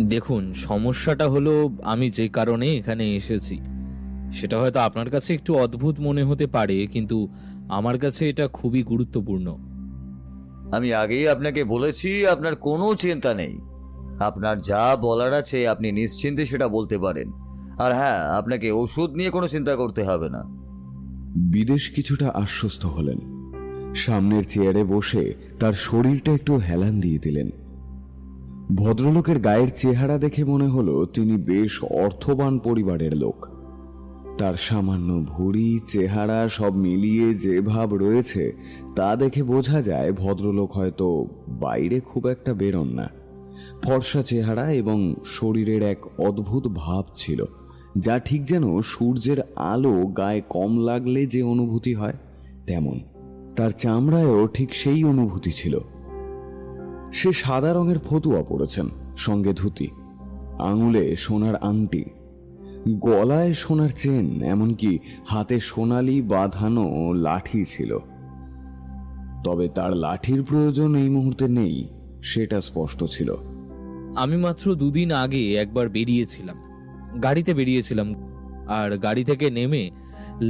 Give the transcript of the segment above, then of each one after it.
দেখুন, সমস্যাটা হলো আমি যে কারণে এখানে এসেছি সেটা হয়তো আপনার কাছে একটু অদ্ভুত মনে হতে পারে, কিন্তু আমার কাছে এটা খুবই গুরুত্বপূর্ণ। আমি আগেই আপনাকে বলেছি আপনার কোনো চিন্তা নেই। আপনার যা বলার আছে আপনি নিশ্চিন্তে সেটা বলতে পারেন। আর হ্যাঁ, আপনাকে ওষুধ নিয়ে কোনো চিন্তা করতে হবে না। বিদেশ কিছুটা আশ্বস্ত হলেন। সামনের চেয়ারে বসে তার শরীরটা একটু হেলান দিয়ে দিলেন। ভদ্রলোকের গায়ের চেহারা দেখে মনে হলো তিনি বেশ অর্থবান পরিবারের লোক। তার সামান্য ভুঁড়ি চেহারা সব মিলিয়ে যে ভাব রয়েছে তা দেখে বোঝা যায় ভদ্রলোক হয়তো বাইরে খুব একটা বেরোন না। ফর্সা চেহারা এবং শরীরের এক অদ্ভুত ভাব ছিল, যা ঠিক যেন সূর্যের আলো গায়ে কম লাগলে যে অনুভূতি হয় তেমন। তার চামড়ায়ও ঠিক সেই অনুভূতি ছিল। সে সাদা রঙের ফতুয়া পরেছেন, সঙ্গে ধুতি, আঙুলে সোনার আংটি, গলায় সোনার চেন, এমনকি হাতে সোনালি বাঁধানো লাঠি ছিল। তবে তার লাঠির প্রয়োজন এই মুহূর্তে নেই, সেটা স্পষ্ট ছিল। আমি মাত্র দুদিন আগে একবার বেরিয়েছিলাম, গাড়িতে বেরিয়েছিলাম, আর গাড়ি থেকে নেমে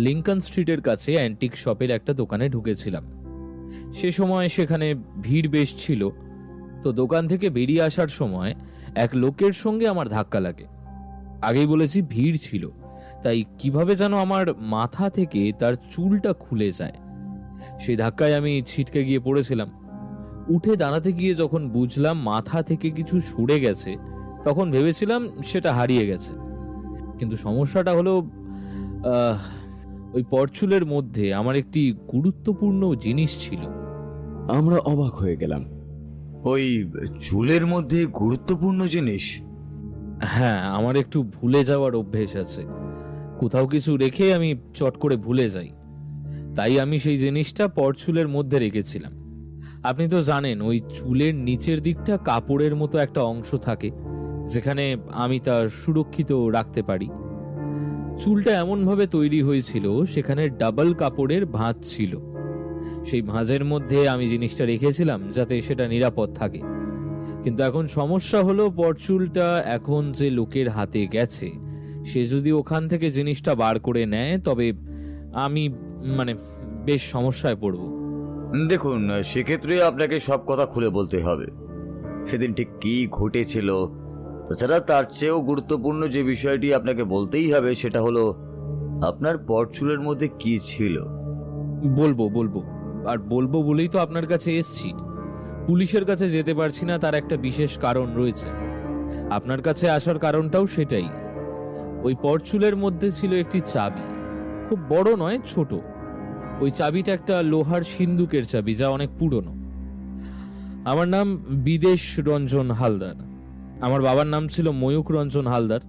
লিঙ্কন স্ট্রিটের কাছে অ্যান্টিক শপের একটা দোকানে ঢুকেছিলাম। সে সময় সেখানে ভিড় বেশ ছিল। তো দোকান থেকে বেরিয়ে আসার সময় এক লোকের সঙ্গে আমার ধাক্কা লাগে। আগেই বলেছি ভিড় ছিল, তাই কিভাবে যেন আমার মাথা থেকে তার চুলটা খুলে যায়। সেই ধাক্কায় আমি ছিটকে গিয়ে পড়েছিলাম। উঠে দাঁড়াতে গিয়ে যখন বুঝলাম মাথা থেকে কিছু সরে গেছে, তখন ভেবেছিলাম সেটা হারিয়ে গেছে। কিন্তু সমস্যাটা হলো আহ, ওই পরচুলের মধ্যে আমার একটি গুরুত্বপূর্ণ জিনিস ছিল। আমরা অবাক হয়ে গেলাম। ওই চুলের মধ্যে গুরুত্বপূর্ণ জিনিস? হ্যাঁ, আমার একটু ভুলে যাওয়ার অভ্যেস আছে। কোথাও কিছু রেখে আমি চট করে ভুলে যাই, তাই আমি সেই জিনিসটা পরচুলের মধ্যে রেখেছিলাম। আপনি তো জানেন, ওই চুলের নিচের দিকটা কাপড়ের মতো একটা অংশ থাকে, যেখানে আমি তা সুরক্ষিত রাখতে পারি। চুলটা এমনভাবে তৈরি হয়েছিল সেখানে ডাবল কাপড়ের ভাঁজ ছিল। সেই ভাঁজের মধ্যে আমি জিনিসটা রেখেছিলাম যাতে সেটা নিরাপদ থাকে। কিন্তু এখন সমস্যা হলো, পরচুলটা এখন যে লোকের হাতে গেছে, সে যদি ওখান থেকে জিনিসটা বার করে নেয় তবে আমি মানে বেশ সমস্যায় পড়ব। দেখুন, সেক্ষেত্রে আপনাকে সব কথা খুলে বলতে হবে। সেদিন ঠিক কি ঘটেছিল, তাছাড়া তার চেয়েও গুরুত্বপূর্ণ যে বিষয়টি আপনাকে বলতেই হবে সেটা হলো আপনার পরচুলের মধ্যে কি ছিল। বলবো বলবো আর বলবো বলেই তো আপনার কাছে এসছি। পুলিশের কাছে যেতে পারছি না, তার একটা বিশেষ কারণ রয়েছে। আপনার কাছে আসার কারণটাও সেটাই। ওই পরচুলের মধ্যে ছিল একটি চাবি, খুব বড় নয়, ছোট। ওই চাবিটা একটা লোহার সিন্দুকের চাবি, যা অনেক পুরনো। আমার নাম বিদেশ রঞ্জন হালদার। আমার বাবার নাম ছিল ময়ূক রঞ্জন হালদার।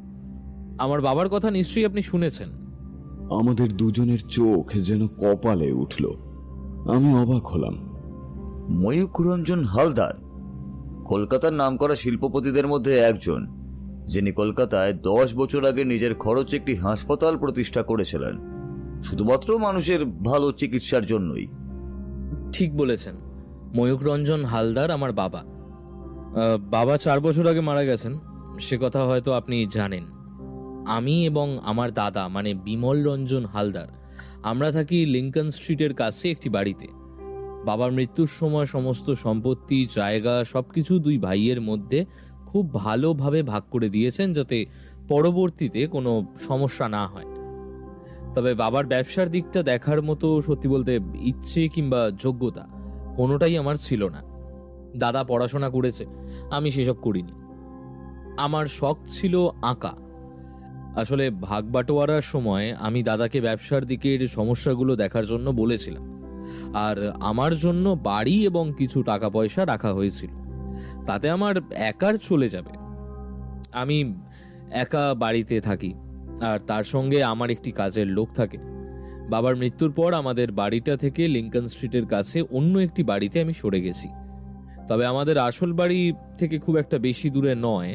আমার বাবার কথা নিশ্চয়ই আপনি শুনেছেন। আমাদের দুজনের চোখ যেন কপালে উঠল। আমি অবাক হলাম। ময়ূররঞ্জন হালদার কলকাতার নামকরা শিল্পপতিদের মধ্যে একজন, যিনি কলকাতায় 10 বছর আগে নিজের খরচে একটি হাসপাতাল প্রতিষ্ঠা করেছিলেন, শুধুমাত্র মানুষের ভালো চিকিৎসার জন্যই। ঠিক বলেছেন, ময়ূক রঞ্জন হালদার আমার বাবা। বাবা 4 বছর আগে মারা গেছেন, সে কথা হয়তো আপনি জানেন। আমি এবং আমার দাদা মানে বিমল রঞ্জন হালদার, আমরা থাকি লিঙ্কন স্ট্রিটের কাছে একটি বাড়িতে। বাবার মৃত্যুর সময় সমস্ত সম্পত্তি, জায়গা, সবকিছু দুই ভাইয়ের মধ্যে খুব ভালোভাবে ভাগ করে দিয়েছেন, যাতে পরবর্তীতে কোনো সমস্যা না হয়। তবে বাবার ব্যবসার দিকটা দেখার মতো সত্যি বলতে ইচ্ছে কিংবা যোগ্যতা কোনোটাই আমার ছিল না। দাদা পড়াশোনা করেছে, আমি সেসব করিনি। আমার শখ ছিল আঁকা। আসলে ভাগ বাটোয়ারার সময় আমি দাদাকে ব্যবসার দিকের সমস্যাগুলো দেখার জন্য বলেছিলাম, আর আমার জন্য বাড়ি এবং কিছু টাকা পয়সা রাখা হয়েছিল। তাতে আমার একার চলে যাবে। আমি একা বাড়িতে থাকি, আর তার সঙ্গে আমার একটি কাজের লোক থাকে। বাবার মৃত্যুর পর আমাদের বাড়িটা থেকে লিঙ্কন স্ট্রিটের কাছে অন্য একটি বাড়িতে আমি সরে গেছি। তবে আমাদের আসল বাড়ি থেকে খুব একটা বেশি দূরে নয়।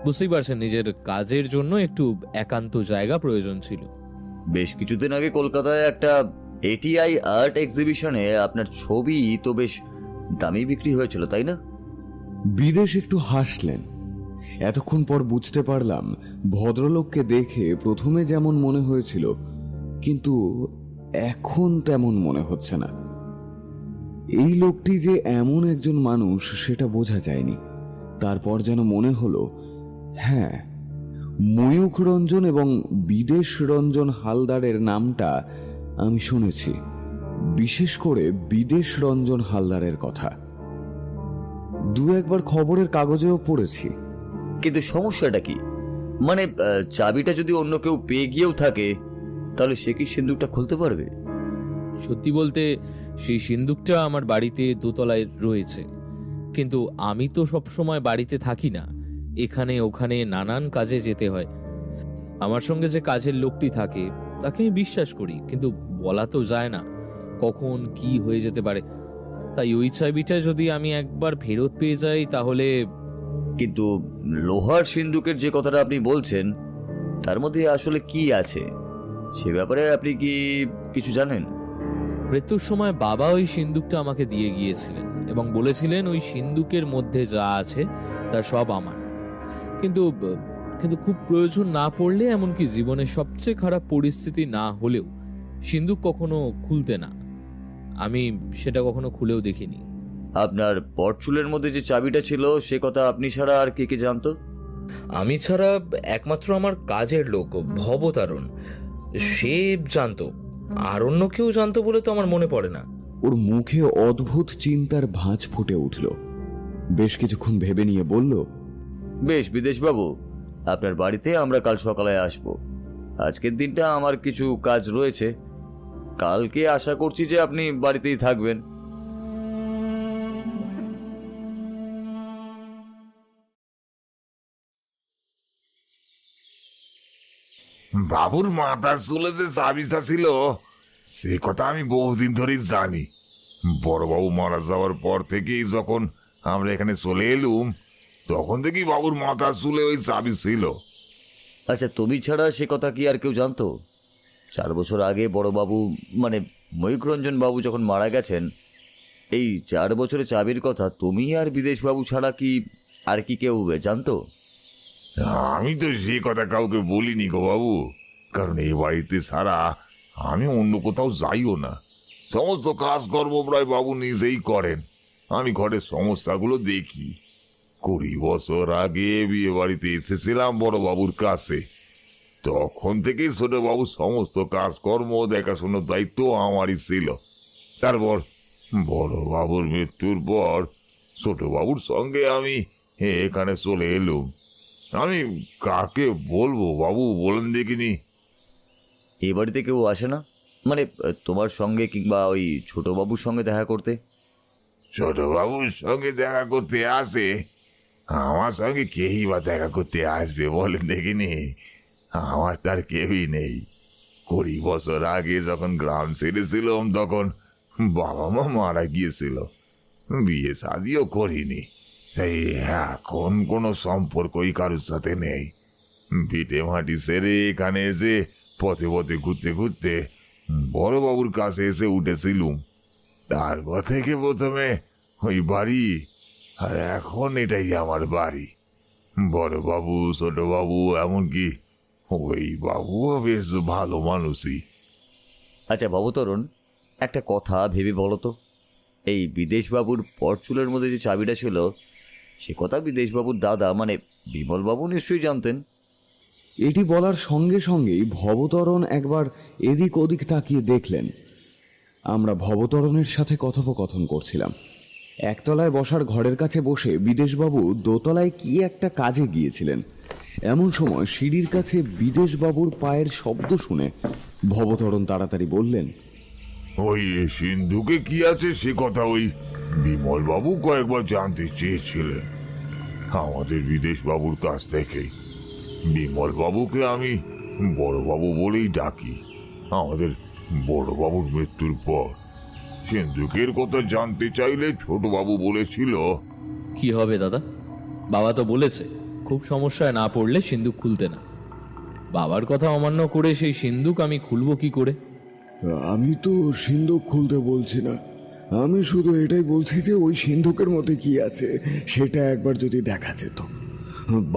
বুঝতেই পারছেন, নিজের কাজের জন্য একটু একান্ত জায়গা প্রয়োজন ছিল। বেশ কিছুদিন আগে কলকাতায় একটা এটিআই আর্ট এক্সিবিশনে আপনার ছবি তো বেশ দামি বিক্রি হয়েছিল, তাই না? বিদেশ একটু হাসলেন। এতক্ষণ পর বুঝতে পারলাম ভদ্রলোককে দেখে প্রথমে যেমন মনে হয়েছিল, কিন্তু এখন তেমন মনে হচ্ছে না। এই লোকটি যে এমন একজন মানুষ সেটা বোঝা যায়নি। তারপর যেন মনে হলো, হ্যাঁ, ময়ূখ রঞ্জন এবং বিদেশ রঞ্জন হালদারের নামটা আমি শুনেছি, বিশেষ করে বিদেশ রঞ্জন হালদারের কথা দু একবার খবরের কাগজেও পড়েছি। কিন্তু সমস্যাটা কি? মানে চাবিটা যদি অন্য কেউ পেয়ে গিয়েও থাকে, তাহলে সে কি সিন্দুকটা খুলতে পারবে? সত্যি বলতে সেই সিন্দুকটা আমার বাড়িতে দোতলায় রয়েছে, কিন্তু আমি তো সব সময় বাড়িতে থাকি না, এখানে ওখানে নানান কাজে যেতে হয়। আমার সঙ্গে যে কাজের লোকটি থাকে তাকে আমি বিশ্বাস করি, কিন্তু বলা তো যায় না কখন কি হয়ে যেতে পারে। তাই ওই চাবিটা যদি আমি একবার ফেরত পেয়ে যাই তাহলে। কিন্তু লোহার সিন্দুকের যে কথাটা আপনি বলছেন, তার মধ্যে আসলে কি আছে সে ব্যাপারে আপনি কি কিছু জানেন? মৃত্যুর সময় বাবা ওই সিন্দুকটা আমাকে দিয়ে গিয়েছিলেন এবং বলেছিলেন ওই সিন্দুকের মধ্যে যা আছে তা সব আমার। কিন্তু কিন্তু খুব প্রয়োজন না পড়লে, এমনকি জীবনের সবচেয়ে খারাপ পরিস্থিতি না হলেও সিন্দুক কখনো খুলতে না। আমি সেটা কখনো খুলেও দেখিনি। আপনার পরচুলের মধ্যে যে চাবিটা ছিল সে কথা আপনি ছাড়া আর কে কে জানতো? আমি ছাড়া একমাত্র আমার কাজের লোক ভবতারণ, সে জানতো। আর অন্য কেউ জানতো বলে তো আমার মনে পড়ে না। ওর মুখে অদ্ভুত চিন্তার ভাঁজ ফুটে উঠল। বেশ কিছুক্ষণ ভেবে নিয়ে বলল, বেশ বিদেশবাবু, আপনার বাড়িতে আমরা কাল সকালে আসব। আজকের দিনটা আমার কিছু কাজ রয়েছে, কালকে আশা করছি যে আপনি বাড়িতেই থাকবেন। বাবুর মাথার চুলে যে চাবিটা ছিল সে কথা আমি বহুদিন ধরেই জানি। বড়বাবু মারা যাওয়ার পর থেকেই যখন আমরা এখানে চলে এলুম, তখন থেকেই বাবুর মাথার চুলে ওই চাবি ছিল। আচ্ছা, তুমি ছাড়া সে কথা কি আর কেউ জানতো? 4 বছর আগে বড়বাবু মানে ময়ূররঞ্জন বাবু যখন মারা গেছেন, এই 4 বছরের চাবির কথা তুমি আর বিদেশবাবু ছাড়া কি আর কি কেউ জানতো? আমি তো সে কথা কাউকে বলিনি গো বাবু, কারণ এই বাড়িতে ছাড়া আমি অন্য কোথাও যাইও না। সমস্ত কাজকর্ম প্রায় বাবু নিজেই করেন, আমি ঘরের সমস্যাগুলো দেখি। 20 বছর আগে বিয়ে বাড়িতে এসেছিলাম বড়বাবুর কাছে, তখন থেকেই ছোটবাবুর সমস্ত কাজকর্ম দেখাশোনার দায়িত্ব আমারই ছিল। তারপর বড়বাবুর মৃত্যুর পর ছোটবাবুর সঙ্গে আমি এখানে চলে এলুম। আমি কাকে বলবো বাবু, বলেন দেখিনি? এই বাড়িতে কেউ আসে না, মানে তোমার সঙ্গে কিংবা ওই ছোটবাবুর সঙ্গে দেখা করতে? ছোটবাবুর সঙ্গে দেখা করতে আসে? আমার সঙ্গে কেই বা দেখা করতে আসবে বলেন দেখিনি? আমার তার কেউই নেই। 20 বছর আগে যখন গ্রাম ছেড়েছিলাম তখন বাবা মা মারা গিয়েছিল, বিয়ে শাদিও করিনি। সেই এখন কোনো সম্পর্কই কারোর সাথে নেই। ভিটে মাটি সেরে এখানে এসে পথে পথে ঘুরতে ঘুরতে বড়বাবুর কাছে এসে উঠেছিলুম। তারপর থেকে প্রথমে ওই বাড়ি, আর এখন এটাই আমার বাড়ি। বড়বাবু, ছোটবাবু, এমনকি ওই বাবুও বেশ ভালো মানুষই। আচ্ছা ভবতরণ, একটা কথা ভেবে বলো তো, এই বিদেশবাবুর পরচুলের মধ্যে যে চাবিটা ছিল সে কথা বিদেশবাবুর দাদা মানে বিমলবাবু নিশ্চয়ই জানতেন। এটি বলার সঙ্গে সঙ্গেই ভবতরণ একবার এদিক ওদিক তাকিয়ে দেখলেন। আমরা ভবতরণের সাথে কথোপকথন করছিলাম। একতলায় বসার ঘরের কাছে বসে বিদেশবাবু দোতলায় কি একটা কাজে গিয়েছিলেন। এমন সময় সিঁড়ির কাছে বিদেশবাবুর পায়ের শব্দ শুনে ভবতরণ তাড়াতাড়ি বললেন, ওই সিন্ধুকে কি আছে সে কথা ওই বিমলবাবু কয়েকবার জানতে চেয়েছিলেন আমাদের বিদেশবাবুর কাছ থেকে। বিমলবাবুকে আমি বড়বাবু বলেই ডাকি। আমাদের বড়বাবুর মৃত্যুর পর সিন্ধুকের কথা জানতে চাইলে ছোটবাবু বলেছিল। কি হবে দাদা, বাবা তো বলেছে খুব সমস্যায় না পড়লে সিন্দুক খুলতে না। বাবার কথা অমান্য করে সেই সিন্দুক আমি খুলবো কি করে? আমি তো সিন্ধুক খুলতে বলছি না, আমি শুধু এটাই বলছি যে ওই সিন্ধুকের মধ্যে কি আছে সেটা একবার যদি দেখা যেত।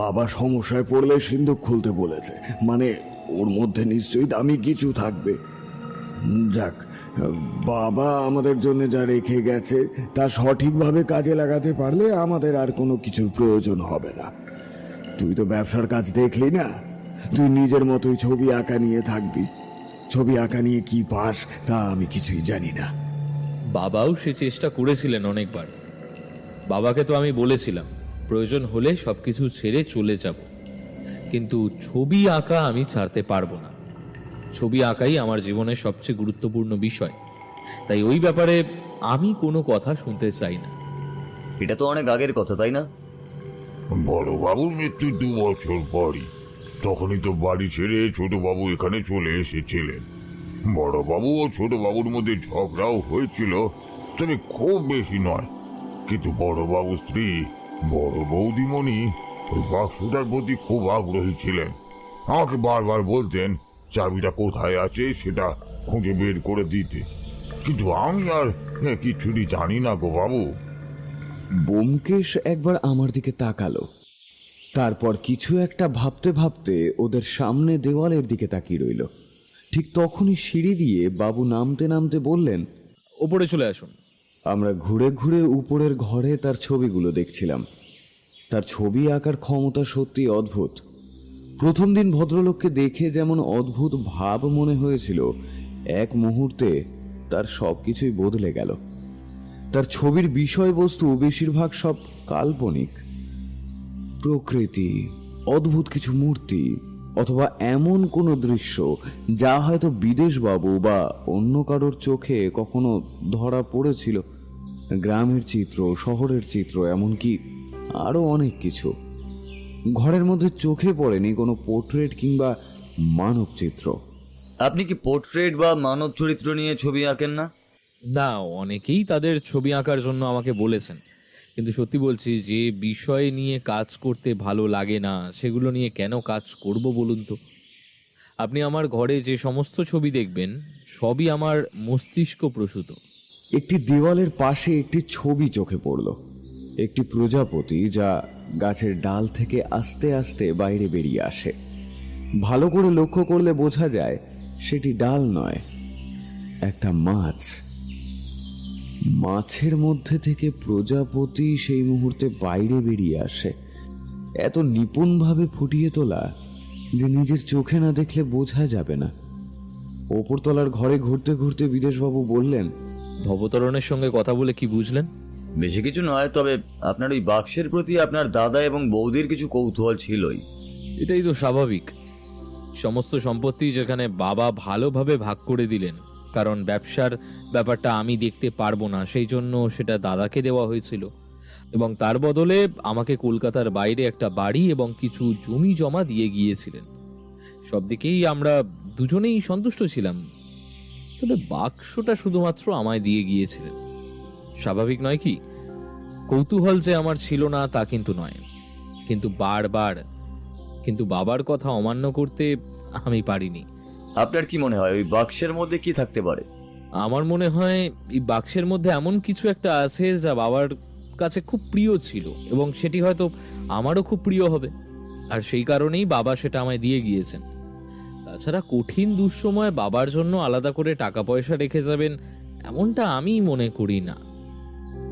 বাবা সমস্যায় পড়লে সিন্ধুক খুলতে বলেছে, মানে ওর মধ্যে নিশ্চয়ই দামি কিছু থাকবে। যাক, বাবা আমাদের জন্য যা রেখে গেছে তা সঠিকভাবে কাজে লাগাতে পারলে আমাদের আর কোনো কিছুর প্রয়োজন হবে না। তুই তো ব্যবসার কাজ দেখলি না, তুই নিজের মতোই ছবি আঁকা নিয়ে থাকবি। ছবি আঁকা নিয়ে কি পাস তা আমি কিছুই জানি না। বাবাও সে চেষ্টা করেছিলেন অনেকবার। বাবাকে তো আমি বলেছিলাম প্রয়োজন হলে সবকিছু ছেড়ে চলে যাব, কিন্তু ছবি আঁকা আমি ছাড়তে পারবো না। ছবি আঁকাই আমার জীবনের সবচেয়ে গুরুত্বপূর্ণ বিষয়, তাই ওই ব্যাপারে আমি কোনো কথা শুনতে চাই না। এটা তো অনেক আগের কথা, তাই না? বড়বাবুর মৃত্যুর 2 বছর পরই তখনই তো বাড়ি ছেড়ে ছোটবাবু এখানে চলে এসেছিলেন। বড়বাবু ও ছোটবাবুর মধ্যে ঝগড়াও হয়েছিল, তবে খুব বেশি নয়। কিন্তু বড়বাবুর স্ত্রী বড় বৌদিমণি ওই বাক্সটার প্রতি খুব আগ্রহী ছিলেন। আমাকে বারবার বলতেন চাবিটা কোথায় আছে সেটা খুঁজে বের করে দিতে, কিন্তু আমি আর কিছুই জানি না গো বাবু। ব্যোমকেশ একবার আমার দিকে তাকালো, তারপর কিছু একটা ভাবতে ভাবতে ওদের সামনে দেওয়ালের দিকে তাকিয়ে রইল। ঠিক তখনই সিঁড়ি দিয়ে বাবু নামতে নামতে বললেন, ওপরে চলে আসুন। আমরা ঘুরে ঘুরে উপরের ঘরে তার ছবিগুলো দেখছিলাম। তার ছবি আঁকার ক্ষমতা সত্যি অদ্ভুত। প্রথম দিন ভদ্রলোককে দেখে যেমন অদ্ভুত ভাব মনে হয়েছিল, এক মুহূর্তে তার সব কিছুই বদলে গেল। তার ছবির বিষয়বস্তু বেশিরভাগ সব কাল্পনিক। প্রকৃতি, অদ্ভুত কিছু মূর্তি, অথবা এমন কোনো দৃশ্য যা হয়তো বিদেশবাবু বা অন্য কারোর চোখে কখনো ধরা পড়েছিল। গ্রামের চিত্র, শহরের চিত্র, এমনকি আরও অনেক কিছু। ঘরের মধ্যে চোখে পড়েনি কোনো পোর্ট্রেট কিংবা মানব চিত্র। আপনি কি পোর্ট্রেট বা মানব চরিত্র নিয়ে ছবি আঁকেন না? না, অনেকেই তাদের ছবি আঁকার জন্য আমাকে বলেছেন, কিন্তু সত্যি বলছি, যে বিষয় নিয়ে কাজ করতে ভালো লাগে না সেগুলো নিয়ে কেন কাজ করব বলুন তো? আপনি আমার ঘরে যে সমস্ত ছবি দেখবেন সবই আমার মস্তিষ্ক প্রসূত। একটি দেওয়ালের পাশে একটি ছবি চোখে পড়ল, একটি প্রজাপতি যা গাছের ডাল থেকে আস্তে আস্তে বাইরে বেরিয়ে আসে। ভালো করে লক্ষ্য করলে বোঝা যায় সেটি ডাল নয়, একটা মাছ। মাছের মধ্যে থেকে প্রজাপতি সেই মুহূর্তে বাইরে বেরিয়ে আসে, এত নিপুণভাবে ফুটিয়ে তোলা যে নিজের চোখে না দেখলে বোঝা যাবে না। ওপরতলার ঘরে ঘুরতে ঘুরতে বিদেশবাবু বললেন, ভবতরণের সঙ্গে কথা বলে কি বুঝলেন? বেশি কিছু নয়, তবে আপনার ওই বাক্সের প্রতি আপনার দাদা এবং বৌদির কিছু কৌতূহল ছিলই। এটাই তো স্বাভাবিক। সমস্ত সম্পত্তি যেখানে বাবা ভালোভাবে ভাগ করে দিলেন, কারণ ব্যবসার ব্যাপারটা আমি দেখতে পারবো না, সেই জন্য সেটা দাদাকে দেওয়া হয়েছিল, এবং তার বদলে আমাকে কলকাতার বাইরে একটা বাড়ি এবং কিছু জমি জমা দিয়ে গিয়েছিলেন। সব দিকেই আমরা দুজনেই সন্তুষ্ট ছিলাম, তবে বাক্সটা শুধুমাত্র আমায় দিয়ে গিয়েছিলেন। স্বাভাবিক নয় কি? কৌতূহল যে আমার ছিল না তা কিন্তু নয়, কিন্তু বাবার কথা অমান্য করতে আমি পারিনি। আপনার কি মনে হয় ওই বাক্সের মধ্যে কি থাকতে পারে? আমার মনে হয় এই বাক্সের মধ্যে এমন কিছু একটা আছে যা বাবার কাছে খুব প্রিয় ছিল, এবং সেটি হয়তো আমারও খুব প্রিয় হবে, আর সেই কারণেই বাবা সেটা আমায় দিয়ে গিয়েছেন। তাছাড়া কঠিন দুঃসময় বাবার জন্য আলাদা করে টাকা পয়সা রেখে যাবেন এমনটা আমি মনে করি না,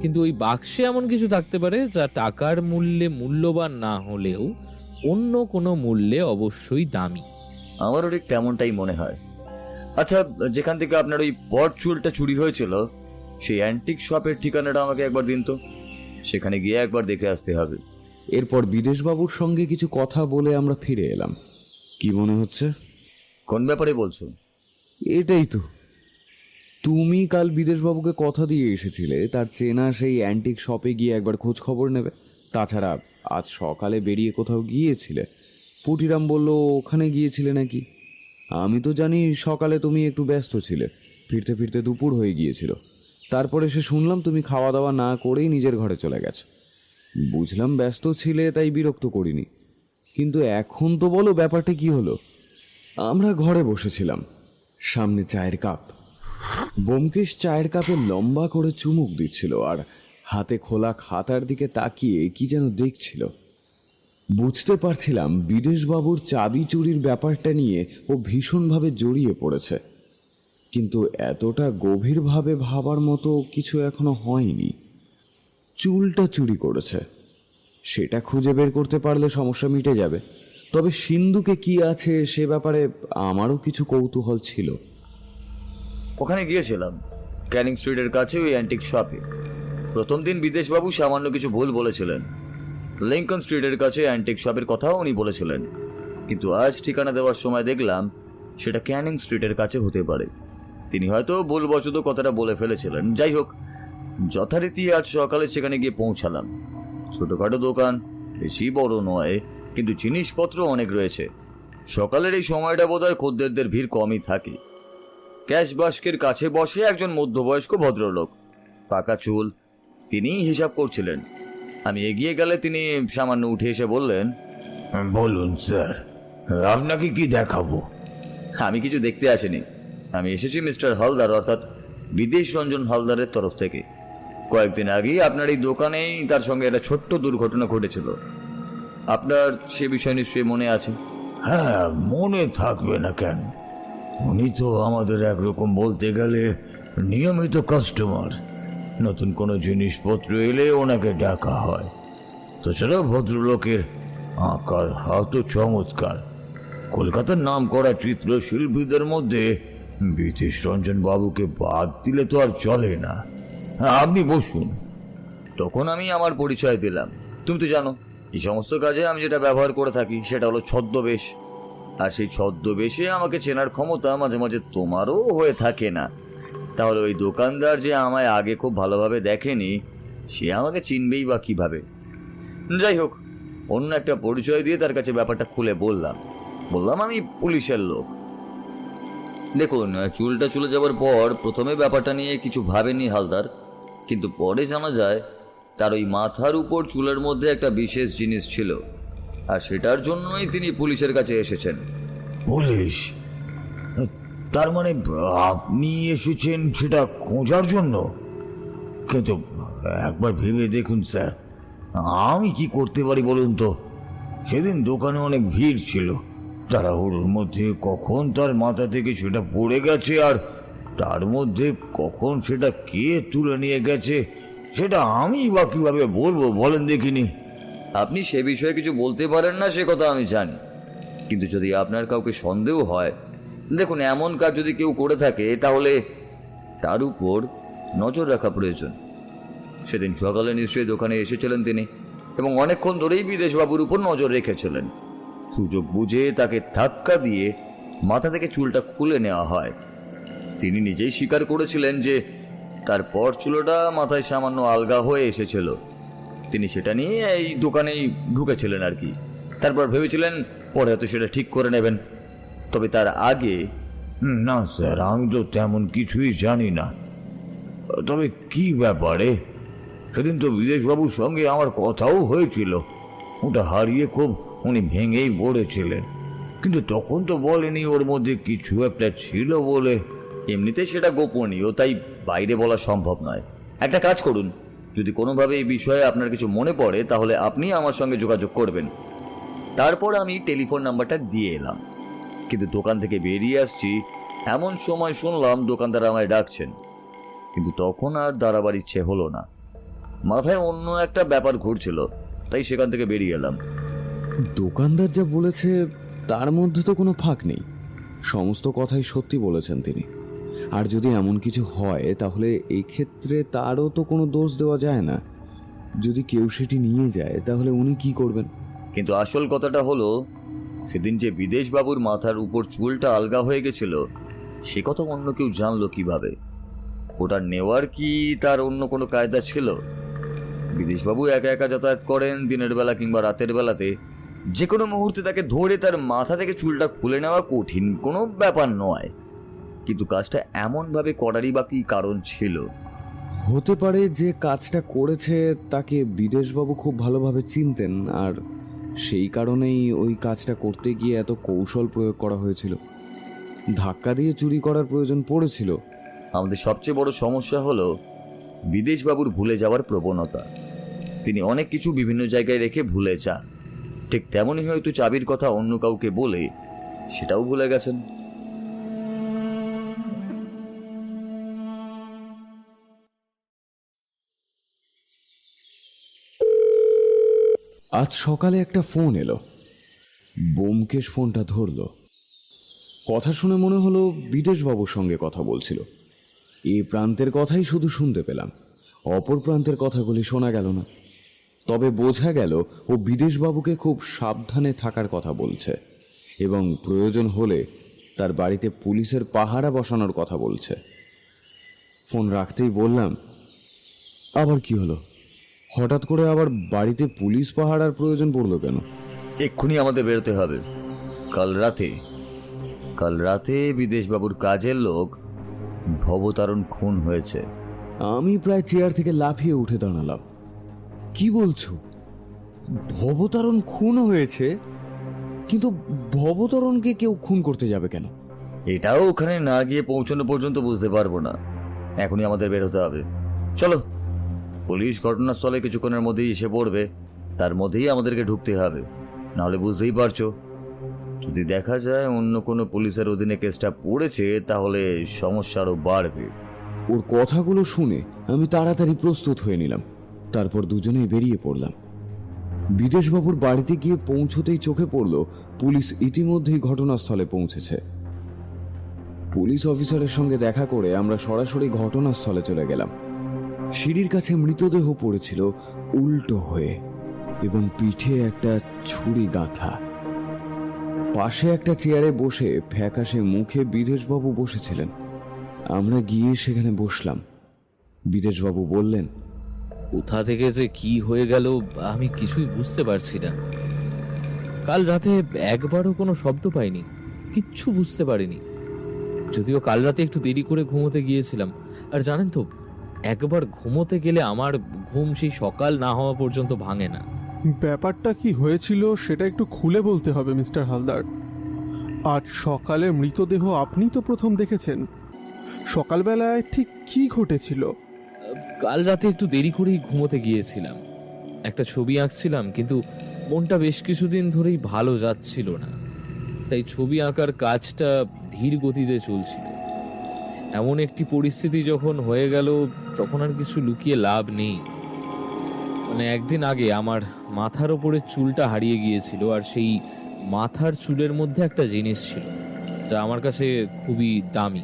কিন্তু ওই বাক্সে এমন কিছু থাকতে পারে যা টাকার মূল্যে মূল্যবান না হলেও অন্য কোনো মূল্যে অবশ্যই দামি। আমারও ঠিক তেমনটাই মনে হয়। আচ্ছা, যেখান থেকে আপনার ওই পট চুলটা চুরি হয়েছিল সেই অ্যান্টিক শপের ঠিকানাটা আমাকে একবার দিন তো, সেখানে গিয়ে একবার দেখে আসতে হবে। এরপর বিদেশবাবুর সঙ্গে কিছু কথা বলে আমরা ফিরে এলাম। কি মনে হচ্ছে? কোন ব্যাপারে বলছো? এটাই তো, তুমি কাল বিদেশবাবুকে কথা দিয়ে এসেছিলে তার চেনা সেই অ্যান্টিক শপে গিয়ে একবার খোঁজ খবর নেবে। তাছাড়া আজ সকালে বেরিয়ে কোথাও গিয়েছিলে, পুটিরাম বলল ওখানে গিয়েছিলে নাকি। আমি তো জানি সকালে তুমি একটু ব্যস্ত ছিলে, ফিরতে ফিরতে দুপুর হয়ে গিয়েছিল। তারপরে সে শুনলাম তুমি খাওয়া দাওয়া না করেই নিজের ঘরে চলে গেছো। বুঝলাম ব্যস্ত ছিলে, তাই বিরক্ত করিনি, কিন্তু এখন তো বলো ব্যাপারটা কি হলো। আমরা ঘরে বসেছিলাম, সামনে চায়ের কাপ। ব্যোমকেশ চায়ের কাপে লম্বা করে চুমুক দিচ্ছিল আর হাতে খোলা খাতার দিকে তাকিয়ে কি যেন দেখছিল। বুঝতে পারছিলাম বিদেশবাবুর চাবি চুরির ব্যাপারটা নিয়ে ও ভীষণভাবে জড়িয়ে পড়েছে, কিন্তু এতটা গভীরভাবে ভাবার মতো কিছু এখনো হয়নি। চুলটা চুরি করেছে, সেটা খুঁজে বের করতে পারলে সমস্যা মিটে যাবে। তবে সিন্ধুকে কি আছে সে ব্যাপারে আমারও কিছু কৌতূহল ছিল। ওখানে গিয়েছিলাম ক্যানিং স্ট্রিটের কাছে ওই অ্যান্টিক শপে। প্রথম দিন বিদেশবাবু সামান্য কিছু ভুল বলেছিলেন। লিঙ্কন স্ট্রিটের কাছে অ্যান্টিক শপের কথাও উনি বলেছিলেন, কিন্তু আজ ঠিকানা দেওয়ার সময় দেখলাম সেটা ক্যানিং স্ট্রিটের কাছে হতে পারে। তিনি হয়তো ভুলবশত কথাটা বলে ফেলেছিলেন। যাই হোক, যথারীতি আজ সকালে সেখানে গিয়ে পৌঁছালাম। ছোটখাটো দোকান, বেশি বড় নয়, কিন্তু জিনিসপত্র অনেক রয়েছে। সকালের এই সময়টা বোধহয় খদ্দেরদের ভিড় কমই থাকে। ক্যাশ বাস্কের কাছে বসে একজন মধ্যবয়স্ক ভদ্রলোক, পাকা চুল, তিনিই হিসাব করছিলেন। আমি এগিয়ে গেলে তিনি সামান্য উঠে এসে বললেন, বলুন স্যার, আপনাকে কি দেখাবো? আমি কিছু দেখতে আসিনি, আমি এসেছি মিস্টার হালদার অর্থাৎ বিদেশ রঞ্জন হালদারের তরফ থেকে। কয়েকদিন আগেই আপনার এই দোকানেই তার সঙ্গে একটা ছোট্ট দুর্ঘটনা ঘটেছিল। আপনার সে বিষয় নিশ্চয়ই মনে আছে? হ্যাঁ, মনে থাকবে না কেন? উনি তো আমাদের একরকম বলতে গেলে নিয়মিত কাস্টমার। নতুন কোনো জিনিসপত্র এলে ওনাকে ডাকা হয়। তাছাড়া ভদ্রলোকের আঁকার হাতও চমৎকার। কলকাতার নাম করা চিত্রশিল্পীদের মধ্যে বিদেশ রঞ্জন বাবুকে বাদ দিলে তো আর চলে না। আপনি বসুন। তখন আমি আমার পরিচয় দিলাম। তুমি তো জানো এই সমস্ত কাজে আমি যেটা ব্যবহার করে থাকি সেটা হলো ছদ্মবেশ। আর সেই ছদ্মবেশে আমাকে চেনার ক্ষমতা মাঝে মাঝে তোমারও হয়ে থাকে না। তাহলে ওই দোকানদার যে আমায় আগে খুব ভালোভাবে দেখেনি, সে আমাকে চিনবেই বা কিভাবে? যাই হোক, অন্য একটা পরিচয় দিয়ে তার কাছে ব্যাপারটা খুলে বললাম আমি পুলিশের লোক। দেখুন, চুলটা চলে যাওয়ার পর প্রথমে ব্যাপারটা নিয়ে কিছু ভাবেনি হালদার, কিন্তু পরে জানা যায় তার ওই মাথার উপর চুলের মধ্যে একটা বিশেষ জিনিস ছিল, আর সেটার জন্যই তিনি পুলিশের কাছে এসেছেন। পুলিশ? তার মানে আপনি এসেছেন সেটা খোঁজার জন্য? কিন্তু একবার ভেবে দেখুন স্যার, আমি কি করতে পারি বলুন তো? সেদিন দোকানে অনেক ভিড় ছিল, তাড়াহুড়োর মধ্যে কখন তার মাথা থেকে সেটা পড়ে গেছে, আর তার মধ্যে কখন সেটা কে তুলে নিয়ে গেছে সেটা আমি বা কিভাবে বলবো বলেন দেখিনি? আপনি সে বিষয়ে কিছু বলতে পারেন না সে কথা আমি জানি, কিন্তু যদি আপনার কাউকে সন্দেহ হয়, দেখুন এমন কাজ যদি কেউ করে থাকে তাহলে তার উপর নজর রাখা প্রয়োজন। সেদিন সকালে নিশ্চয়ই দোকানে এসেছিলেন তিনি, এবং অনেকক্ষণ ধরেই বিদেশবাবুর উপর নজর রেখেছিলেন। সুযোগ বুঝে তাকে ধাক্কা দিয়ে মাথা থেকে চুলটা খুলে নেওয়া হয়। তিনি নিজেই স্বীকার করেছিলেন যে তারপর চুলটা মাথায় সামান্য আলগা হয়ে এসেছিল। তিনি সেটা নিয়ে এই দোকানেই ঢুকেছিলেন আর কি। তারপর ভেবেছিলেন পরে হয়তো সেটা ঠিক করে নেবেন, তবে তার আগে। না স্যার, আমি তো তেমন কিছুই জানি না। তবে কি ব্যাপারে? সেদিন তো বিদেশবাবুর সঙ্গে আমার কথাও হয়েছিল। ওটা হারিয়ে খুব উনি ভেঙেই পড়েছিলেন, কিন্তু তখন তো বলেনি ওর মধ্যে কিছু একটা ছিল বলে। এমনিতে সেটা গোপনীয়, তাই বাইরে বলা সম্ভব নয়। একটা কাজ করুন, যদি কোনোভাবে এই বিষয়ে আপনার কিছু মনে পড়ে তাহলে আপনি আমার সঙ্গে যোগাযোগ করবেন। তারপর আমি টেলিফোন নাম্বারটা দিয়ে এলাম, কিন্তু দোকান থেকে বেরিয়ে আসছি এমন সময় শুনলাম দোকানদার আমায় ডাকছেন, কিন্তু তখন আর দাঁড়াবার ইচ্ছে হলো না। মাথায় অন্য একটা ব্যাপার ঘুরছিল, তাই সেখান থেকে বেরিয়ে এলাম। দোকানদার যা বলেছে তার মধ্যে তো কোনো ফাঁক নেই, সমস্ত কথাই সত্যি বলেছেন তিনি। আর যদি এমন কিছু হয় তাহলে এই ক্ষেত্রে তারও তো কোনো দোষ দেওয়া যায় না। যদি কেউ সেটি নিয়ে যায় তাহলে উনি কি করবেন? কিন্তু আসল কথাটা হলো, সেদিন যে বিদেশবাবুর মাথার উপর চুলটা আলগা হয়ে গেছিল সে কথা অন্য কেউ জানলো কিভাবে? ওটা নেওয়ার কি তার অন্য কোনো কায়দা ছিল? বিদেশবাবু একা একা যাতায়াত করেন, দিনের বেলা কিংবা রাতের বেলাতে যে কোনো মুহূর্তে তাকে ধরে তার মাথা থেকে চুলটা খুলে নেওয়া কঠিন কোনো ব্যাপার নয়, কিন্তু কাজটা এমনভাবে করারই বা কি কারণ ছিল? হতে পারে যে কাজটা করেছে তাকে বিদেশবাবু খুব ভালোভাবে চিনতেন, আর সেই কারণেই ওই কাজটা করতে গিয়ে এত কৌশল প্রয়োগ করা হয়েছিল। ধাক্কা দিয়ে চুরি করার প্রয়োজন পড়েছিল। আমাদের সবচেয়ে বড় সমস্যা হলো বিদেশবাবুর ভুলে যাওয়ার প্রবণতা। তিনি অনেক কিছু বিভিন্ন জায়গায় রেখে ভুলে যান, ঠিক তেমনই হয়তো চাবির কথা অন্য কাউকে বলে সেটাও ভুলে গেছেন। আজ সকালে একটা ফোন এলো। ব্যোমকেশ ফোনটা ধরলো। কথা শুনে মনে হলো বিদেশবাবুর সঙ্গে কথা বলছিল। এই প্রান্তের কথাই শুধু শুনতে পেলাম, অপর প্রান্তের কথাগুলি শোনা গেল না। তবে বোঝা গেল ও বিদেশবাবুকে খুব সাবধানে থাকার কথা বলছে এবং প্রয়োজন হলে তার বাড়িতে পুলিশের পাহারা বসানোর কথা বলছে। ফোন রাখতেই বললাম, আবার কি হলো? হঠাৎ করে আবার বাড়িতে পুলিশ পাহারার প্রয়োজন পড়লো কেন? এক্ষুনি আমাদের বেরোতে হবে। কাল রাতে বিদেশবাবুর কাজের লোক ভবতারণ খুন হয়েছে। আমি প্রায় চেয়ার থেকে লাফিয়ে উঠে দাঁড়ালাম। কি বলছো? ভবতারণ খুন হয়েছে? কিন্তু ভবতারণকে কেউ খুন করতে যাবে কেন? এটাও ওখানে না গিয়ে পৌঁছানো পর্যন্ত বুঝতে পারবো না। এখনই আমাদের বেরোতে হবে। চলো, পুলিশ ঘটনাস্থলে কিছুক্ষণের মধ্যেই এসে পড়বে, তার মধ্যেই আমাদেরকে ঢুকতে হবে। নাহলে বুঝতেই পারছো, যদি দেখা যায় অন্য কোনো পুলিশের অধীনে কেসটা পড়েছে তাহলে সমস্যা আরও বাড়বে। ওর কথাগুলো শুনে আমি তাড়াতাড়ি প্রস্তুত হয়ে নিলাম। তারপর দুজনেই বেরিয়ে পড়লাম। বিদেশবাবুর বাড়িতে গিয়ে পৌঁছতেই চোখে পড়ল পুলিশ ইতিমধ্যেই ঘটনাস্থলে পৌঁছেছে। পুলিশ অফিসারের সঙ্গে দেখা করে আমরা সরাসরি ঘটনাস্থলে চলে গেলাম। সিঁড়ির কাছে মৃতদেহ পড়েছিল উল্টো হয়ে এবং পিঠে একটা ছুরি গাঁথা। পাশে একটা চেয়ারে বসে ফ্যাকাশে মুখে বিদেশবাবু বসেছিলেন। আমরা গিয়ে সেখানে বসলাম। বিদেশবাবু বললেন, কোথা থেকে যে কি হয়ে গেল আমি কিছুই বুঝতে পারছি না। কাল রাতে একবারও কোনো শব্দ পাইনি, কিচ্ছু বুঝতে পারিনি। যদিও কাল রাতে একটু দেরি করে ঘুমোতে গিয়েছিলাম, আর জানেন তো, একবার ঘুমোতে গেলে আমার ঘুম সেই সকাল না হওয়া পর্যন্ত ভাঙে না। ব্যাপারটা কি হয়েছিল সেটা একটু খুলে বলতে হবে মিস্টার হালদার। আজ সকালে মৃতদেহ আপনি তো প্রথম দেখেছেন। সকালবেলায় ঠিক কি ঘটেছিল? কাল রাতে একটু দেরি করেই ঘুমোতে গিয়েছিলাম। একটা ছবি আঁকছিলাম, কিন্তু মনটা বেশ কিছুদিন ধরেই ভালো যাচ্ছিল না, তাই ছবি আঁকার কাজটা ধীর গতিতে চলছিল। এমন একটি পরিস্থিতি যখন হয়ে গেল তখন আর কিছু লুকিয়ে লাভ নেই। মানে একদিন আগে আমার মাথার ওপরে চুলটা হারিয়ে গিয়েছিল, আর সেই মাথার চুলের মধ্যে একটা জিনিস ছিল যা আমার কাছে খুবই দামি।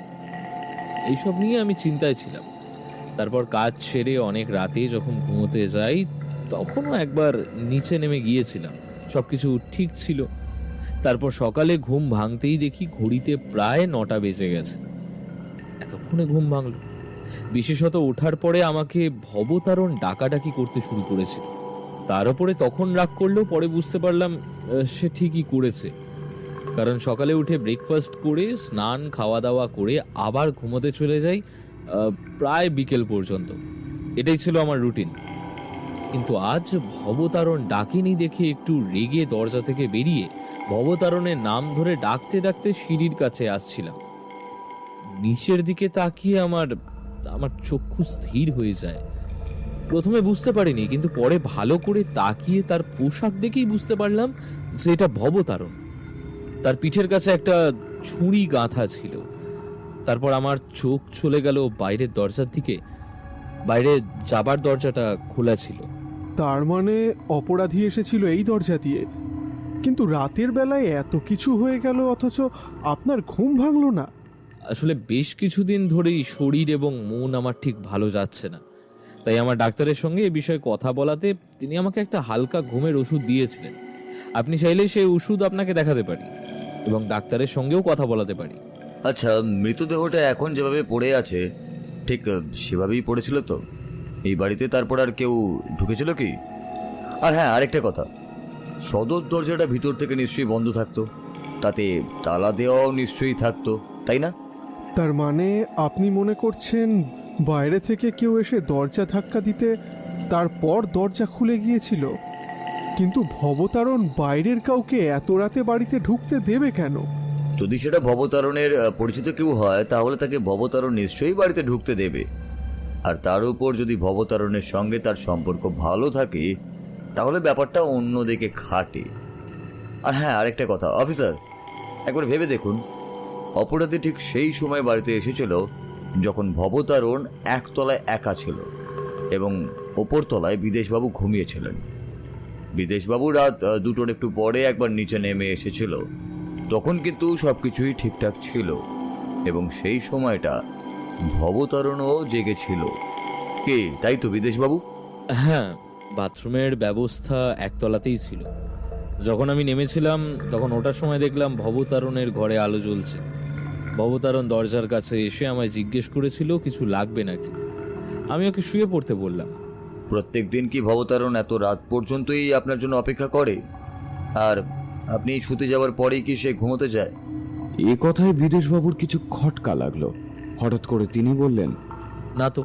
এইসব নিয়ে আমি চিন্তায় ছিলাম। তারপর কাজ সেরে অনেক রাতে যখন ঘুমোতে যাই তখনও একবার নিচে নেমে গিয়েছিলাম, সবকিছু ঠিক ছিল। তারপর সকালে ঘুম ভাঙতেই দেখি ঘড়িতে প্রায় 9টা বেজে গেছে। এতক্ষণে ঘুম ভাঙল। বিশেষত ওঠার পরে আমাকে ভবতারণ ডাকাডাকি করতে শুরু করেছে। তার উপরে তখন রাগ করলেও পরে বুঝতে পারলাম সে ঠিকই করেছে, কারণ সকালে উঠে ব্রেকফাস্ট করে স্নান খাওয়া দাওয়া করে আবার ঘুমোতে চলে যাই প্রায় বিকেল পর্যন্ত। এটাই ছিল আমার রুটিন। কিন্তু আজ ভবতারণ ডাকেনি দেখে একটু রেগে দরজা থেকে বেরিয়ে ভবতারণের নাম ধরে ডাকতে ডাকতে সিঁড়ির কাছে আসছিলাম। নিচের দিকে তাকিয়ে আমার চক্ষু স্থির হয়ে যায়। প্রথমে বুঝতে পারিনি, কিন্তু পরে ভালো করে তাকিয়ে তার পোশাক দেখেই বুঝতে পারলাম যে এটা ভবতারণ। তার পিঠের কাছে একটা ছুরি গাঁথা ছিল। তারপর আমার চোখ চলে গেল বাইরের দরজার দিকে। বাইরে যাবার দরজাটা খোলা ছিল। তার মানে অপরাধী এসেছিল এই দরজা দিয়ে। কিন্তু রাতের বেলায় এত কিছু হয়ে গেল অথচ আপনার ঘুম ভাঙলো না? আসলে বেশ কিছুদিন ধরেই শরীর এবং মন আমার ঠিক ভালো যাচ্ছে না, তাই আমার ডাক্তারের সঙ্গে এ বিষয়ে কথা বলাতে তিনি আমাকে একটা হালকা ঘুমের ওষুধ দিয়েছিলেন। আপনি চাইলে সেই ওষুধ আপনাকে দেখাতে পারি এবং ডাক্তারের সঙ্গেও কথা বলাতে পারি। আচ্ছা, মৃতদেহটা এখন যেভাবে পড়ে আছে ঠিক সেভাবেই পড়েছিল তো? এই বাড়িতে তারপর আর কেউ ঢুকেছিল কি? আর হ্যাঁ, আরেকটা কথা, সদর দরজাটা ভিতর থেকে নিশ্চয়ই বন্ধ থাকতো, তাতে তালা দেওয়াও নিশ্চয়ই থাকতো, তাই না? তার মানে আপনি মনে করছেন বাইরে থেকে কেউ এসে দরজা ধাক্কা দিতে তারপর দরজা খুলে গিয়েছিল? কিন্তু ভবতারণ বাইরের কাউকে এত রাতে বাড়িতে ঢুকতে দেবে কেন? যদি সেটা ভবতারণের পরিচিত কেউ হয় তাহলে তাকে ভবতারণ নিশ্চয়ই বাড়িতে ঢুকতে দেবে। আর তার উপর যদি ভবতারণের সঙ্গে তার সম্পর্ক ভালো থাকে তাহলে ব্যাপারটা অন্যদিকে খাটে। আর হ্যাঁ, আরেকটা কথা অফিসার, একবার ভেবে দেখুন, অপরাধী ঠিক সেই সময় বাড়িতে এসেছিল যখন ভবতারণ একতলায় একা ছিল এবং ওপরতলায় বিদেশবাবু ঘুমিয়েছিলেন। বিদেশবাবু রাত 2টোর একটু পরে একবার নিচে নেমে এসেছিল, তখন কিন্তু সবকিছুই ঠিকঠাক ছিল এবং সেই সময়টা ভবতারণও জেগেছিল। কে, তাই তো বিদেশবাবু? হ্যাঁ, বাথরুমের ব্যবস্থা একতলাতেই ছিল। যখন আমি নেমেছিলাম তখন ওটার সময় দেখলাম ভবতারণের ঘরে আলো জ্বলছে। ভবতারণ দরজার কাছে এসে আমায় জিজ্ঞেস করেছিল কিছু লাগবে নাকি। আমি ওকে শুয়ে পড়তে বললাম। প্রত্যেক দিন কি ভবতারণ এত রাত পর্যন্তই আপনার জন্য অপেক্ষা করে? আর আপনি শুতে যাওয়ার পরেই কি সে ঘুমোতে যায়? এ কথায় বিদেশবাবুর কিছু খটকা লাগলো। হঠাৎ করে তিনি বললেন, না তো,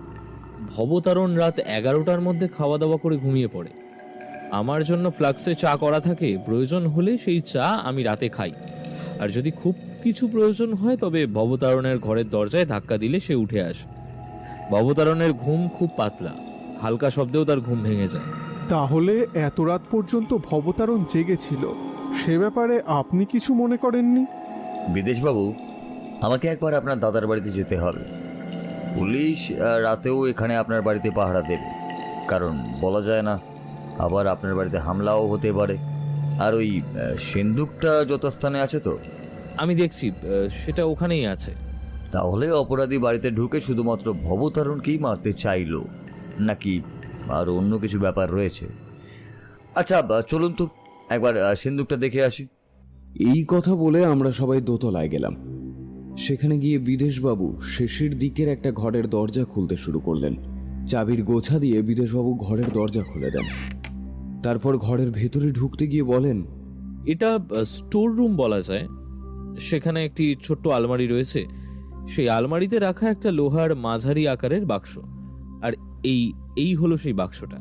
ভবতারণ রাত 11টার মধ্যে খাওয়া দাওয়া করে ঘুমিয়ে পড়ে। আমার জন্য ফ্লাক্সে চা করা থাকে, প্রয়োজন হলে সেই চা আমি রাতে খাই। আর যদি খুব কিছু প্রয়োজন হয় তবে ভবতারণের ঘরের দরজায় ধাক্কা দিলে সে উঠে আসে। ভবতারণের ঘুম খুব পাতলা, হালকা শব্দেও তার ঘুম ভেঙে যায়। তাহলে এত রাত পর্যন্ত ভবতারণ জেগেছিল, সে ব্যাপারে আপনি কিছু মনে করেননি? বিদেশবাবু, আমাকে একবার আপনার দাদার বাড়িতে যেতে হবে। পুলিশ রাতেও এখানে আপনার বাড়িতে পাহারা দেবে, কারণ বলা যায় না, আবার আপনার বাড়িতে হামলাও হতে পারে। আর ওই সিন্দুকটা যথাস্থানে আছে তো? আমি দেখছি সেটা ওখানেই আছে। তাহলে অপরাধী বাড়িতে ঢুকে শুধুমাত্র ভবতারণকেই মারতে চাইলো, নাকি আর অন্য কিছু ব্যাপার রয়েছে? আচ্ছা, চলুন তো একবার সিন্দুকটা দেখে আসি। এই কথা বলে আমরা সবাই দোতলায় গেলাম। সেখানে গিয়ে বিদেশবাবু শেষের দিকের একটা ঘরের দরজা খুলতে শুরু করলেন। চাবির গোছা দিয়ে বিদেশবাবু ঘরের দরজা খুলে দেন। তারপর ঘরের ভেতরে ঢুকতে গিয়ে বলেন, এটা স্টোর রুম বলা যায়। সেখানে একটি ছোট্ট আলমারি রয়েছে, সেই আলমারিতে রাখা একটা লোহার মাঝারি আকারের বাক্স। আর এই হলো সেই বাক্সটা।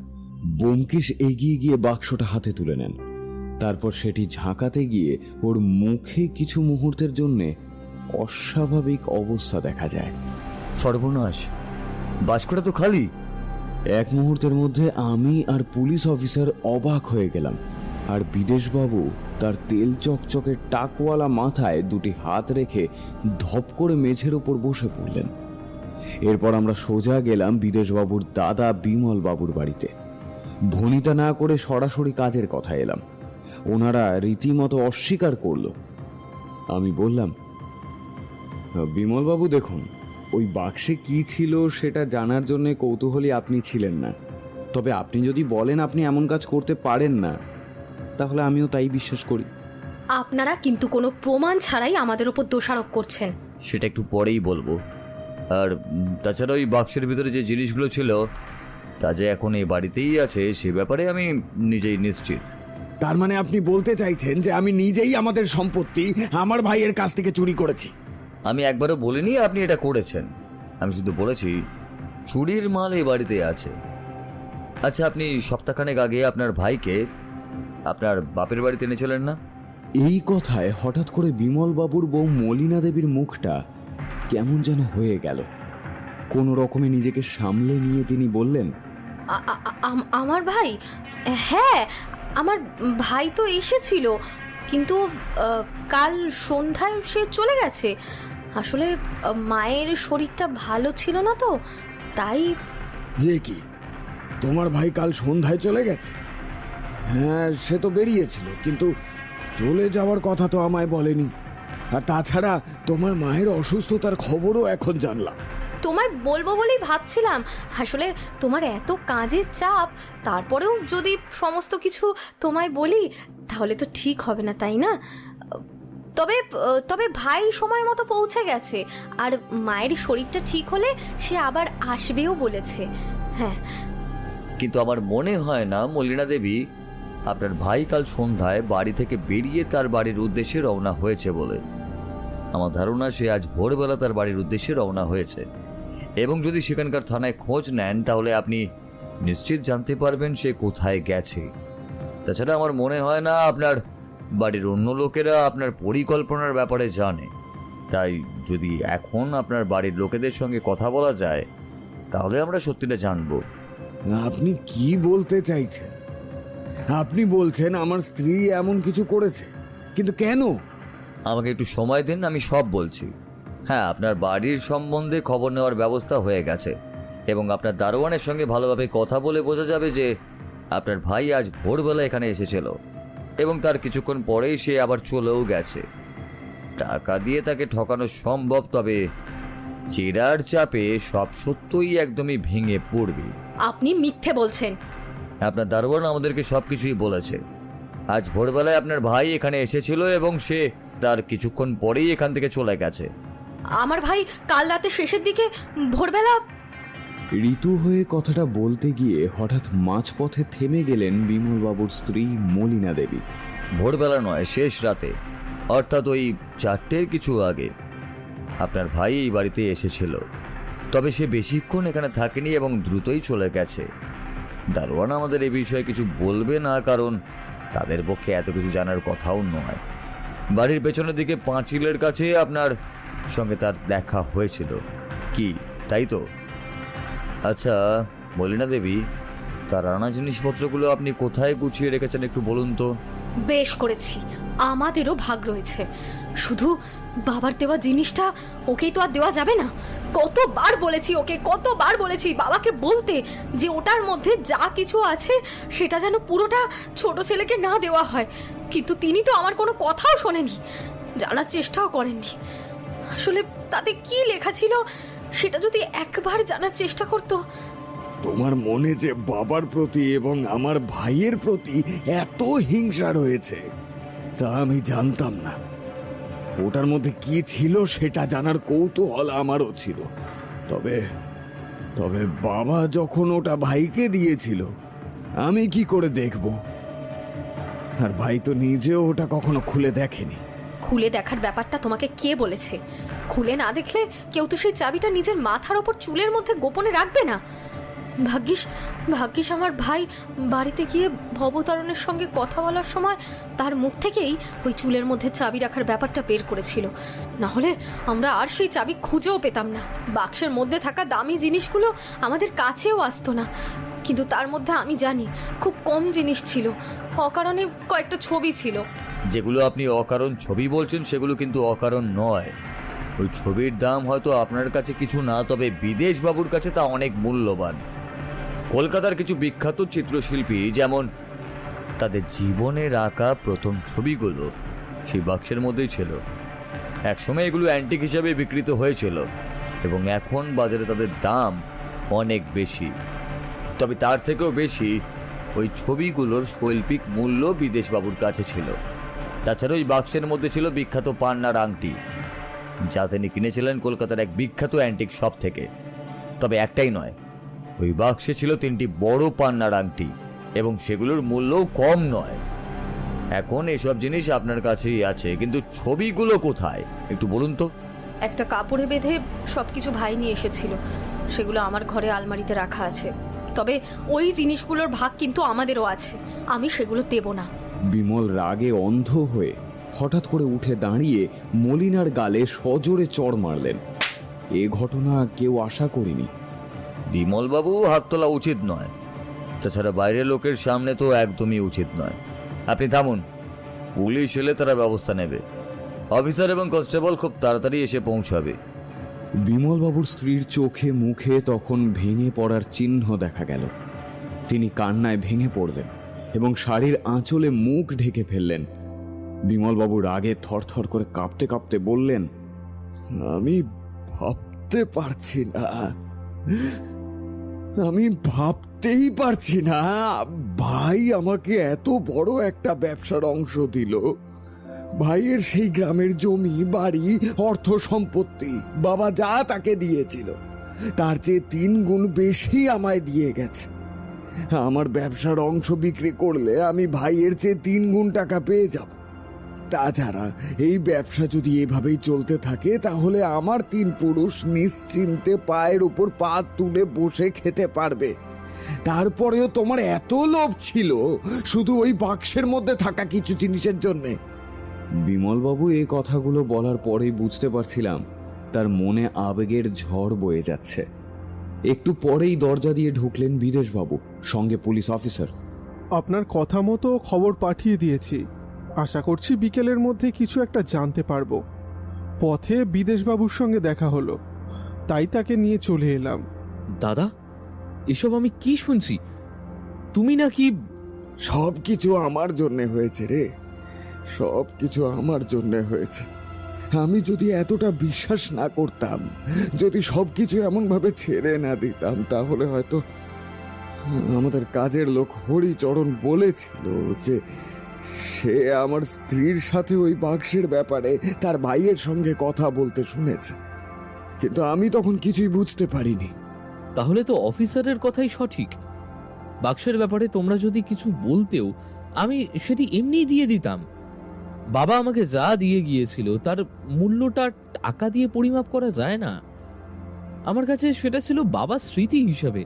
ব্যোমকেশ এগিয়ে গিয়ে বাক্সটা হাতে তুলে নেন। তারপর সেটি ঝাঁকাতে গিয়ে ওর মুখে কিছু মুহূর্তের জন্যে অস্বাভাবিক অবস্থা দেখা যায়। সর্বনাশ, বাক্সটা তো খালি। এক মুহূর্তের মধ্যে আমি আর পুলিশ অফিসার অবাক হয়ে গেলাম। আর বিদেশবাবু তার তেল চকচকে টাকওয়ালা মাথায় দুটি হাত রেখে ধপ করে মেঝের ওপর বসে পড়লেন। এরপর আমরা সোজা গেলাম বিদেশবাবুর দাদা বিমল বাবুর বাড়িতে। ভনিতা না করে সরাসরি কাজের কথা এলাম। ওনারা রীতিমতো অস্বীকার করল। আমি বললাম, বিমলবাবু দেখুন, ওই বাক্সে কি ছিল সেটা জানার জন্য কৌতূহলী আপনি ছিলেন না। তবে আপনি যদি বলেন আপনি এমন কাজ করতে পারেন না, তাহলে আমিও তাই বিশ্বাস করি। আপনারা কিন্তু কোনো প্রমাণ ছাড়াই আমাদের উপর দোষারোপ করছেন। সেটা একটু পরেই বলবো। আর তাছাড়া ওই বাক্সের ভিতরে যে জিনিসগুলো ছিল তা যে এখন এই বাড়িতেই আছে সে ব্যাপারে আমি নিজেই নিশ্চিত। তার মানে আপনি বলতে চাইছেন যে আমি নিজেই আমাদের সম্পত্তি আমার ভাইয়ের কাছ থেকে চুরি করেছি? আমি একবারও বলিনি আপনি এটা করেছেন, আমি শুধু বলেছি চুরির মাল এই বাড়িতে আছে। আচ্ছা, আপনি সপ্তাহখানেক আগে আপনার ভাইকে আপনার বাপের বাড়িতে এনেছিলেন না? এই কথায় হঠাৎ করে বিমল বাবুর বউ মলিনা দেবীর মুখটা কেমন যেন হয়ে গেল। কোনো রকমে নিজেকে সামলে নিয়ে তিনি বললেন, আমার ভাই? হ্যাঁ, আমার ভাই তো এসেছিল, কিন্তু কাল সন্ধ্যায় সে চলে গেছে। আসলে মায়ের শরীরটা ভালো ছিল না তো, তাই। এ কি, তোমার ভাই কাল সন্ধ্যায় চলে গেছে? হ্যাঁ, সে তো বেরিয়েছিল, কিন্তু চলে যাওয়ার কথা তো আমায় বলেনি। আর তাছাড়া তোমার মায়ের অসুস্থতার খবরও এখন জানলাম। তোমায় বলবো বলেই ভাবছিলাম। আসলে তোমার এত কাজের চাপ, তারপরেও যদি সমস্ত কিছু তোমায় বলি তাহলে তো ঠিক হবে না, তাই না? তবে তবে ভাই সময় মতো পৌঁছে গেছে, আর মায়ের শরীরটা ঠিক হলে সে আবার আসবেও বলেছে। হ্যাঁ, কিন্তু আমার মনে হয় না মলিনা দেবী আপনার ভাই কাল সন্ধ্যায় বাড়ি থেকে বেরিয়ে তার বাড়ির উদ্দেশ্যে রওনা হয়েছে বলে। আমার ধারণা সে আজ ভোরবেলা তার বাড়ির উদ্দেশ্যে রওনা হয়েছে, এবং যদি সেখানকার থানায় খোঁজ নেন তাহলে আপনি নিশ্চিত জানতে পারবেন সে কোথায় গেছে। তাছাড়া আমার মনে হয় না আপনার বাড়ির অন্য লোকেরা আপনার পরিকল্পনার ব্যাপারে জানে। তাই যদি এখন আপনার বাড়ির লোকেদের সঙ্গে কথা বলা যায় তাহলে আমরা সত্যিটা জানবো। আপনি কি বলতে চাইছেন? আপনি বলছেন আমার স্ত্রী এমন কিছু করেছে? কিন্তু কেন? আমাকে একটু সময় দিন, আমি সব বলছি। হ্যাঁ, আপনার বাড়ির সম্বন্ধে খবর নেওয়ার ব্যবস্থা হয়ে গেছে এবং আপনার দারোয়ানের সঙ্গে ভালোভাবে কথা বলে বোঝা যাবে যে আপনার ভাই আজ ভোরবেলা এখানে এসেছিল এবং তার কিছুক্ষণ পরেই সে আবার চলেও গেছে। টাকা দিয়ে তাকে ঠকানো সম্ভব, তবে চেরার চাপে সব সত্যই একদমই ভেঙে পড়বে। আপনি মিথ্যে বলছেন। আপনার দারোয়ান আমাদেরকে সবকিছুই বলেছে। আজ ভোরবেলায় আপনার ভাই এখানে এসেছিল এবং সে তার কিছুক্ষণ পরেই এখান থেকে চলে গেছে। আমার ভাই কাল রাতে শেষের দিকে ভোরবেলা। ঋতু হয়ে কথাটা বলতে গিয়ে হঠাৎ মাঝপথে থেমে গেলেন বিমলবাবুর স্ত্রী মলিনা দেবী। ভোরবেলা নয়, শেষ রাতে, অর্থাৎ ওই 4টের কিছু আগে আপনার ভাই এই বাড়িতে এসেছিল। তবে সে বেশিক্ষণ এখানে থাকেনি এবং দ্রুতই চলে গেছে। দারোয়ান আমাদের এই বিষয়ে কিছু বলবে না, কারণ তাদের পক্ষে এত কিছু জানার কথাও নয়। বাড়ির পেছনের দিকে পাঁচিলের কাছে আপনার সঙ্গে তার দেখা হয়েছিল, কি তাই তো? আচ্ছা মলিনা দেবী, তার আনা জিনিসপত্রগুলো আপনি কোথায় গুছিয়ে রেখেছেন একটু বলুন তো। বেশ করেছি, আমাদেরও ভাগ রয়েছে। শুধু বাবার দেওয়া জিনিসটা ওকেই তো আর দেওয়া যাবে না। কতবার বলেছি ওকে, কতবার বলেছি বাবাকে বলতে যে ওটার মধ্যে যা কিছু আছে সেটা যেন পুরোটা ছোট ছেলেকে না দেওয়া হয়, কিন্তু তিনি তো আমার কোনো কথাও শোনেনি, জানার চেষ্টাও করেননি। আসলে তাতে কি লেখা ছিল সেটা যদি একবার জানার চেষ্টা করতো। তোমার মনে যে বাবার প্রতি এবং আমার ভাইয়ের প্রতি এত হিংসা রয়েছে তা আমি জানতাম না। ওটার মধ্যে কি ছিল সেটা জানার কৌতূহল আমারও ছিল। তবে তবে বাবা যখন ওটা ভাইকে দিয়েছিল আমি কি করে দেখব? আর ভাই তো নিজেও ওটা কখনো খুলে দেখেনি। খুলে দেখার ব্যাপারটা তোমাকে কে বলেছে? খুলে না দেখলে কেউ তো সেই চাবিটা নিজের মাথার ওপর চুলের মধ্যে গোপনে রাখবে না। ভাগ্যিস আমার ভাই বাড়িতে গিয়ে ভবতারণের সঙ্গে কথা বলার সময় তার মুখ থেকেই ওই চুলের মধ্যে চাবি রাখার ব্যাপারটা বের করেছিল, না হলে আমরা আর সেই চাবি খুঁজেও পেতাম না। বাক্সের মধ্যে থাকা দামি জিনিসগুলো আমাদের কাছেও আসতো না, কিন্তু তার মধ্যে আমি জানি খুব কম জিনিস ছিল, অকারণে কয়েকটা ছবি ছিল। যেগুলো আপনি অকারণ ছবি বলছেন সেগুলো কিন্তু অকারণ নয়। ওই ছবির দাম হয়তো আপনার কাছে কিছু না, তবে বিদেশ বাবুর কাছে তা অনেক মূল্যবান। কলকাতার কিছু বিখ্যাত চিত্রশিল্পী যেমন তাদের জীবনের আঁকা প্রথম ছবিগুলো সেই বাক্সের মধ্যেই ছিল। একসময় এগুলো অ্যান্টিক হিসাবে বিক্রিত হয়েছিল এবং এখন বাজারে তাদের দাম অনেক বেশি। তবে তার থেকেও বেশি ওই ছবিগুলোর শৈল্পিক মূল্য বিদেশবাবুর কাছে ছিল। তাছাড়া ওই বাক্সের মধ্যে ছিল বিখ্যাত পান্নার আংটি, যা তিনি কিনেছিলেন কলকাতার এক বিখ্যাত অ্যান্টিক শপ থেকে। তবে একটাই নয়, ওই বাক্সে ছিল 3টি বড় পান্নার আংটি এবং সেগুলোর মূল্যও কম নয়। এখন এসব জিনিস আপনার কাছেই আছে, কিন্তু ছবিগুলো কোথায় একটু বলুন তো। একটা কাপড়ে বেঁধে সবকিছু ভাই নিয়ে এসেছিল, সেগুলো আমার ঘরে আলমারিতে রাখা আছে। তবে ওই জিনিসগুলোর ভাগ কিন্তু আমাদেরও আছে, আমি সেগুলো দেব না। বিমল রাগে অন্ধ হয়ে হঠাৎ করে উঠে দাঁড়িয়ে মলিনার গালে সজোরে চড় মারলেন। এ ঘটনা কেউ আশা করেনি। বিমলবাবু, হাত তোলা উচিত নয়, তাছাড়া বাইরের লোকের সামনে তো একদমই উচিত নয়। আপনি থামুন, পুলিশ এলে তারা ব্যবস্থা নেবে। অফিসার এবং কনস্টেবল খুব তাড়াতাড়ি এসে পৌঁছাবে। বিমলবাবুর স্ত্রীর চোখে মুখে তখন ভেঙে পড়ার চিহ্ন দেখা গেল। তিনি কান্নায় ভেঙে পড়লেন এবং শাড়ির আঁচলে মুখ ঢেকে ফেললেন। বিমলবাবু রাগে থরথর করে কাঁপতে কাঁপতে বললেন, আমি ভাবতে পারছি না, আমি ভাবতেই পারছি না ভাই আমাকে এত বড় একটা ব্যবসার অংশ দিল। ভাইয়ের সেই গ্রামের জমি বাড়ি অর্থ সম্পত্তি বাবা যা তাকে দিয়েছিল তার চেয়ে 3 গুণ বেশি আমায় দিয়ে গেছে। আমার ব্যবসার অংশ বিক্রি করলে আমি ভাইয়ের চেয়ে 3 গুণ টাকা পেয়ে যাব। তাছাড়া এই ব্যবসা যদি এভাবেই চলতে থাকে তাহলে আমার 3 পুরুষ নিশ্চিন্তে পায়ের উপর পা তুলে বসে খেতে পারবে। তারপরেও তোমার এত লোভ ছিল শুধু ওই বাক্সের মধ্যে থাকা কিছু জিনিসের জন্যে। বিমলবাবু এই কথাগুলো বলার পরেই বুঝতে পারছিলাম তার মনে আবেগের ঝড় বয়ে যাচ্ছে। একটু পরেই দরজা দিয়ে ঢুকলেন বিদেশবাবু, সঙ্গে পুলিশ অফিসার। আপনার কথা মতো খবর পাঠিয়ে দিয়েছি। আশা করছি বিকেলের মধ্যে কিছু একটা জানতে পারবো। পথে বিদেশবাবুর সঙ্গে দেখা হলো, তাই তাকে নিয়ে চলে এলাম। দাদা, এসব আমি কি শুনছি? তুমি নাকি... সব কিছু আমার জন্যে হয়েছে রে, সব কিছু আমার জন্যে হয়েছে। আমি যদি এতটা বিশ্বাস না করতাম, যদি সব কিছু এমনভাবে ছেড়ে না দিতাম, তাহলে হয়তো আমাদের কাজের লোক হরিচরণ বলেছিল যে সে আমার স্ত্রীর সাথে ওই বাক্সের ব্যাপারে তার ভাইয়ের সঙ্গে কথা বলতে শুনেছে, কিন্তু আমি তখন কিছুই বুঝতে পারিনি। তাহলে তো অফিসারের কথাই সঠিক। বাক্সের ব্যাপারে তোমরা যদি কিছু বলতেও আমি সেটি এমনিই দিয়ে দিতাম। বাবা আমাকে যা দিয়ে গিয়েছিল তার মূল্যটা টাকা দিয়ে পরিমাপ করা যায় না। আমার কাছে সেটা ছিল বাবার স্মৃতি হিসাবে।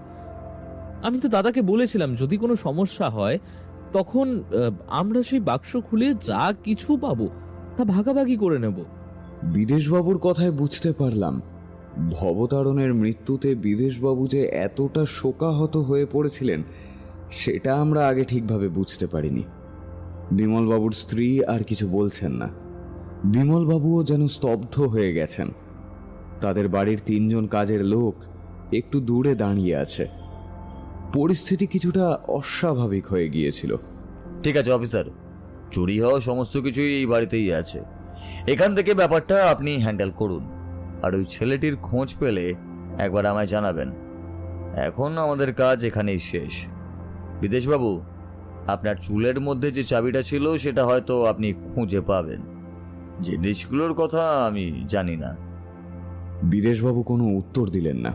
আমি তো দাদাকে বলেছিলাম যদি কোনো সমস্যা হয় তখন আমরা সেই বাক্স খুলে যা কিছু পাবো তা ভাগাভাগি করে নেব। বিদেশবাবুর কথায় বুঝতে পারলাম ভবতারণের মৃত্যুতে বিদেশবাবু যে এতটা শোকাহত হয়ে পড়েছিলেন সেটা আমরা আগে ঠিকভাবে বুঝতে পারিনি। বিমলবাবুর স্ত্রী আর কিছু বলছেন না, বিমলবাবুও যেন স্তব্ধ হয়ে গেছেন। তাদের বাড়ির 3 জন কাজের লোক একটু দূরে দাঁড়িয়ে আছে। পরিস্থিতি কিছুটা অস্বাভাবিক হয়ে গিয়েছিল। ঠিক আছে অফিসার, চুরি হওয়া সমস্ত কিছুই এই বাড়িতেই আছে, এখান থেকে ব্যাপারটা আপনি হ্যান্ডেল করুন। আর ওই ছেলেটির খোঁজ পেলে একবার আমায় জানাবেন। এখন আমাদের কাজ এখানেই শেষ। বিদেশবাবু, আপনার চুলের মধ্যে যে চাবিটা ছিল সেটা হয়তো আপনি খুঁজে পাবেন, জিনিসগুলোর কথা আমি জানি না। বিদেশবাবু কোনো উত্তর দিলেন না,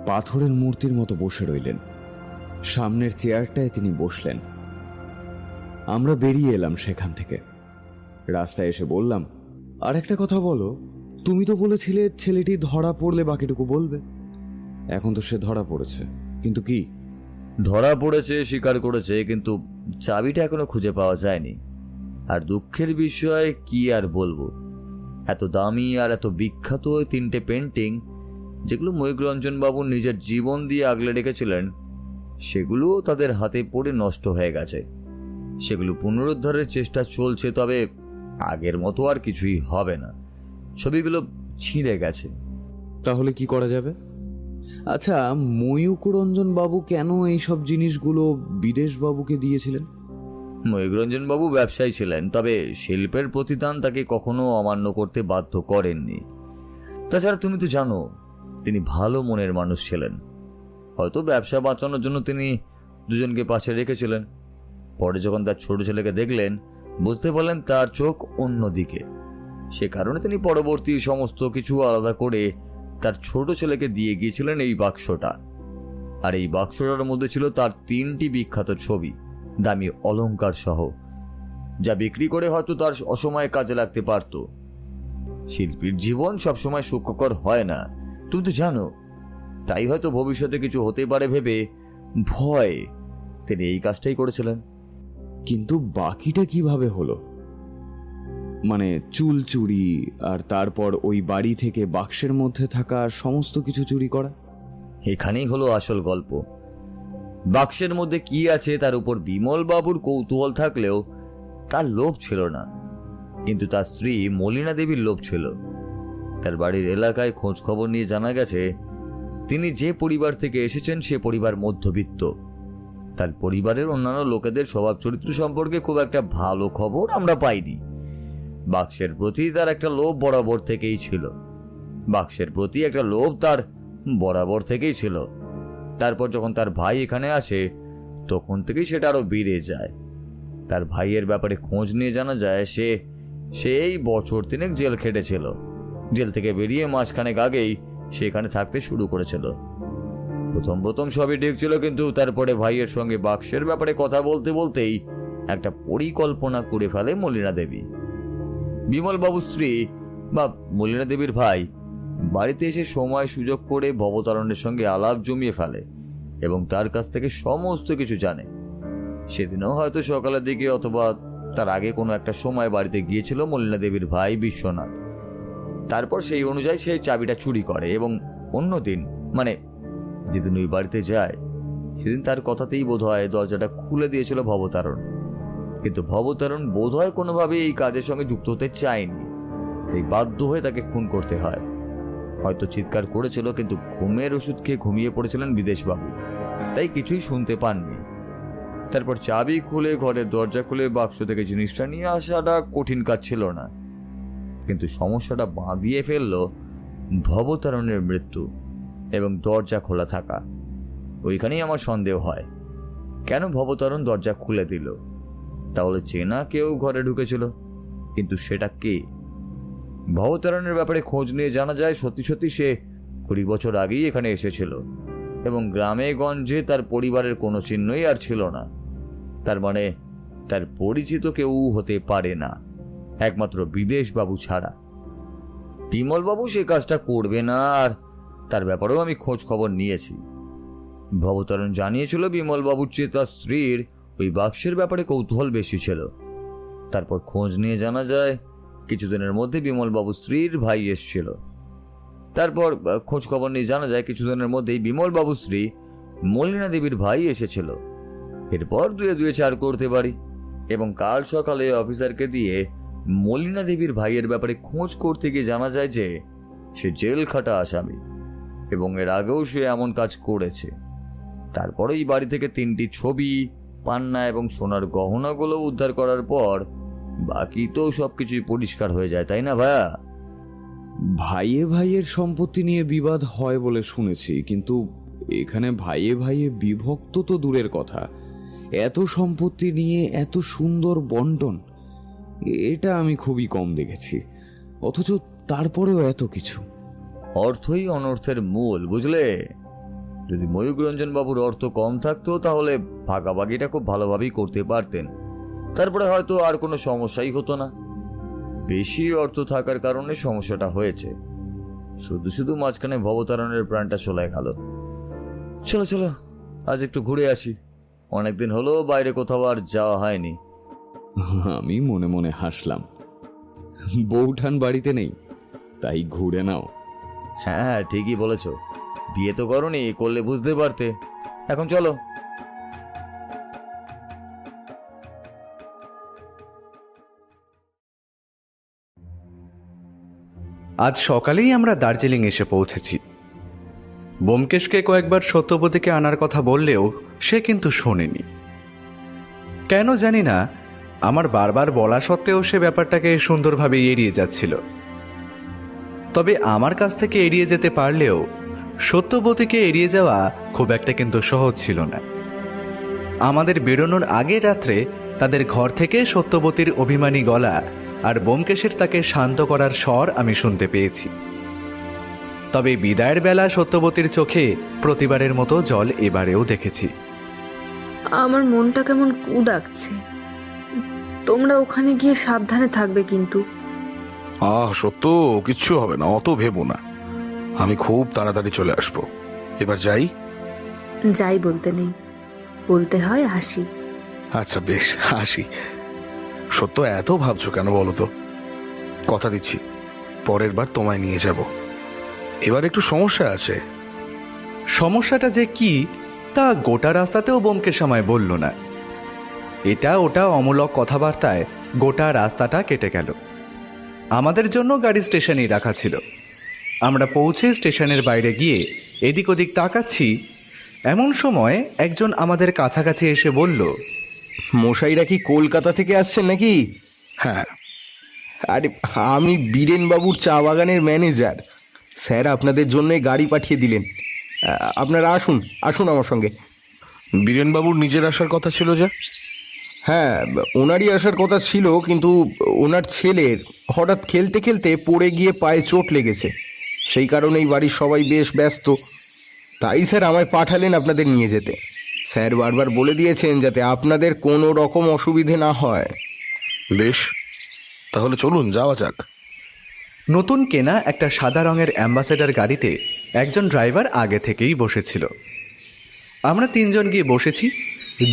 পাথরের মূর্তির মতো বসে রইলেন। সামনের চেয়ারটায় তিনি বসলেন। আমরা বেরিয়ে এলাম সেখান থেকে। রাস্তায় এসে বললাম, আর একটা কথা বলো, তুমি তো বলেছিলে ছেলেটি ধরা পড়লে বাকিটুকু বলবে। এখন তো সে ধরা পড়েছে, কিন্তু কি? ধরা পড়েছে, স্বীকার করেছে, কিন্তু চাবিটা এখনো খুঁজে পাওয়া যায়নি। আর দুঃখের বিষয় কি আর বলবো, এত দামি আর এত বিখ্যাত 3টে পেন্টিং যেগুলো ময়ূররঞ্জন বাবু নিজের জীবন দিয়ে আগলে রেখেছিলেন, সেগুলোও তাদের হাতে পড়ে নষ্ট হয়ে গেছে। সেগুলো পুনরুদ্ধারের চেষ্টা চলছে, তবে আগের মতো আর কিছুই হবে না, ছবিগুলো ছিঁড়ে গেছে। তাহলে কি করা যাবে? আচ্ছা, ময়ূররঞ্জন বাবু কেন এইসব জিনিসগুলো বিদেশবাবুকে দিয়েছিলেন? ময়ূররঞ্জন বাবু ব্যবসায়ী ছিলেন, তবে শিল্পের প্রতিদান তাকে কখনো অমান্য করতে বাধ্য করেননি। তাছাড়া তুমি তো জানো তিনি ভালো মনের মানুষ ছিলেন। হয়তো ব্যবসা বাঁচানোর জন্য তিনি দুজনকে পাশে রেখেছিলেন। পরে যখন তার ছোট ছেলেকে দেখলেন, বুঝতে পারলেন তার চোখ অন্যদিকে। সে কারণে তিনি পরবর্তী সমস্ত কিছু আলাদা করে তার ছোট ছেলেকে দিয়ে গিয়েছিলেন এই বাক্সটা। আর এই বাক্সটার মধ্যে ছিল তার 3টি বিখ্যাত ছবি, দামি অলংকার সহ, যা বিক্রি করে হয়তো তার অসময়ে কাজে লাগতে পারত। শিল্পীর জীবন সবসময় সুখকর হয় না, তুমি তো জানো। তাই হয়তো ভবিষ্যতে কিছু হতে পারে ভেবে ভয় তিনি এই কাজটাই করেছিলেন। কিন্তু বাকিটা কিভাবে হলো? মানে চুল চুরি, আর তারপর ওই বাড়ি থেকে বাক্সের মধ্যে থাকা সমস্ত কিছু চুরি করা। এখানেই হলো আসল গল্প। বাক্সের মধ্যে কি আছে তার উপর বিমল বাবুর কৌতূহল থাকলেও তার লোভ ছিল না, কিন্তু তার স্ত্রী মলিনা দেবীর লোভ ছিল। তার বাড়ির এলাকায় খোঁজ খবর নিয়ে জানা গেছে তিনি যে পরিবার থেকে এসেছেন সে পরিবার মধ্যবিত্ত। তার পরিবারের অন্যান্য লোকেদের স্বভাব চরিত্র সম্পর্কে খুব একটা ভালো খবর আমরা পাইনি। বাক্সের প্রতি তার একটা লোভ বরাবর থেকেই ছিল। তারপর যখন তার ভাই এখানে আসে তখন থেকেই সেটা আরো বেড়ে যায়। তার ভাইয়ের ব্যাপারে খোঁজ নিয়ে জানা যায় সে এই বছর 3 জেল খেটেছিল। জেল থেকে বেরিয়ে মাসখানেক আগেই সেখানে থাকতে শুরু করেছিল। প্রথম সবই ঠিক ছিল, কিন্তু তারপরে ভাইয়ের সঙ্গে বাক্সের ব্যাপারে কথা বলতে বলতেই একটা পরিকল্পনা করে ফেলে মলিনা দেবী। বিমল বাবুর স্ত্রী বা মলিনা দেবীর ভাই বাড়িতে এসে সময় সুযোগ করে ভবতারণের সঙ্গে আলাপ জমিয়ে ফেলে এবং তার কাছ থেকে সমস্ত কিছু জানে। সেদিনও হয়তো সকালের দিকে অথবা তার আগে কোনো একটা সময় বাড়িতে গিয়েছিল মলিনা দেবীর ভাই বিশ্বনাথ। তারপর সেই অনুযায়ী সেই চাবিটা চুরি করে এবং অন্যদিন, মানে যেদিন ওই বাড়িতে যায় সেদিন তার কথাতেই বোধহয় দরজাটা খুলে দিয়েছিল ভবতারণ। কিন্তু ভবতারণ বোধহয় কোনোভাবে এই কাজের সঙ্গে যুক্ত হতে চায়নি, তাই বাধ্য হয়ে তাকে খুন করতে হয়। হয়তো চিৎকার করেছিল, কিন্তু ঘুমের ওষুধ খেয়ে ঘুমিয়ে পড়েছিলেন বিদেশবাবু, তাই কিছুই শুনতে পাননি। তারপর চাবি খুলে ঘরের দরজা খুলে বাক্স থেকে জিনিসটা নিয়ে আসাটা কঠিন কাজ ছিল না, কিন্তু সমস্যাটা বাঁধিয়ে ফেলল ভবতারণের মৃত্যু এবং দরজা খোলা থাকা। ওইখানেই আমার সন্দেহ হয়, কেন ভবতারণ দরজা খুলে দিল? তাহলে চেনা কেউ ঘরে ঢুকেছিল, কিন্তু সেটা কে? ভবতারণের ব্যাপারে খোঁজ নিয়ে জানা যায় সত্যি সত্যি সে 20 বছর আগেই এখানে এসেছিল এবং গ্রামে গঞ্জে তার পরিবারের কোনো চিহ্নই আর ছিল না। তার মানে তার পরিচিত কেউ হতে পারে না, একমাত্র বিদেশবাবু ছাড়া। বিমলবাবু সে কাজটা করবে না, আর তার ব্যাপারেও আমি খোঁজ খবর নিয়েছি। ভবতারণ জানিয়েছিল বিমলবাবুর চেয়ে তার স্ত্রীর ওই বাক্সের ব্যাপারে কৌতূহল বেশি ছিল। তারপর খোঁজ নিয়ে জানা যায় কিছুদিনের মধ্যে বিমলবাবুর স্ত্রীর ভাই এসেছিল। তারপর খোঁজ খবর নিয়ে জানা যায় কিছুদিনের মধ্যেই বিমলবাবুর স্ত্রী মলিনা দেবীর ভাই এসেছিল। এরপর দুয়ে চার করতে পারি, এবং কাল সকালে অফিসারকে দিয়ে মলিনা দেবীর ভাইয়ের ব্যাপারে খোঁজ করতে গিয়ে জানা যায় যে সে জেল খাটা আসামি এবং এর আগেও সে এমন কাজ করেছে। তারপরে এই বাড়ি থেকে 3টি ছবি, পান্না এবং সোনার গহনাগুলো উদ্ধার করার পর বাকি তো সবকিছুই পরিষ্কার হয়ে যায়, তাই না ভাইয়া? ভাইয়ে ভাইয়ের সম্পত্তি নিয়ে বিবাদ হয় বলে শুনেছি, কিন্তু এখানে ভাইয়ে ভাইয়ে বিভক্ত তো দূরের কথা, এত সম্পত্তি নিয়ে এত সুন্দর বন্টন, এটা আমি খুবই কম দেখেছি। অথচ তারপরেও এত কিছু। অর্থই অনর্থের মূল, বুঝলে? যদি ময়ূররঞ্জন বাবুর অর্থ কম থাকতো তাহলে ভাগাভাগিটা খুব ভালোভাবেই করতে পারতেন, তারপরে হয়তো আর কোনো সমস্যাই হতো না। বেশি অর্থ থাকার কারণে সমস্যাটা হয়েছে। শুধু শুধু মাঝখানে ভবতারণের প্রাণটা চলে গেল। চলো চলো, আজ একটু ঘুরে আসি, অনেকদিন হলো বাইরে কোথাও আর যাওয়া হয়নি। আমি মনে মনে হাসলাম। বউঠান বাড়িতে নেই, তাই ঘুরে নাও। হ্যাঁ, ঠিকই বলেছ, বিয়ে তো করনি, করলে বুঝতে পারতে। এখন চলো। আজ সকালেই আমরা দার্জিলিং এসে পৌঁছেছি। ব্যোমকেশকে কয়েকবার সত্যবতীকে আনার কথা বললেও সে কিন্তু শোনেনি। কেন জানি না, আমার বারবার বলা সত্ত্বেও সে ব্যাপারটাকে সুন্দরভাবে এড়িয়ে যাচ্ছিল। তবে আমার কাছ থেকে এড়িয়ে যেতে পারলেও সত্যবতীকে এড়িয়ে যাওয়া খুব একটা কিন্তু সহজ ছিল না। আমাদের বেরোনোর আগের রাত্রে তাদের ঘর থেকে সত্যবতীর অভিমানী গলা আর ব্যোমকেশের তাকে শান্ত করার স্বর আমি শুনতে পেয়েছি। তবে বিদায়ের বেলা সত্যবতীর চোখে প্রতিবারের মতো জল এবারেও দেখেছি। আমার মনটা কেমন কু ডাকছে। তোমরা ওখানে গিয়ে সাবধানে থাকবে কিন্তু। সত্য, কিচ্ছু হবে না, অত ভেবো না। আমি খুব তাড়াতাড়ি চলে আসবো। এবার যাই। যাই বলতে নেই, বলতে হয় আসি। আচ্ছা বেশ, আসি। সত্য, এত ভাবছো কেন বলো তো? কথা দিচ্ছি পরের বার তোমায় নিয়ে যাব। এবার একটু সমস্যা আছে। সমস্যাটা যে কি তা গোটা রাস্তাতেও ব্যোমকেশ আমায় বলল না। এটা ওটা অমূলক কথাবার্তায় গোটা রাস্তাটা কেটে গেল। আমাদের জন্য গাড়ি স্টেশনেই রাখা ছিল। আমরা পৌঁছে স্টেশনের বাইরে গিয়ে এদিক ওদিক তাকাচ্ছি, এমন সময় একজন আমাদের কাছাকাছি এসে বলল, মশাইরা কি কলকাতা থেকে আসছেন নাকি? হ্যাঁ। আরে, আমি বীরেনবাবুর চা বাগানের ম্যানেজার। স্যার আপনাদের জন্য গাড়ি পাঠিয়ে দিলেন। আপনারা আসুন আসুন আমার সঙ্গে। বীরেনবাবুর নিজের আসার কথা ছিল যে? হ্যাঁ, ওনারই আসার কথা ছিল, কিন্তু ওনার ছেলের হঠাৎ খেলতে খেলতে পড়ে গিয়ে পায়ে চোট লেগেছে। সেই কারণেই বাড়ির সবাই বেশ ব্যস্ত, তাই স্যার আমায় পাঠালেন আপনাদের নিয়ে যেতে। স্যার বারবার বলে দিয়েছেন যাতে আপনাদের কোনো রকম অসুবিধে না হয়। বেশ, তাহলে চলুন যাওয়া যাক। নতুন কেনা একটা সাদা রঙের অ্যাম্বাসেডর গাড়িতে একজন ড্রাইভার আগে থেকেই বসেছিল। আমরা তিনজন গিয়ে বসেছি।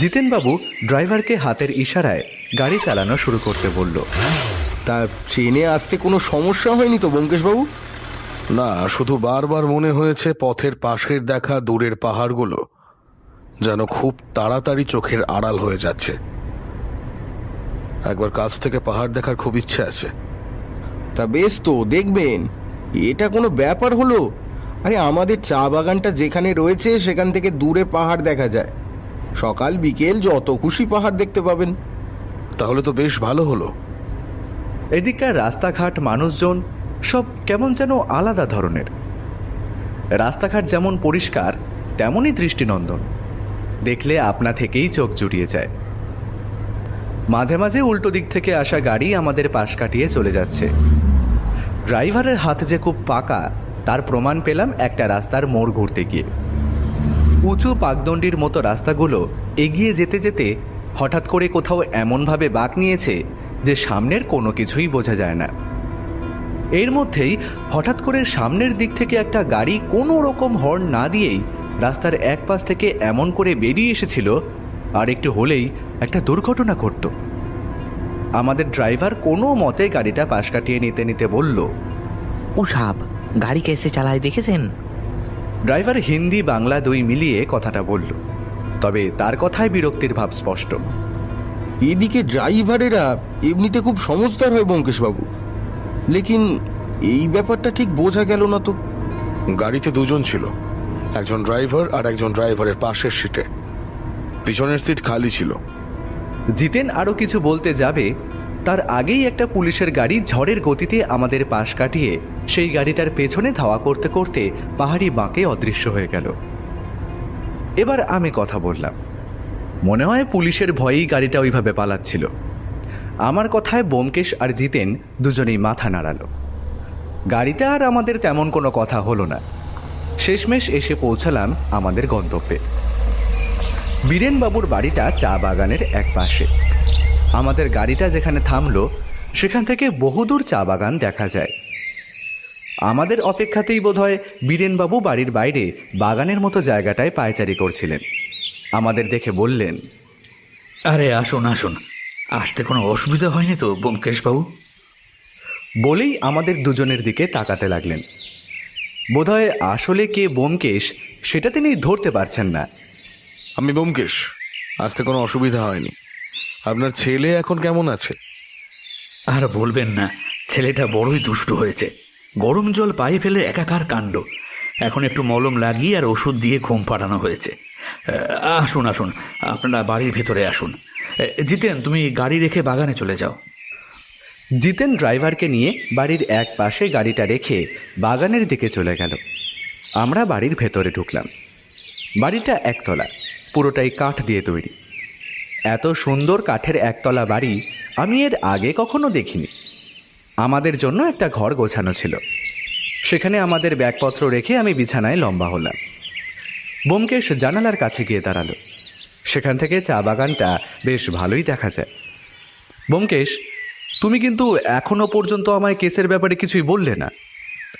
জিতেনবাবু ড্রাইভারকে হাতের ইশারায় গাড়ি চালানো শুরু করতে বলল। তা ট্রেনে আসতে কোনো সমস্যা হয়নি তো ব্যোমকেশবাবু? না, শুধু বারবার মনে হয়েছে পথের পাশের দেখা দূরের পাহাড়গুলো যেন খুব তাড়াতাড়ি চোখের আড়াল হয়ে যাচ্ছে। একবার কাছ থেকে পাহাড় দেখার খুব ইচ্ছে আছে। তা বেশ, তো দেখবেন। এটা কোনো ব্যাপার হলো? আরে আমাদের চা বাগানটা যেখানে রয়েছে সেখান থেকে দূরে পাহাড় দেখা যায়। সকাল বিকেল যত খুশি পাহাড় দেখতে পাবেন। তাহলে তো বেশ ভালো হলো। এদিককার রাস্তাঘাট, মানুষজন সব কেমন যেন আলাদা ধরনের। রাস্তাঘাট যেমন পরিষ্কার তেমনই দৃষ্টিনন্দন, দেখলে আপনা থেকেই চোখ জুড়িয়ে যায়। মাঝে মাঝে উল্টো দিক থেকে আসা গাড়ি আমাদের পাশ কাটিয়ে চলে যাচ্ছে। ড্রাইভারের হাত যে খুব পাকা তার প্রমাণ পেলাম একটা রাস্তার মোড় ঘুরতে গিয়ে। উঁচু পাকদণ্ডির মতো রাস্তাগুলো এগিয়ে যেতে যেতে হঠাৎ করে কোথাও এমনভাবে বাঁক নিয়েছে যে সামনের কোনো কিছুই বোঝা যায় না। এর মধ্যেই হঠাৎ করে সামনের দিক থেকে একটা গাড়ি কোনো রকম হর্ন না দিয়েই রাস্তার এক পাশ থেকে এমন করে বেরিয়ে এসেছিল, আর একটু হলেই একটা দুর্ঘটনা ঘটত। আমাদের ড্রাইভার কোনো মতে গাড়িটা পাশ কাটিয়ে নিতে নিতে বলল, ও সাব গাড়ি কেসে চালায় দেখেছেন? ড্রাইভার হিন্দি বাংলা দুই মিলিয়ে কথাটা বলল, তবে তার কথায় বিরক্তির ভাব স্পষ্ট। এদিকে ড্রাইভারেরা এমনিতে খুব সমজদার হয় ব্যোমকেশবাবু, লেকিন এই ব্যাপারটা ঠিক বোঝা গেল না তো। গাড়িতে দুজন ছিল, একজন ড্রাইভার আর একজন ড্রাইভারের পাশের সিটে। পিছনের সিট খালি ছিল। জিতেন আরও কিছু বলতে যাবে, তার আগেই একটা পুলিশের গাড়ি ঝড়ের গতিতে আমাদের পাশ কাটিয়ে সেই গাড়িটার পেছনে ধাওয়া করতে করতে পাহাড়ি বাঁকে অদৃশ্য হয়ে গেল। এবার আমি কথা বললাম, মনে হয় পুলিশের ভয়েই গাড়িটা ওইভাবে পালাচ্ছিল। আমার কথায় ব্যোমকেশ আর জিতেন দুজনেই মাথা নাড়ালো। গাড়িতে আর আমাদের তেমন কোনো কথা হলো না। শেষমেশ এসে পৌঁছালাম আমাদের গন্তব্যে। বীরেনবাবুর বাড়িটা চা বাগানের এক পাশে। আমাদের গাড়িটা যেখানে থামলো সেখান থেকে বহুদূর চা বাগান দেখা যায়। আমাদের অপেক্ষাতেই বোধহয় বীরেনবাবু বাড়ির বাইরে বাগানের মতো জায়গাটায় পায়চারি করছিলেন। আমাদের দেখে বললেন, আরে আসুন আসুন, আসতে কোনো অসুবিধা হয়নি তো ব্যোমকেশবাবু? বলেই আমাদের দুজনের দিকে তাকাতে লাগলেন। বোধহয় আসলে কে ব্যোমকেশ সেটা তিনি ধরতে পারছেন না। আমি ব্যোমকেশ, আসতে কোনো অসুবিধা হয়নি। আপনার ছেলে এখন কেমন আছে? আর বলবেন না, ছেলেটা বড়ই দুষ্টু হয়েছে। গরম জল পায়ে ফেলে একাকার কাণ্ড। এখন একটু মলম লাগিয়ে আর ওষুধ দিয়ে ঘুম পাড়ানো হয়েছে। আসুন আসুন, আপনারা বাড়ির ভেতরে আসুন। জিতেন, তুমি গাড়ি রেখে বাগানে চলে যাও। জিতেন ড্রাইভারকে নিয়ে বাড়ির এক পাশে গাড়িটা রেখে বাগানের দিকে চলে গেল। আমরা বাড়ির ভেতরে ঢুকলাম। বাড়িটা একতলা, পুরোটাই কাঠ দিয়ে তৈরি। এত সুন্দর কাঠের একতলা বাড়ি আমি এর আগে কখনো দেখিনি। আমাদের জন্য একটা ঘর গোছানো ছিল, সেখানে আমাদের ব্যাগপত্র রেখে আমি বিছানায় লম্বা হলাম। ব্যোমকেশ জানালার কাছে গিয়ে দাঁড়ালো। সেখান থেকে চা বাগানটা বেশ ভালোই দেখা যায়। ব্যোমকেশ, তুমি কিন্তু এখনো পর্যন্ত আমায় কেসের ব্যাপারে কিছুই বললে না।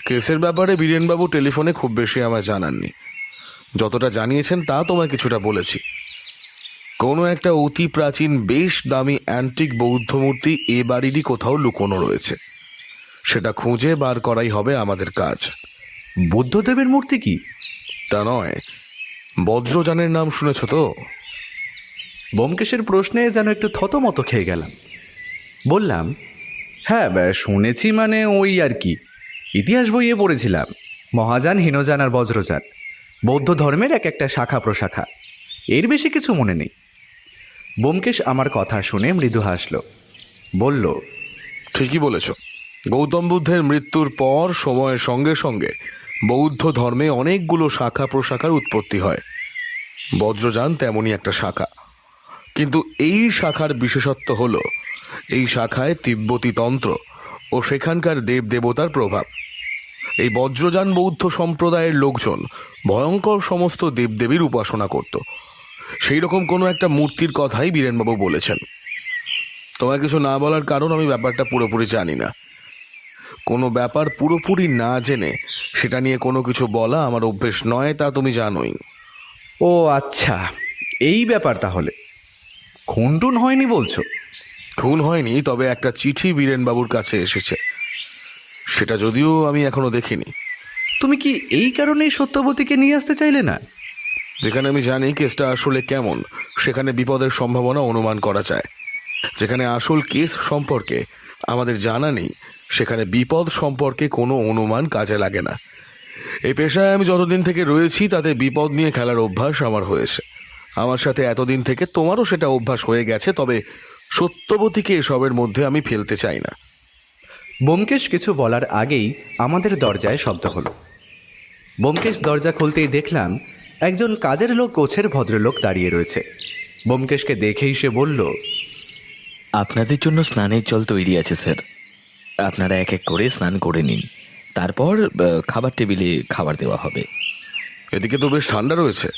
কেসের ব্যাপারে বীরেনবাবু টেলিফোনে খুব বেশি আমায় জানাননি। যতটা জানিয়েছেন তা তোমায় কিছুটা বলেছি। কোনো একটা অতি প্রাচীন বেশ দামি অ্যান্টিক বৌদ্ধ মূর্তি এ বাড়িরই কোথাও লুকোনো রয়েছে। সেটা খুঁজে বার করাই হবে আমাদের কাজ। বুদ্ধদেবের মূর্তি কি? তা নয়, বজ্রযানের নাম শুনেছ তো? ব্যোমকেশের প্রশ্নে যেন একটু থতমত খেয়ে গেলাম। বললাম, হ্যাঁ শুনেছি, মানে ওই আর কি, ইতিহাস বইয়ে পড়েছিলাম। মহাযান, হীনযান আর বজ্রযান বৌদ্ধ ধর্মের এক একটা শাখা প্রশাখা, এর বেশি কিছু মনে নেই। ব্যোমকেশ আমার কথা শুনে মৃদু হাসল, বলল, ঠিকই বলেছ। গৌতম বুদ্ধের মৃত্যুর পর সময়ের সঙ্গে সঙ্গে বৌদ্ধ ধর্মে অনেকগুলো শাখা প্রশাখার উৎপত্তি হয়। বজ্রযান তেমনই একটা শাখা, কিন্তু এই শাখার বিশেষত্ব হলো এই শাখায় তিব্বতী তন্ত্র ও সেখানকার দেবদেবতার প্রভাব। এই বজ্রযান বৌদ্ধ সম্প্রদায়ের লোকজন ভয়ঙ্কর সমস্ত দেবদেবীর উপাসনা করত। সেই রকম কোনো একটা মূর্তির কথাই বীরেনবাবু বলেছেন। তোমায় কিছু না বলার কারণ, আমি ব্যাপারটা পুরোপুরি জানি না। কোনো ব্যাপার পুরোপুরি না জেনে সেটা নিয়ে কোনো কিছু বলা আমার অভ্যেস নয়, তা তুমি জানোই। ও আচ্ছা, এই ব্যাপার তাহলে। খুন-টুন হয়নি বলছো? খুন হয়নি, তবে একটা চিঠি বীরেনবাবুর কাছে এসেছে। সেটা যদিও আমি এখনো দেখিনি। তুমি কি এই কারণেই সত্যবতীকে নিয়ে আসতে চাইলে না? যেখানে আমি জানি কেসটা আসলে কেমন, সেখানে বিপদের সম্ভাবনা অনুমান করা যায়। যেখানে আসল কেস সম্পর্কে আমাদের জানা নেই, সেখানে বিপদ সম্পর্কে কোনো অনুমান কাজে লাগে না। এই পেশায় আমি যতদিন থেকে রয়েছি তাতে বিপদ নিয়ে খেলার অভ্যাস আমার হয়েছে। আমার সাথে এতদিন থেকে তোমারও সেটা অভ্যাস হয়ে গেছে, তবে সত্যবতীকে এসবের মধ্যে আমি ফেলতে চাই না। ব্যোমকেশ কিছু বলার আগেই আমাদের দরজায় শব্দ হলো। ব্যোমকেশ দরজা খুলতেই দেখলাম একজন কাজের লোক গোছের ভদ্রলোক দাঁড়িয়ে রয়েছে। ব্যোমকেশকে দেখেই সে বলল, আপনাদের জন্য স্নানের জল তৈরি আছে স্যার, আপনারা এক এক করে স্নান করে নিন, তারপর খাবার টেবিলে খাবার দেওয়া হবে। এদিকে তো বেশ ঠান্ডা রয়েছে,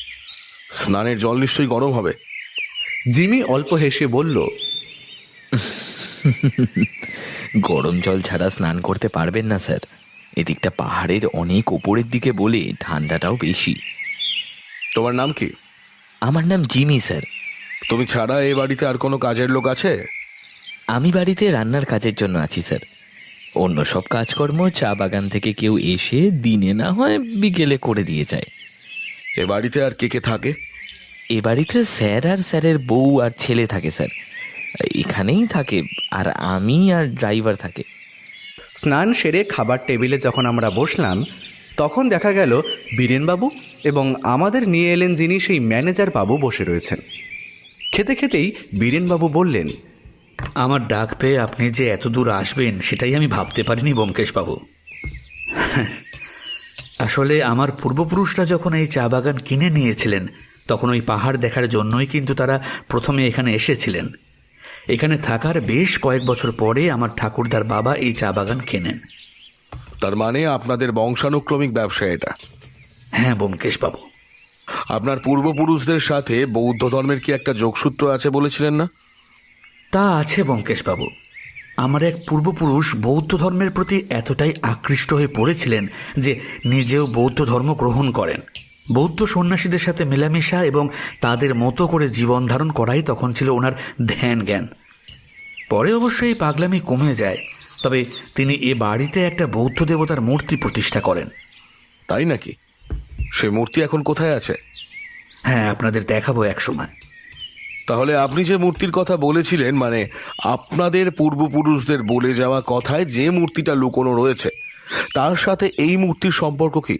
স্নানের জল নিশ্চয়ই গরম হবে। জিমি অল্প হেসে বলল, গরম জল ছাড়া স্নান করতে পারবেন না স্যার, এদিকটা পাহাড়ের অনেক উপরের দিকে বলে ঠান্ডাটাও বেশি। তোমার নাম কি? আমার নাম জিমি স্যার। তুমি ছাড়া এই বাড়িতে আর কোনো কাজের লোক আছে? আমি বাড়িতে রান্নার কাজের জন্য আছি স্যার, অন্য সব কাজকর্ম চা বাগান থেকে কেউ এসে দিনে না হয় বিকেলে করে দিয়ে যায়। এ বাড়িতে আর কে কে থাকে? এ বাড়িতে স্যার আর স্যারের বউ আর ছেলে থাকে স্যার, এখানেই থাকে, আর আমি আর ড্রাইভার থাকে। স্নান সেরে খাবার টেবিলে যখন আমরা বসলাম তখন দেখা গেল বীরেনবাবু এবং আমাদের নিয়ে এলেন যিনি সেই ম্যানেজার বাবু বসে রয়েছেন। খেতে খেতেই বীরেনবাবু বললেন, আমার ডাক পেয়ে আপনি যে এত দূর আসবেন সেটাই আমি ভাবতে পারিনি ব্যোমকেশবাবু। আসলে আমার পূর্বপুরুষরা যখন এই চা বাগান কিনে নিয়েছিলেন তখন ওই পাহাড় দেখার জন্যই কিন্তু তারা প্রথমে এখানে এসেছিলেন। এখানে থাকার বেশ কয়েক বছর পরে আমার ঠাকুরদার বাবা এই চা বাগান কেনেন। তার মানে আপনাদের বংশানুক্রমিক ব্যবসা এটা? হ্যাঁ ব্যোমকেশবাবু। আপনার পূর্বপুরুষদের সাথে বৌদ্ধ ধর্মের কি একটা যোগসূত্র আছে বলেছিলেন না? তা আছে ব্যোমকেশবাবু। আমার এক পূর্বপুরুষ বৌদ্ধ ধর্মের প্রতি এতটাই আকৃষ্ট হয়ে পড়েছিলেন যে নিজেও বৌদ্ধ ধর্ম গ্রহণ করেন। বৌদ্ধ সন্ন্যাসীদের সাথে মেলামেশা এবং তাদের মতো করে জীবন ধারণ করাই তখন ছিল ওনার ধ্যান জ্ঞান। পরে অবশ্য এই পাগলামি কমে যায়, তবে তিনি এ বাড়িতে একটা বৌদ্ধ দেবতার মূর্তি প্রতিষ্ঠা করেন। তাই নাকি? সেই মূর্তি এখন কোথায় আছে? হ্যাঁ, আপনাদের দেখাবো এক সময়। তাহলে আপনি যে মূর্তির কথা বলেছিলেন, মানে আপনাদের পূর্বপুরুষদের বলে যাওয়া কথায় যে মূর্তিটা লুকোনো রয়েছে, তার সাথে এই মূর্তির সম্পর্ক কি?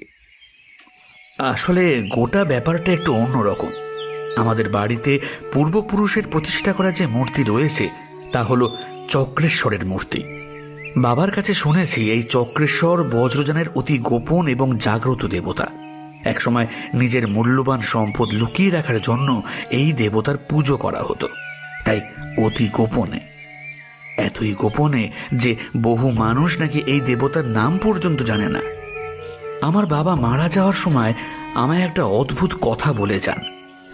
আসলে গোটা ব্যাপারটা একটু অন্যরকম। আমাদের বাড়িতে পূর্বপুরুষের প্রতিষ্ঠা করা যে মূর্তি রয়েছে তা হলো চক্রেশ্বরের মূর্তি। বাবার কাছে শুনেছি এই চক্রেশ্বর বজ্রযানের অতি গোপন এবং জাগ্রত দেবতা। একসময় নিজের মূল্যবান সম্পদ লুকিয়ে রাখার জন্য এই দেবতার পুজো করা হতো, তাই অতি গোপনে, এতই গোপনে যে বহু মানুষ নাকি এই দেবতার নাম পর্যন্ত জানে না। আমার বাবা মারা যাওয়ার সময় আমায় একটা অদ্ভুত কথা বলে যান।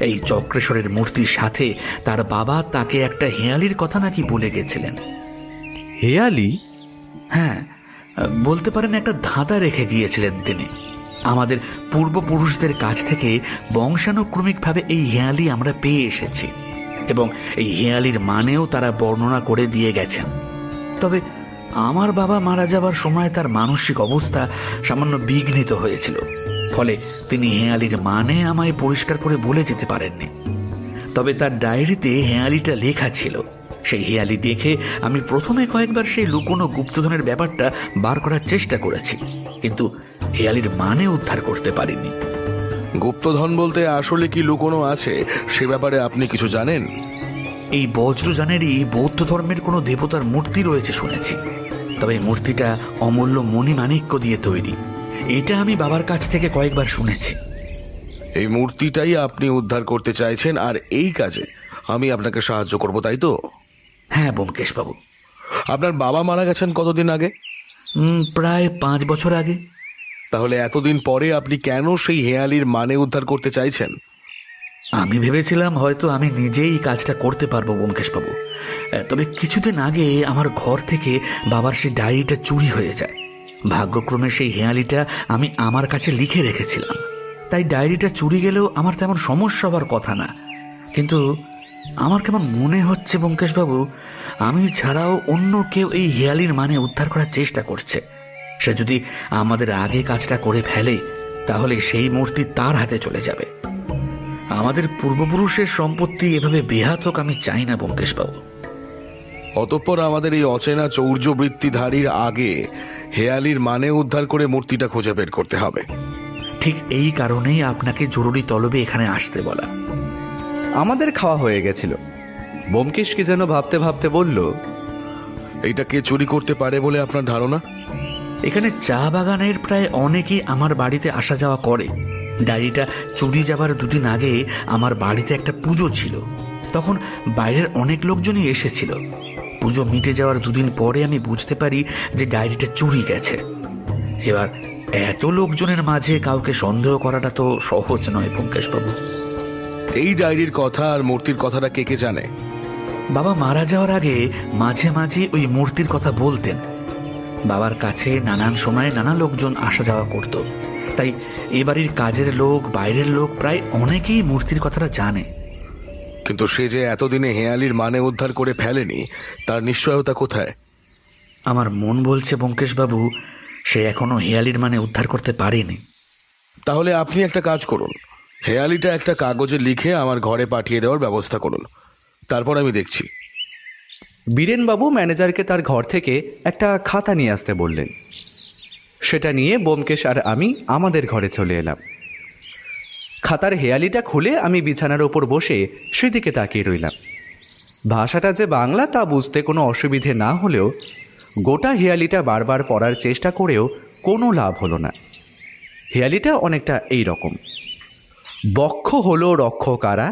এই চক্রেশ্বরের মূর্তির সাথে তার বাবা তাকে একটা হেয়ালির কথা নাকি বলে গেছিলেন। হেয়ালি? হ্যাঁ, বলতে পারেন একটা ধাঁধা রেখে গিয়েছিলেন তিনি। আমাদের পূর্বপুরুষদের কাছ থেকে বংশানুক্রমিকভাবে এই হেয়ালি আমরা পেয়ে এসেছি এবং এই হেয়ালির মানেও তারা বর্ণনা করে দিয়ে গেছেন। তবে আমার বাবা মারা যাবার সময় তার মানসিক অবস্থা সামান্য বিঘ্নিত হয়েছিল, ফলে তিনি হেয়ালির মানে আমায় পরিষ্কার করে বলে যেতে পারেননি। তবে তার ডায়েরিতে হেয়ালিটা লেখা ছিল। সেই হেয়ালি দেখে আমি প্রথমে কয়েকবার সেই লুকোনো গুপ্তধনের ব্যাপারটা বার করার চেষ্টা করেছি, কিন্তু হেয়ালির মানে উদ্ধার করতে পারিনি। গুপ্তধন বলতে আসলে কি লুকোনো আছে সে ব্যাপারে আপনি কিছু জানেন? এই বজ্রযানেরই বৌদ্ধ ধর্মের কোনো দেবতার মূর্তি রয়েছে শুনেছি, তবে এই মূর্তিটা অমূল্য মণিমাণিক্য দিয়ে তৈরি, এটা আমি বাবার কাছ থেকে কয়েকবার শুনেছি। এই মূর্তিটাই আপনি উদ্ধার করতে চাইছেন, আর এই কাজে আমি আপনাকে সাহায্য করব, তাই তো? হ্যাঁ ব্যোমকেশবাবু। আপনার বাবা মারা গেছেন কতদিন আগে? প্রায় 5 বছর আগে। তাহলে এতদিন পরে আপনি কেন সেই হেয়ালির মানে উদ্ধার করতে চাইছেন? আমি ভেবেছিলাম হয়তো আমি নিজেই কাজটা করতে পারবো ব্যোমকেশবাবু। তবে কিছুদিন আগে আমার ঘর থেকে বাবার সেই ডায়েরিটা চুরি হয়ে যায়। ভাগ্যক্রমে সেই হেয়ালিটা আমি আমার কাছে লিখে রেখেছিলাম, তাই ডায়েরিটা চুরি গেলেও আমার তেমন সমস্যা হওয়ার কথা না। কিন্তু আমার কেমন মনে হচ্ছে ব্যোমকেশবাবু, আমি ছাড়াও অন্য কেউ এই হেয়ালির মানে উদ্ধার করার চেষ্টা করছে। সে যদি আমাদের আগে কাজটা করে ফেলে তাহলে সেই মূর্তি তার হাতে চলে যাবে। আমাদের পূর্বপুরুষের সম্পত্তি এভাবে বেহাত হোক আমি চাই না ব্যোমকেশবাবু। অতঃপর আমাদের এই অচেনা চৌর্যবৃত্তিধারীর আগে হেয়ালির মানে উদ্ধার করে মূর্তিটা খুঁজে বের করতে হবে। ঠিক এই কারণেই আপনাকে জরুরি তলবে এখানে আসতে বলা। আমাদের খাওয়া হয়ে গেছিল। ব্যোমকেশ কি যেন ভাবতে ভাবতে বলল, এইটা কে চুরি করতে পারে বলে আপনার ধারণা? এখানে চা বাগানের প্রায় অনেকেই আমার বাড়িতে আসা যাওয়া করে। ডায়েরিটা চুরি যাবার দুদিন আগে আমার বাড়িতে একটা পুজো ছিল, তখন বাইরের অনেক লোকজনই এসেছিল। পুজো মিটে যাওয়ার দুদিন পরে আমি বুঝতে পারি যে ডায়েরিটা চুরি গেছে। এবার এত লোকজনের মাঝে কাউকে সন্দেহ করাটা তো সহজ নয় ব্যোমকেশবাবু। এই ডায়েরির কথা আর মূর্তির কথাটা কে কে জানে? বাবা মারা যাওয়ার আগে মাঝে মাঝে ওই মূর্তির কথা বলতেন। বাবার কাছে নানান সময়ে নানা লোকজন আসা যাওয়া করত, তাই এ বাড়ির কাজের লোক, বাইরের লোক প্রায় অনেকেই মূর্তির কথাটা জানে। কিন্তু সে যে এতদিনে হেয়ালির মানে উদ্ধার করে ফেলেনি, তার নিশ্চয়তা কোথায়? আমার মন বলছে ব্যোমকেশবাবু, সে এখনো হেয়ালির মানে উদ্ধার করতে পারেনি। তাহলে আপনি একটা কাজ করুন, হেয়ালিটা একটা কাগজে লিখে আমার ঘরে পাঠিয়ে দেওয়ার ব্যবস্থা করুন, তারপর আমি দেখছি। বীরেনবাবু ম্যানেজারকে তার ঘর থেকে একটা খাতা নিয়ে আসতে বললেন। সেটা নিয়ে ব্যোমকেশ আর আমি আমাদের ঘরে চলে এলাম। খাতার হেয়ালিটা খুলে আমি বিছানার ওপর বসে সেদিকে তাকিয়ে রইলাম। ভাষাটা যে বাংলা তা বুঝতে কোনো অসুবিধে না হলেও গোটা হেয়ালিটা বারবার পড়ার চেষ্টা করেও কোনো লাভ হলো না। হেয়ালিটা অনেকটা এই রকম: বক্ষ হলো রক্ষকারা,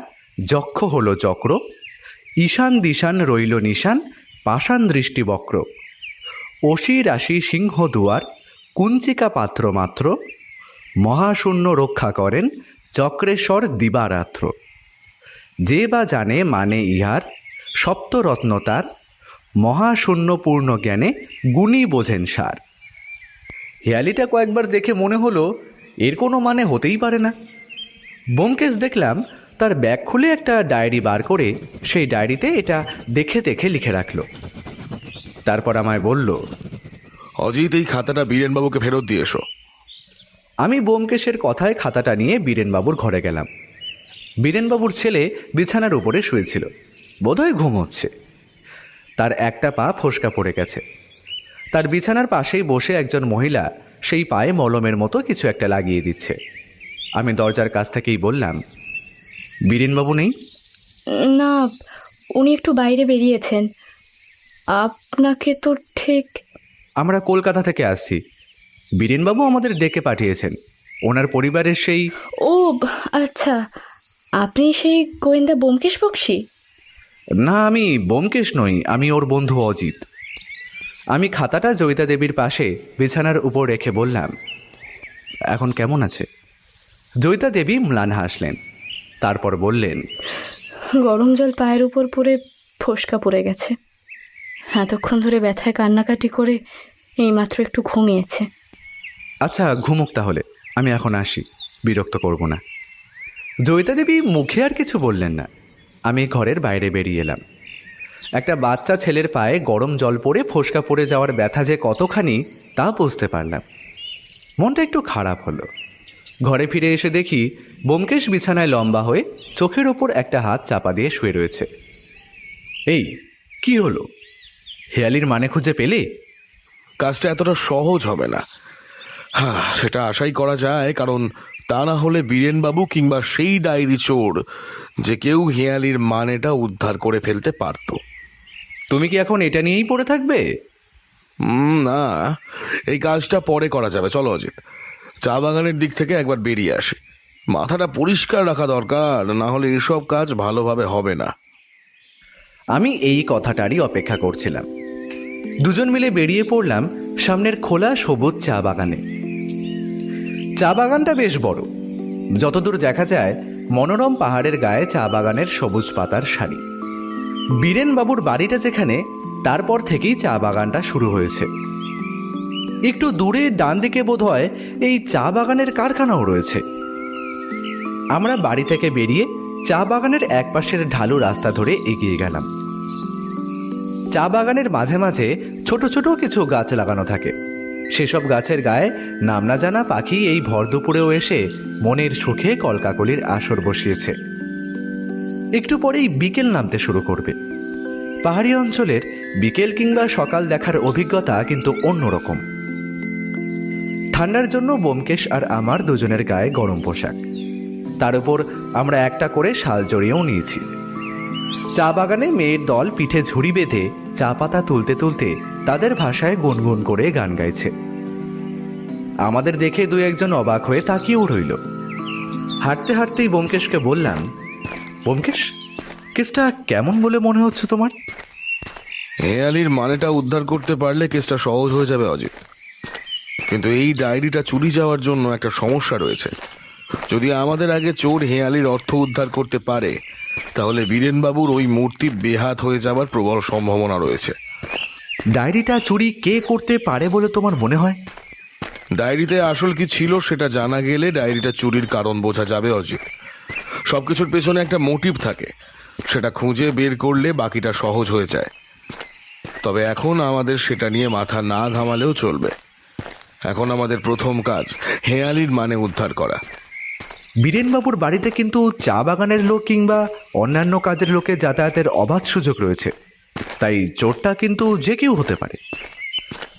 যক্ষ হলো চক্র, ঈশান দিশান রইল নিশান, পাষাণ দৃষ্টি বক্র, অসি রাশি সিংহ দুয়ার, কুঞ্চিকা পাত্র মাত্র, মহাশূন্য রক্ষা করেন চক্রেশ্বর দিবারাত্র, যে বা জানে মানে ইহার, সপ্তরত্ন তার, মহাশূন্য পূর্ণ জ্ঞানে গুণী বোঝেন সার। হেয়ালিটা কয়েকবার দেখে মনে হলো এর কোনো মানে হতেই পারে না। ব্যোমকেশ দেখলাম তার ব্যাগ খুলে একটা ডায়েরি বার করে সেই ডায়েরিতে এটা দেখে দেখে লিখে রাখলো। তারপর আমায় বলল, অজিত, এই খাতাটা বীরেনবাবুকে ফেরত দিয়ে এসো। আমি ব্যোমকেশের কথায় খাতাটা নিয়ে বীরেনবাবুর ঘরে গেলাম। বীরেনবাবুর ছেলে বিছানার উপরে শুয়েছিল, বোধহয় ঘুমোচ্ছে। তার একটা পা ফোসকা পড়ে গেছে। তার বিছানার পাশেই বসে একজন মহিলা সেই পায়ে মলমের মতো কিছু একটা লাগিয়ে দিচ্ছে। আমি দরজার কাছ থেকেই বললাম, বীরেনবাবু নেই? না, উনি একটু বাইরে বেরিয়েছেন। আপনাকে তো ঠিক... আমরা কলকাতা থেকে আসছি। বীরেনবাবু আমাদের ডেকে পাঠিয়েছেন। ওনার পরিবারের সেই... ও আচ্ছা, আপনি সেই গোয়েন্দা ব্যোমকেশ বক্সী? না, আমি ব্যোমকেশ নই, আমি ওর বন্ধু অজিত। আমি খাতাটা জয়িতা দেবীর পাশে বিছানার উপর রেখে বললাম, এখন কেমন আছে? জয়িতা দেবী ম্লান হাসলেন, তারপর বললেন, গরম জল পায়ের উপর পড়ে ফোসকা পড়ে গেছে। এতক্ষণ ধরে ব্যথায় কান্নাকাটি করে এইমাত্র একটু ঘুমিয়েছে। আচ্ছা, ঘুমুক তাহলে, আমি এখন আসি, বিরক্ত করব না। জয়িতা দেবী মুখে আর কিছু বললেন না। আমি ঘরের বাইরে বেরিয়ে এলাম। একটা বাচ্চা ছেলের পায়ে গরম জল পড়ে ফোসকা পড়ে যাওয়ার ব্যথা যে কতখানি তা বুঝতে পারলাম। মনটা একটু খারাপ হলো। ঘরে ফিরে এসে দেখি ব্যোমকেশ বিছানায় লম্বা হয়ে চোখের ওপর একটা হাত চাপা দিয়ে শুয়ে রয়েছে। এই কি হলো? হেয়ালির মানে খুঁজে পেলে? কাজটা এতটা সহজ হবে না। হ্যাঁ, সেটা আশাই করা যায়, কারণ তা না হলে বীরেনবাবু কিংবা সেই ডায়েরি চোর যে কেউ হেয়ালির মানেটা উদ্ধার করে ফেলতে পারত। তুমি কি এখন এটা নিয়েই পড়ে থাকবে? না, এই কাজটা পরে করা যাবে। চলো অজিত, চা বাগানের দিক থেকে একবার বেরিয়ে আসি। মাথাটা পরিষ্কার রাখা দরকার, না হলে এসব কাজ ভালোভাবে হবে না। আমি এই কথাটারই অপেক্ষা করছিলাম। দুজন মিলে বেরিয়ে পড়লাম সামনের খোলা সবুজ চা বাগানে। চা বাগানটা বেশ বড়। যতদূর দেখা যায় মনোরম পাহাড়ের গায়ে চা বাগানের সবুজ পাতার সারি। বীরেনবাবুর বাড়িটা যেখানে, তারপর থেকেই চা বাগানটা শুরু হয়েছে। একটু দূরে ডান দিকে বোধহয় এই চা বাগানের কারখানাও রয়েছে। আমরা বাড়ি থেকে বেরিয়ে চা বাগানের একপাশের ঢালু রাস্তা ধরে এগিয়ে গেলাম। চা বাগানের মাঝে মাঝে ছোট ছোট কিছু গাছ লাগানো থাকে। সেসব গাছের গায়ে নাম না জানা পাখি এই ভর দুপুরেও এসে মনের সুখে কলকাকলির আসর বসিয়েছে। একটু পরেই বিকেল নামতে শুরু করবে। পাহাড়ি অঞ্চলের বিকেল কিংবা সকাল দেখার অভিজ্ঞতা কিন্তু অন্যরকম। ঠান্ডার জন্য ব্যোমকেশ আর আমার দুজনের গায়ে গরম পোশাক, তার উপর আমরা একটা করে শাল জড়িয়েও নিয়েছি। চা বাগানে মেয়ের দল পিঠে ঝুড়ি বেঁধে চা পাতা তুলতে তুলতে তাদের ভাষায় গুনগুন করে গান গাইছে। আমাদের দেখে দু একজন অবাক হয়ে তাকিয়েও রইল। হাঁটতে হাঁটতেই ব্যোমকেশকে বললাম, ব্যোমকেশ, কেসটা কেমন বলে মনে হচ্ছে তোমার? হেয়ালির মানেটা উদ্ধার করতে পারলে কেসটা সহজ হয়ে যাবে অজিত, কিন্তু এই ডায়েরিটা চুরি যাওয়ার জন্য একটা সমস্যা রয়েছে। যদি আমাদের আগে চোর হেয়ালির অর্থ উদ্ধার করতে পারে, তাহলে বীরেনবাবুর ওই মূর্তি বেহাত হয়ে যাবার প্রবল সম্ভাবনা রয়েছে। ডায়েরিটা চুরি কে করতে পারে বলে তোমার মনে হয়? ডায়েরিতে আসল কি ছিল সেটা জানা গেলে ডায়েরিটা চুরির কারণ বোঝা যাবে অজিত। সবকিছুর পেছনে একটা মোটিভ থাকে, সেটা খুঁজে বের করলে বাকিটা সহজ হয়ে যায়। তবে এখন আমাদের সেটা নিয়ে মাথা না ঘামালেও চলবে। এখন আমাদের প্রথম কাজ হেয়ালির মানে উদ্ধার করা। বীরেনবাবুর বাড়িতে কিন্তু চা বাগানের লোক কিংবা অন্যান্য কাজের লোকের যাতায়াতের অবাধ সুযোগ রয়েছে, তাই চোরটা কিন্তু যে কেউ হতে পারে।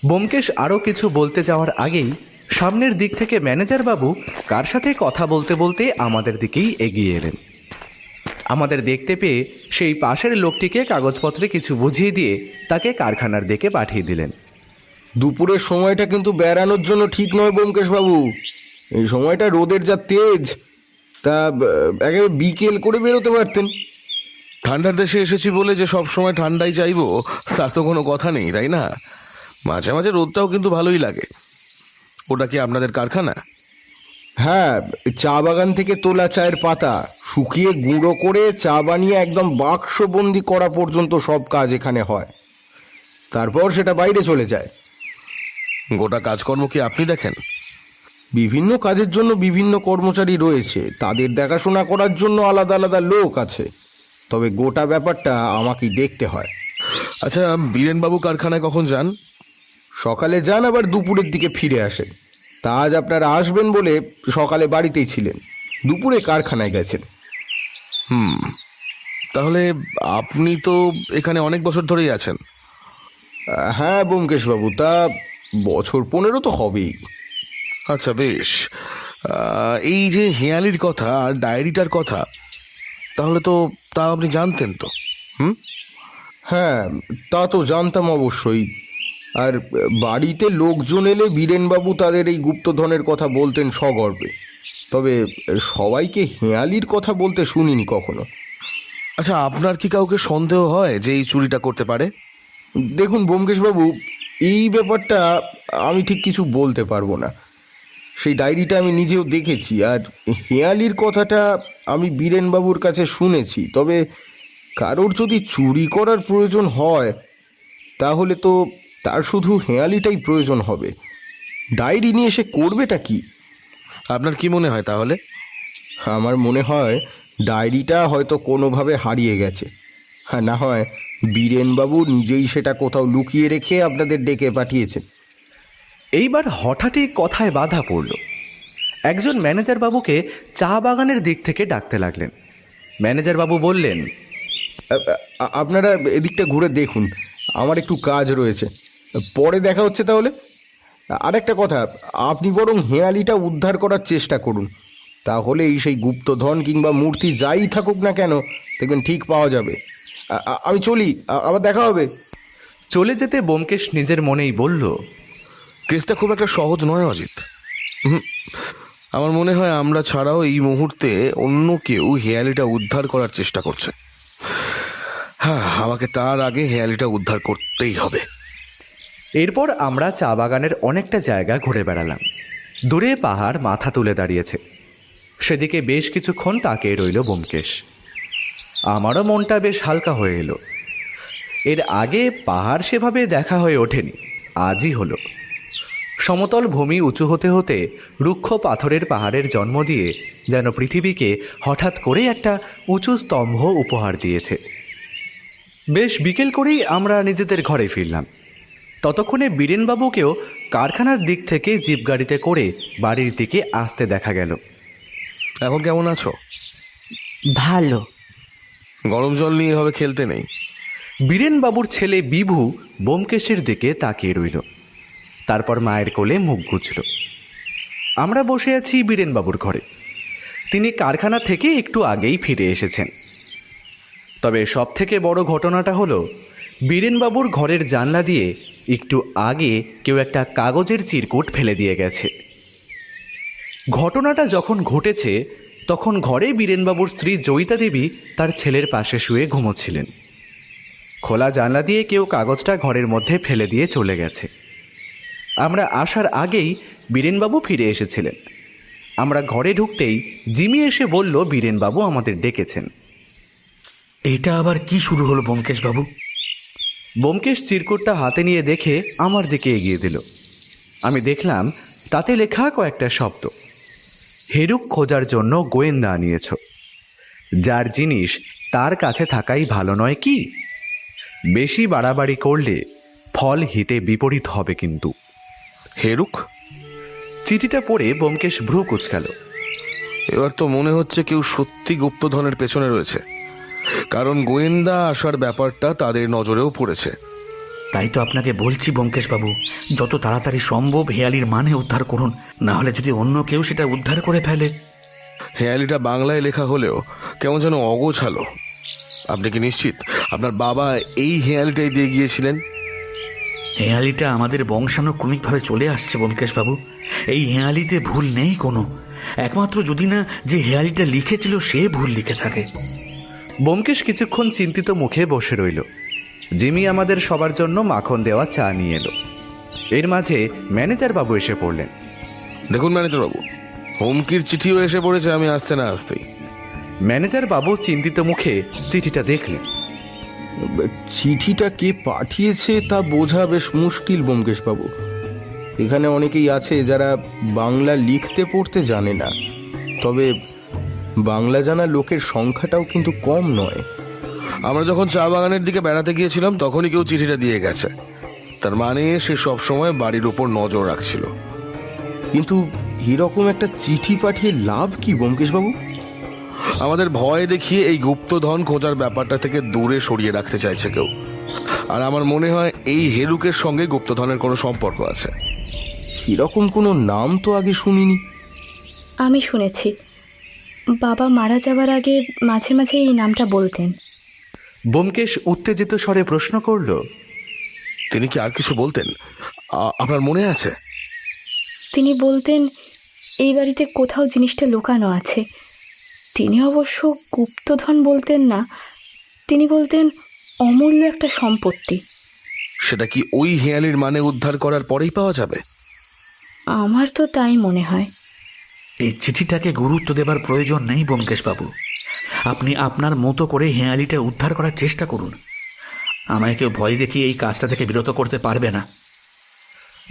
ব্যোমকেশ আরও কিছু বলতে যাওয়ার আগেই সামনের দিক থেকে ম্যানেজার বাবু কার সাথে কথা বলতে বলতে আমাদের দিকেই এগিয়ে এলেন। আমাদের দেখতে পেয়ে সেই পাশের লোকটিকে কাগজপত্রে কিছু বুঝিয়ে দিয়ে তাকে কারখানার দিকে পাঠিয়ে দিলেন। দুপুরের সময়টা কিন্তু বেড়ানোর জন্য ঠিক নয় ব্যোমকেশ বাবু। এই সময়টা রোদের যা তেজ, তা একেবারে বিকেল করে বেরোতে পারতেন। ঠান্ডার দেশে এসেছি বলে যে সব সময় ঠান্ডাই চাইবো তার তো কোনো কথা নেই, তাই না? মাঝে মাঝে রোদটাও কিন্তু ভালোই লাগে। ওটা কি আপনাদের কারখানা? হ্যাঁ, চা বাগান থেকে তোলা চায়ের পাতা শুকিয়ে গুঁড়ো করে চা বানিয়ে একদম বাক্সবন্দি করা পর্যন্ত সব কাজ এখানে হয়। তারপর সেটা বাইরে চলে যায়। গোটা কাজকর্ম কি আপনি দেখেন? বিভিন্ন কাজের জন্য বিভিন্ন কর্মচারী রয়েছে, তাদের দেখাশোনা করার জন্য আলাদা আলাদা লোক আছে, তবে গোটা ব্যাপারটা আমাকেই দেখতে হয়। আচ্ছা, বীরেনবাবু কারখানায় কখন যান? সকালে যান, আবার দুপুরের দিকে ফিরে আসেন। তা আজ আপনারা আসবেন বলে সকালে বাড়িতেই ছিলেন, দুপুরে কারখানায় গেছেন। তাহলে আপনি তো এখানে অনেক বছর ধরেই আছেন। হ্যাঁ ব্যোমকেশবাবু, তা বছর 15 তো হবেই। আচ্ছা বেশ, এই যে হেয়ালির কথা আর ডায়েরিটার কথা, তাহলে তো তা আপনি জানতেন তো? হ্যাঁ, তা তো জানতাম অবশ্যই। আর বাড়িতে লোকজন এলে বীরেনবাবু তাদের এই গুপ্তধনের কথা বলতেন সগর্বে, তবে সবাইকে হেয়ালির কথা বলতে শুনিনি কখনো। আচ্ছা, আপনার কি কাউকে সন্দেহ হয় যে এই চুরিটা করতে পারে? দেখুন ব্যোমকেশবাবু, এই ব্যাপারটা আমি ঠিক কিছু বলতে পারবো না। সেই ডায়েরিটা আমি নিজেও দেখেছি, আর হেয়ালির কথাটা আমি বীরেনবাবুর কাছে শুনেছি। তবে কারোর যদি চুরি করার প্রয়োজন হয়, তাহলে তো তার শুধু হেয়ালিটাই প্রয়োজন হবে। ডায়েরি নিয়ে সে করবেটা কি? আপনার কি মনে হয় তাহলে? আমার মনে হয় ডায়েরিটা হয়তো কোনোভাবে হারিয়ে গেছে, আর না হয় বীরেনবাবু নিজেই সেটা কোথাও লুকিয়ে রেখে আপনাদের ডেকে পাঠিয়েছেন। এইবার হঠাৎই কথায় বাধা পড়ল। একজন ম্যানেজার বাবুকে চা বাগানের দিক থেকে ডাকতে লাগলেন। ম্যানেজার বাবু বললেন, আপনারা এদিকটা ঘুরে দেখুন, আমার একটু কাজ রয়েছে, পরে দেখা হচ্ছে তাহলে। আরেকটা কথা, আপনি বরং হেয়ালিটা উদ্ধার করার চেষ্টা করুন, তাহলেই সেই গুপ্তধন কিংবা মূর্তি যাই থাকুক না কেন, দেখবেন ঠিক পাওয়া যাবে। আমি চলি, আবার দেখা হবে। চলে যেতে ব্যোমকেশ নিজের মনেই বলল, কেসটা খুব একটা সহজ নয় অজিত। আমার মনে হয় আমরা ছাড়াও এই মুহূর্তে অন্য কেউ হেয়ালিটা উদ্ধার করার চেষ্টা করছে। হ্যাঁ, আমাকে তার আগে হেয়ালিটা উদ্ধার করতেই হবে। এরপর আমরা চা বাগানের অনেকটা জায়গা ঘুরে বেড়ালাম। দূরে পাহাড় মাথা তুলে দাঁড়িয়েছে, সেদিকে বেশ কিছুক্ষণ তাকিয়ে রইল ব্যোমকেশ। আমারও মনটা বেশ হালকা হয়ে এলো। এর আগে পাহাড় সেভাবে দেখা হয়ে ওঠেনি, আজই হলো। সমতল ভূমি উঁচু হতে হতে রুক্ষ পাথরের পাহাড়ের জন্ম দিয়ে যেন পৃথিবীকে হঠাৎ করে একটা উঁচু স্তম্ভ উপহার দিয়েছে। বেশ বিকেল করেই আমরা নিজেদের ঘরে ফিরলাম। ততক্ষণে বীরেনবাবুকেও কারখানার দিক থেকে জিপ গাড়িতে করে বাড়ির দিকে আসতে দেখা গেল। এখন কেমন আছো? ভালো। গরম জল নিয়ে হবে খেলতে নেই, বীরেনবাবুর ছেলে বিভু ব্যোমকেশের দিকে তাকিয়ে রইল, তারপর মায়ের কোলে মুখ গুজল। আমরা বসে আছি বীরেনবাবুর ঘরে। তিনি কারখানা থেকে একটু আগেই ফিরে এসেছেন। তবে সব থেকে বড় ঘটনাটা হলো বীরেনবাবুর ঘরের জানলা দিয়ে একটু আগে কেউ একটা কাগজের চিরকুট ফেলে দিয়ে গেছে। ঘটনাটা যখন ঘটেছে তখন ঘরে বীরেনবাবুর স্ত্রী জয়িতা দেবী তার ছেলের পাশে শুয়ে ঘুমোচ্ছিলেন। খোলা জানলা দিয়ে কেউ কাগজটা ঘরের মধ্যে ফেলে দিয়ে চলে গেছে। আমরা আসার আগেই বীরেনবাবু ফিরে এসেছিলেন। আমরা ঘরে ঢুকতেই জিমি এসে বলল বীরেনবাবু আমাদের ডেকেছেন। এটা আবার কি শুরু হলো ব্যোমকেশ বাবু? ব্যোমকেশ চিরকুটটা হাতে নিয়ে দেখে আমার দিকে এগিয়ে দিল। আমি দেখলাম তাতে লেখা কয়েকটা শব্দ। হেরুক খোঁজার জন্য গোয়েন্দা আনিয়েছ, যার জিনিস তার কাছে থাকাই ভালো নয় কি? বেশি বাড়াবাড়ি করলে ফল হিতে বিপরীত হবে কিন্তু। হেরুক? চিঠিটা পড়ে ব্যোমকেশ ভ্রু কুঁচকাল। এবার তো মনে হচ্ছে কেউ সত্যি গুপ্তধনের পেছনে রয়েছে, কারণ গোয়েন্দা আসার ব্যাপারটা তাদের নজরেও পড়েছে। তাই তো আপনাকে বলছি ব্যোমকেশ বাবু, যত তাড়াতাড়ি সম্ভব হেয়ালির মানে উদ্ধার করুন, না হলে যদি অন্য কেউ সেটা উদ্ধার করে ফেলে। হেয়ালিটা বাংলায় লেখা হলেও কেমন যেন অগোছালো। আপনি কি নিশ্চিত আপনার বাবা এই হেয়ালিটাই দিয়ে গিয়েছিলেন? হেয়ালিটা আমাদের বংশানুক্রমিকভাবে চলে আসছে ব্যোমকেশ বাবু। এই হেয়ালিতে ভুল নেই কোনো, একমাত্র যদি না যে হেয়ালিটা লিখেছিল সে ভুল লিখে থাকে। ব্যোমকেশ কিছুক্ষণ চিন্তিত মুখে বসে রইল। জিমি আমাদের সবার জন্য মাখন দেওয়া চা নিয়ে এলো। এর মাঝে ম্যানেজার বাবু এসে পড়লেন। দেখুন ম্যানেজার বাবু, হুমকির চিঠিও এসে পড়েছে আমি আসতে না আসতেই। ম্যানেজার বাবু চিন্তিত মুখে চিঠিটা দেখলেন। চিঠিটা কে পাঠিয়েছে তা বোঝা বেশ মুশকিল ব্যোমকেশ বাবু। এখানে অনেকেই আছে যারা বাংলা লিখতে পড়তে জানে না, তবে বাংলা জানা লোকের সংখ্যাটাও কিন্তু কম নয়। আমরা যখন চা বাগানের দিকে বেড়াতে গিয়েছিলাম তখনই কেউ চিঠিটা দিয়ে গেছে। তার মানে সে সব সময় বাড়ির উপর নজর রাখছিল। কিন্তু এরকম একটা চিঠি পাঠিয়ে লাভ কি ব্যোমকেশ বাবু? আমাদের ভয় দেখিয়ে এই গুপ্তধন খোঁজার ব্যাপারটা থেকে দূরে সরিয়ে রাখতে চাইছে কেউ। আর আমার মনে হয় এই হেরুকের সঙ্গে গুপ্তধনের কোনো সম্পর্ক আছে। এরকম কোনো নাম তো আগে শুনিনি। আমি শুনেছি, বাবা মারা যাওয়ার আগে মাঝে মাঝে এই নামটা বলতেন। ব্যোমকেশ উত্তেজিত স্বরে প্রশ্ন করল, তিনি কি আর কিছু বলতেন? আপনার মনে আছে? তিনি বলতেন এই বাড়িতে কোথাও জিনিসটা লুকানো আছে। তিনি অবশ্য গুপ্তধন বলতেন না, তিনি বলতেন অমূল্য একটা সম্পত্তি। সেটা কি ওই হেয়ালির মানে উদ্ধার করার পরেই পাওয়া যাবে? আমার তো তাই মনে হয়। এই চিঠিটাকে গুরুত্ব দেবার প্রয়োজন নেই ব্যোমকেশ বাবু। আপনি আপনার মতো করে হেয়ালিটা উদ্ধার করার চেষ্টা করুন। আমায় কেউ ভয় দেখিয়ে এই কাজটা থেকে বিরত করতে পারবে না।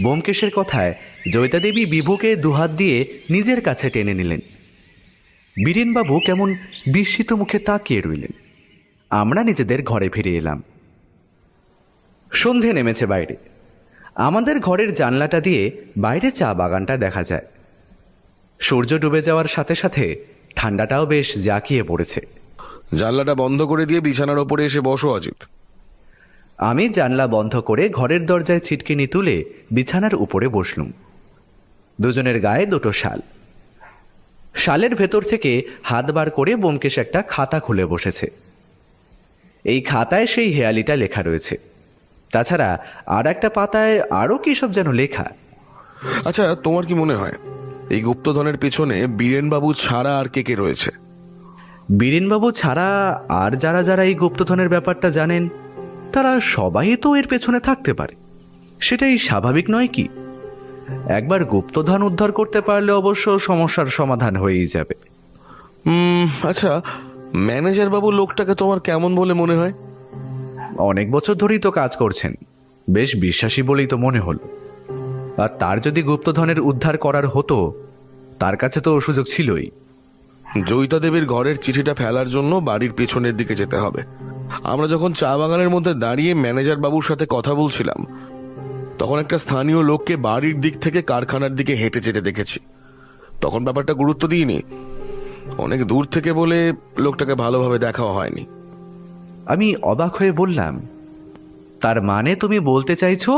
ব্যোমকেশের কথায় জয়িতা দেবী বিভুকে দুহাত দিয়ে নিজের কাছে টেনে নিলেন। বীরেনবাবু কেমন বিস্মিত মুখে তাকিয়ে রইলেন। আমরা নিজেদের ঘরে ফিরে এলাম। সন্ধে নেমেছে বাইরে। আমাদের ঘরের জানলাটা দিয়ে বাইরে চা বাগানটা দেখা যায়। সূর্য ডুবে যাওয়ার সাথে সাথে ঠান্ডাটাও বেশ জাঁকিয়ে পড়েছে। জানলাটা বন্ধ করে দিয়ে বিছানার ওপরে এসে বসো অজিত। আমি জানলা বন্ধ করে ঘরের দরজায় ছিটকিনি তুলে বিছানার উপরে বসলুম। দুজনের গায়ে দুটো শাল। শালের ভেতর থেকে হাত বার করে ব্যোমকেশ একটা খাতা খুলে বসেছে। এই খাতায় সেই হেয়ালিটা লেখা রয়েছে। তাছাড়া আর একটা পাতায় আরও কী সব যেন লেখা। আচ্ছা, তোমার কি মনে হয় এই গুপ্তধনের পেছনে বীরেনবাবু ছাড়া আর কে কে রয়েছে? বীরেনবাবু ছাড়া আর যারা যারা এই গুপ্তধনের ব্যাপারটা জানেন তারা সবাই তো এর পেছনে থাকতে পারে। সেটাই স্বাভাবিক নয় কি? একবার গুপ্তধন উদ্ধার করতে পারলে অবশ্য সমস্যার সমাধান হয়েই যাবে। আচ্ছা, ম্যানেজার বাবু লোকটাকে তোমার কেমন বলে মনে হয়? অনেক বছর ধরেই তো কাজ করছেন, বেশ বিশ্বাসী বলেই তো মনে হলো। আর তার যদি গুপ্তধনের উদ্ধার করার হতো তার কাছে তো সুযোগ ছিলই। জয়িতা দেবীর ঘরের চিঠিটা ফেলার জন্য বাড়ির পেছনের দিকে যেতে হবে। আমরা যখন চা বাগানের মধ্যে দাঁড়িয়ে ম্যানেজার বাবুর সাথে কথা বলছিলাম তখন একটা স্থানীয় লোককে বাড়ির দিক থেকে কারখানার দিকে হেঁটে যেতে দেখেছি। তখন ব্যাপারটা গুরুত্ব দিইনি, অনেক দূর থেকে বলে লোকটাকে ভালোভাবে দেখাও হয়নি। আমি অবাক হয়ে বললাম, তার মানে তুমি বলতে চাইছো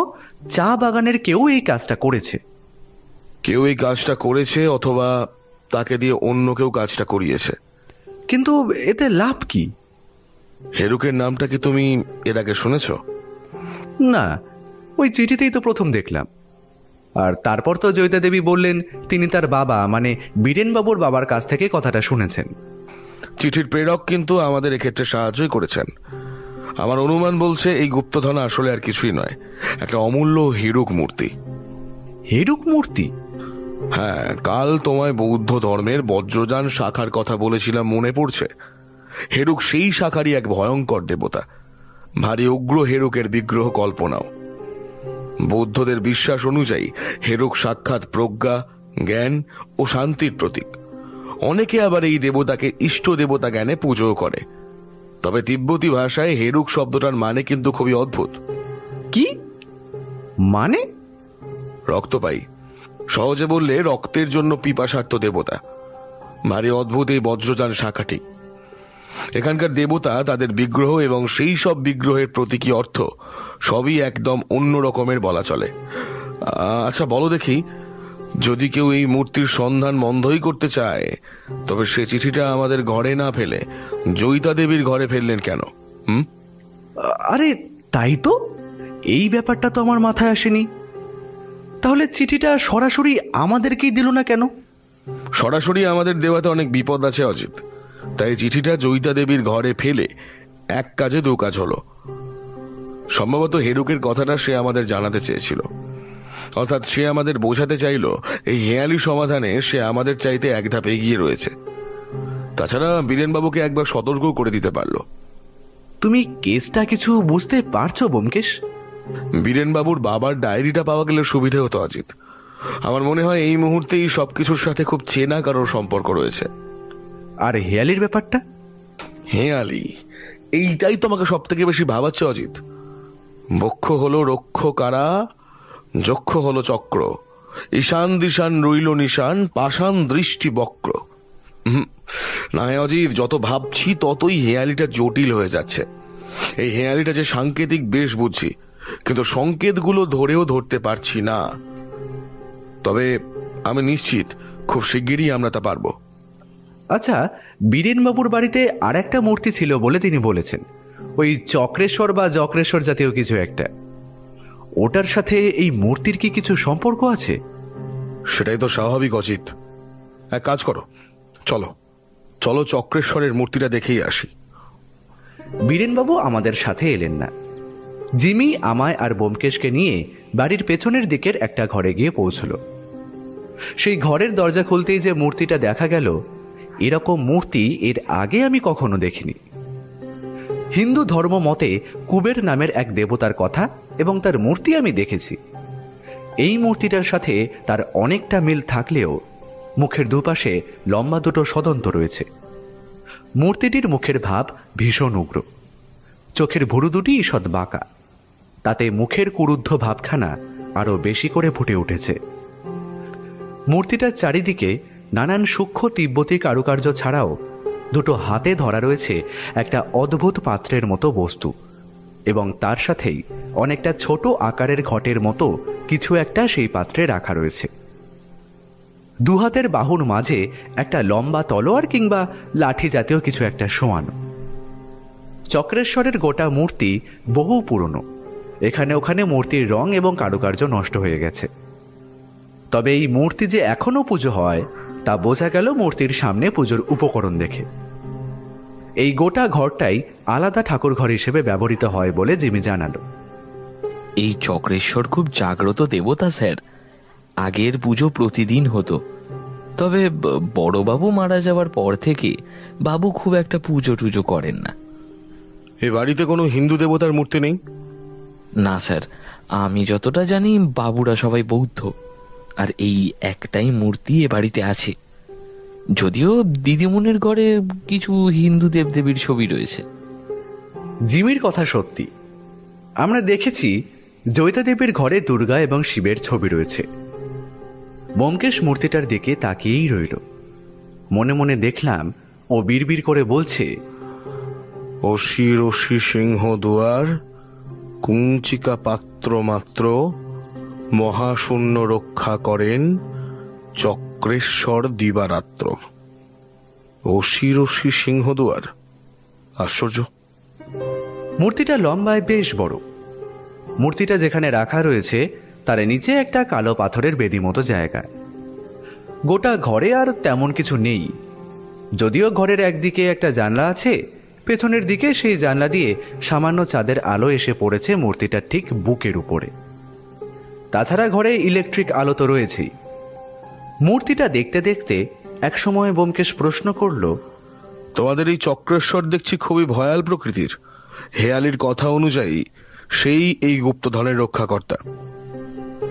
চা বাগানের কেউ এই কাজটা করেছে? কেউ এই কাজটা করেছে অথবা তাকে দিয়ে অন্য কেউ কাজটা করিয়েছে। কিন্তু এতে লাভ কি? হেরুকের নামটা কি তুমি এর আগে শুনেছ? না, ওই চিঠিতেই তো প্রথম দেখলাম। আর তারপর তো জয়িতা দেবী বললেন তিনি তার বাবা মানে বীরেনবাবুর বাবার কাছ থেকে কথাটা শুনেছেন। চিঠির প্রেরক কিন্তু আমাদের এক্ষেত্রে সাহায্যই করেছেন। আমার অনুমান বলছে এই গুপ্তধন আসলে আর কিছুই নয়, একটা অমূল্য হেরুক মূর্তি। হেরুক মূর্তি? হ্যাঁ, কাল তোমায় বৌদ্ধ ধর্মের বজ্রযান শাখার কথা বলেছিলাম, মনে পড়ছে? হেরুক সেই শাখারই এক ভয়ঙ্কর দেবতা। ভারী উগ্র হেরুকের বিগ্রহ কল্পনাও। বৌদ্ধদের বিশ্বাস অনুযায়ী হেরুক সাক্ষাৎ প্রজ্ঞা, জ্ঞান ও শান্তির প্রতীক। অনেকে আবার এই দেবতাকে ইষ্ট দেবতা জ্ঞানে পুজোও করে। তবে তিব্বতী ভাষায় হেরুক শব্দটার মানে কিন্তু খুবই অদ্ভুত। কি মানে? রক্তপায়ী। সহজে বললে রক্তের জন্য পিপাসার্থ দেবতা। ভারী অদ্ভুত এই বজ্রযান শাখাটি। এখানকার দেবতা, তাদের বিগ্রহ এবং সেই সব বিগ্রহের প্রতীকী অর্থ সবই একদম অন্য রকমের বলা চলে। আচ্ছা বলো দেখি, যদি কেউ এই মূর্তির সন্ধান বন্ধই করতে চায়, তবে সে চিঠিটা আমাদের ঘরে না ফেলে জয়িতা দেবীর ঘরে ফেললেন কেন? আরে তাই তো, এই ব্যাপারটা তো আমার মাথায় আসেনি। তাহলে চিঠিটা সরাসরি আমাদেরকেই দিল না কেন? সরাসরি আমাদের দেওয়াতে অনেক বিপদ আছে অজিত। তাই চিঠিটা জয়িতা দেবীর ঘরে ফেলে এক কাজে দু কাজ হলো। সম্ভবত হেরুকের কথাটা সে আমাদের জানাতে চেয়েছিল, অর্থাৎ সে আমাদের বোঝাতে চাইল এই হেয়ালি সমাধানে সে আমাদের চাইতে এক ধাপ এগিয়ে রয়েছে। তাছাড়া বীরেনবাবুকে একবার সতর্ক করে দিতে পারলো। তুমি কেসটা কিছু বুঝতে পারছো ব্যোমকেশ? বীরেনবাবুর বাবার ডায়েরিটা পাওয়া গেলে সুবিধে হতো অজিত। আমার মনে হয় এই মুহূর্তেই সবকিছুর সাথে খুব চেনা কারোর সম্পর্ক রয়েছে। আর হেয়ালির ব্যাপারটা? হেয়ালি, এইটাই তোমাকে সব থেকে বেশি ভাবাচ্ছে অজিত। বক্ষ হলো রক্ষ কারা, যক্ষ হলো চক্র, ঈশান দিশান রইল নিশান, পাষাণ দৃষ্টি বক্র। না অজিত, যত ভাবছি ততই হেয়ালিটা জটিল হয়ে যাচ্ছে। এই হেয়ালিটা যে সাংকেতিক বেশ বুঝছি, কিন্তু সংকেতগুলো ধরেও ধরতে পারছি না। তবে আমি নিশ্চিত খুব শিগগিরই আমরা তা পারবো। আচ্ছা, বীরেনবাবুর বাড়িতে আর একটা মূর্তি ছিল বলে তিনি বলেছেন, ওই চক্রেশ্বর বা যক্রেশ্বর জাতীয় কিছু একটা। ওটার সাথে এই মূর্তির কি কিছু সম্পর্ক আছে? সেটাই তো স্বাভাবিক অজিত। এক কাজ করো, চলো চলো চক্রেশ্বরের মূর্তিটা দেখেই আসি। বীরেনবাবু আমাদের সাথে এলেন না। জিমি আমায় আর ব্যোমকেশকে নিয়ে বাড়ির পেছনের দিকের একটা ঘরে গিয়ে পৌঁছল। সেই ঘরের দরজা খুলতেই যে মূর্তিটা দেখা গেল, এরকম মূর্তি এর আগে আমি কখনো দেখিনি। হিন্দু ধর্ম মতে কুবের নামের এক দেবতার কথা এবং তার মূর্তি আমি দেখেছি। এই মূর্তিটার সাথে তার অনেকটা মিল থাকলেও মুখের দুপাশে লম্বা দুটো সদন্ত রয়েছে। মূর্তিটির মুখের ভাব ভীষণ উগ্র, চোখের ভুরু দুটি ঈষৎ বাঁকা, তাতে মুখের কুরুদ্ধ ভাবখানা আরও বেশি করে ফুটে উঠেছে। মূর্তিটার চারিদিকে নানান সূক্ষ্ম তিব্বতী কারুকার্য ছাড়াও দুটো হাতে ধরা রয়েছে একটা অদ্ভুত পাত্রের মতো বস্তু, এবং তার সাথেই অনেকটা ছোট আকারের ঘটের মতো কিছু একটা সেই পাত্রে রাখা রয়েছে। দুহাতের বাহুর মাঝে একটা লম্বা তলোয়ার কিংবা লাঠি জাতীয় কিছু একটা শোয়ানো। চক্রেশ্বরের গোটা মূর্তি বহু পুরনো, এখানে ওখানে মূর্তির রং এবং কারুকার্য নষ্ট হয়ে গেছে। তবে এই মূর্তি যে এখনো পুজো হয় তা বোঝা গেল মূর্তির সামনে পুজোর উপকরণ দেখে। এই গোটা ঘরটাই আলাদা ঠাকুর ঘর হিসেবে ব্যবহৃত হয় বলে জিমি জানালো। এই চক্রেশ্বর খুব জাগ্রত দেবতা স্যার। আগের পুজো প্রতিদিন হতো, তবে বড়বাবু মারা যাওয়ার পর থেকে বাবু খুব একটা পুজো টুজো করেন না। এ বাড়িতে কোনো হিন্দু দেবতার মূর্তি নেই? না স্যার, আমি যতটা জানি বাবুরা সবাই বৌদ্ধ, আর এই একটাই মূর্তি এ বাড়িতে আছে। যদিও দিদিমণির ঘরে কিছু হিন্দু দেবদেবীর ছবি রয়েছে। জিমির কথা সত্যি। আমরা দেখেছি জয়িতা দেবীর ঘরে দুর্গা এবং শিবের ছবি রয়েছে। ব্যোমকেশ মূর্তিটার দিকে তাকিয়েই রইল। মনে মনে দেখলাম ও বিড়বিড় করে বলছে, অসি রশি সিংহ দুয়ার, কুঞ্চিকা পাত্র মাত্র মহাশূন্য রক্ষা করেন চক্রেশ্বর দিবারাত্র। অসি রসি সিংহদুয়ার। আশ্চর্য। মূর্তিটা লম্বায় বেশ বড়। মূর্তিটা যেখানে রাখা রয়েছে তার নিচে একটা কালো পাথরের বেদি মতো জায়গা। গোটা ঘরে আর তেমন কিছু নেই, যদিও ঘরের একদিকে একটা জানলা আছে, পেছনের দিকে সেই জানলা দিয়ে সামান্য চাঁদের আলো এসে পড়েছে মূর্তিটার ঠিক বুকের উপরে। তাছাড়া ঘরে ইলেকট্রিক আলো তো রয়েছেই। মূর্তিটা দেখতে দেখতে একসময় ব্যোমকেশ প্রশ্ন করল, তোমাদের এই চক্রেশ্বর দেখছি খুবই ভয়াল প্রকৃতির। হেয়ালির কথা অনুযায়ী সেই এই গুপ্তধনের রক্ষাকর্তা।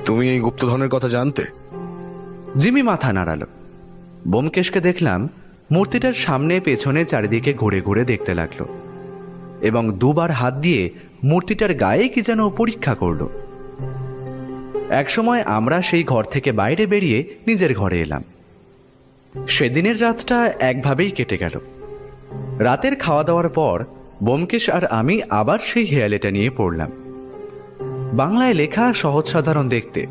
তুমি এই গুপ্তধনের কথা জানতে? জিমি মাথা নাড়াল। ব্যোমকেশকে দেখলাম মূর্তিটার সামনে পেছনে চারিদিকে ঘুরে ঘুরে দেখতে লাগলো এবং দুবার হাত দিয়ে মূর্তিটার গায়ে কি যেন পরীক্ষা করল। একসময় আমরা সেই ঘর থেকে বাইরে বেরিয়ে নিজের ঘরে এলাম। সেদিনের রাতটা একভাবেই কেটে গেল। রাতের খাওয়া দাওয়ার পর ব্যোমকেশ আর আমি আবার সেই হেয়ালেটা নিয়ে পড়লাম। বাংলায় লেখা সহজ সাধারণ দেখতে,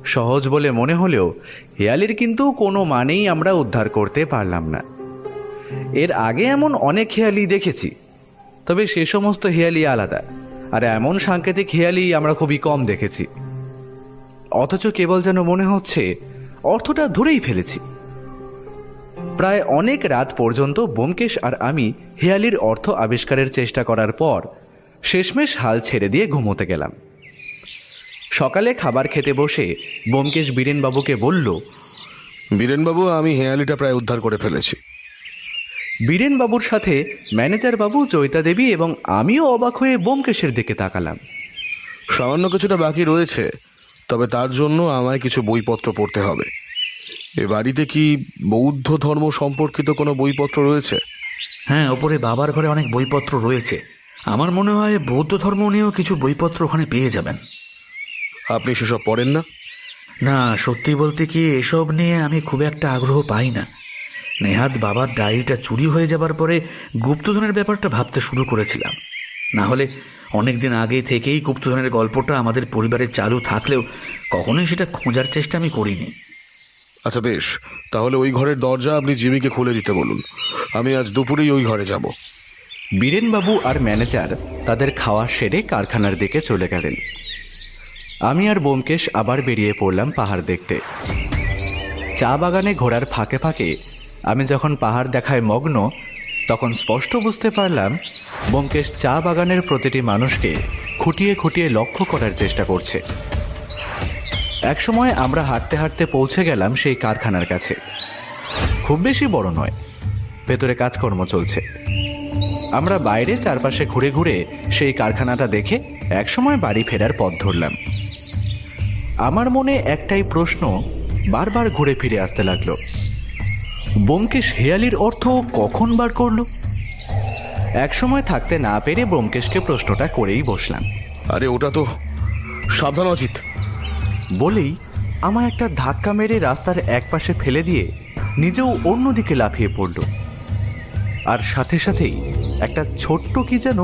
সহজ বলে মনে হলেও হেয়ালির কিন্তু কোনো মানেই আমরা উদ্ধার করতে পারলাম না। এর আগে এমন অনেক হেয়ালি দেখেছি, তবে সে সমস্ত হেয়ালি আলাদা, আর এমন সাংকেতিক হেয়ালি আমরা খুবই কম দেখেছি। অথচ কেবল যেন মনে হচ্ছে অর্থটা ধরেই ফেলেছি। প্রায় অনেক রাত পর্যন্ত ব্যোমকেশ আর আমি হেয়ালির অর্থ আবিষ্কারের চেষ্টা করার পর শেষমেশ হাল ছেড়ে দিয়ে ঘুমোতে গেলাম। সকালে খাবার খেতে বসে ব্যোমকেশ বীরেনবাবুকে বলল, বীরেনবাবু, আমি হেয়ালিটা প্রায় উদ্ধার করে ফেলেছি। বীরেনবাবুর সাথে ম্যানেজার বাবু, জয়িতা দেবী এবং আমিও অবাক হয়ে ব্যোমকেশের দিকে তাকালাম। সামান্য কিছুটা বাকি রয়েছে, তবে তার জন্য আমায় কিছু বইপত্র পড়তে হবে। এ বাড়িতে কি বৌদ্ধ ধর্ম সম্পর্কিত কোনো বইপত্র রয়েছে? হ্যাঁ, ওপরে বাবার ঘরে অনেক বইপত্র রয়েছে। আমার মনে হয় বৌদ্ধ ধর্ম নিয়েও কিছু বইপত্র ওখানে পেয়ে যাবেন। আপনি সেসব পড়েন না? না, সত্যি বলতে কি এসব নিয়ে আমি খুব একটা আগ্রহ পাই না। নেহাত বাবার ডায়েরিটা চুরি হয়ে যাবার পরে গুপ্তধনের ব্যাপারটা ভাবতে শুরু করেছিলাম। না হলে অনেকদিন আগে থেকেই গুপ্তধনের গল্পটা আমাদের পরিবারে চালু থাকলেও কখনোই সেটা খোঁজার চেষ্টা আমি করিনি। আচ্ছা বেশ, তাহলে ওই ঘরের দরজা আপনি জিমিকে খুলে দিতে বলুন। আমি আজ দুপুরেই ওই ঘরে যাব। বীরেনবাবু আর ম্যানেজার তাদের খাওয়া সেরে কারখানার দিকে চলে গেলেন। আমি আর ব্যোমকেশ আবার বেরিয়ে পড়লাম পাহাড় দেখতে। চা বাগানে ঘোরার ফাঁকে ফাঁকে আমি যখন পাহাড় দেখায় মগ্ন, তখন স্পষ্ট বুঝতে পারলাম ব্যোমকেশ চা বাগানের প্রতিটি মানুষকে খুঁটিয়ে খুঁটিয়ে লক্ষ্য করার চেষ্টা করছে। একসময় আমরা হাঁটতে হাঁটতে পৌঁছে গেলাম সেই কারখানার কাছে। খুব বেশি বড় নয়, ভেতরে কাজকর্ম চলছে। আমরা বাইরে চারপাশে ঘুরে ঘুরে সেই কারখানাটা দেখে একসময় বাড়ি ফেরার পথ ধরলাম। আমার মনে একটাই প্রশ্ন বারবার ঘুরে ফিরে আসতে লাগলো, ব্যোমকেশ হেয়ালির অর্থ কখন বার করলো? একসময় থাকতে না পেরে ব্যোমকেশকে প্রশ্নটা করেই বসলাম। আরে ওটা তো সাবধান অজিত বলেই আমায় একটা ধাক্কা মেরে রাস্তার একপাশে ফেলে দিয়ে নিজেও অন্যদিকে লাফিয়ে পড়ল। আর সাথে সাথেই একটা ছোট্ট কি যেন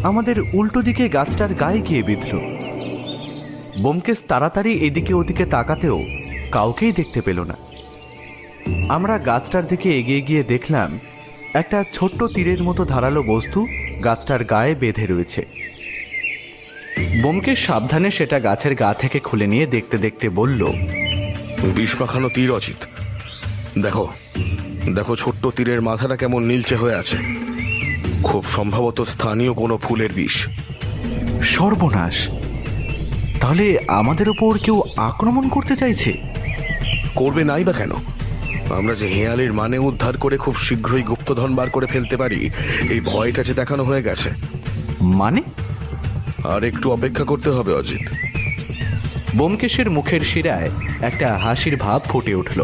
আমাদের উল্টো দিকে গাছটার গায়ে গিয়ে বিঁধল। ব্যোমকেশ তাড়াতাড়ি এদিকে ওদিকে তাকাতেও কাউকেই দেখতে পেল না। আমরা গাছটার দিকে এগিয়ে গিয়ে দেখলাম একটা ছোট্ট তীরের মতো ধারালো বস্তু গাছটার গায়ে বেঁধে রয়েছে। ব্যোমকেশ সাবধানে সেটা গাছের গা থেকে খুলে নিয়ে দেখতে দেখতে বলল, বিষ মাখানো তীর অজিত। দেখো দেখো, ছোট্ট তীরের মাথাটা কেমন নীলচে হয়ে আছে। খুব সম্ভবত স্থানীয় কোনো ফুলের বিষ। সর্বনাশ! তাহলে আমাদের ওপর কেউ আক্রমণ করতে চাইছে? করবে নাই বা কেন? আমরা যে হেয়ালির মানে উদ্ধার করে খুব শীঘ্রই গুপ্তধন বার করে ফেলতে পারি, এই ভয়টা যে দেখানো হয়ে গেছে। মানে? আর একটু অপেক্ষা করতে হবে অজিত। ব্যোমকেশের মুখের শিরায় একটা হাসির ভাব ফুটে উঠল।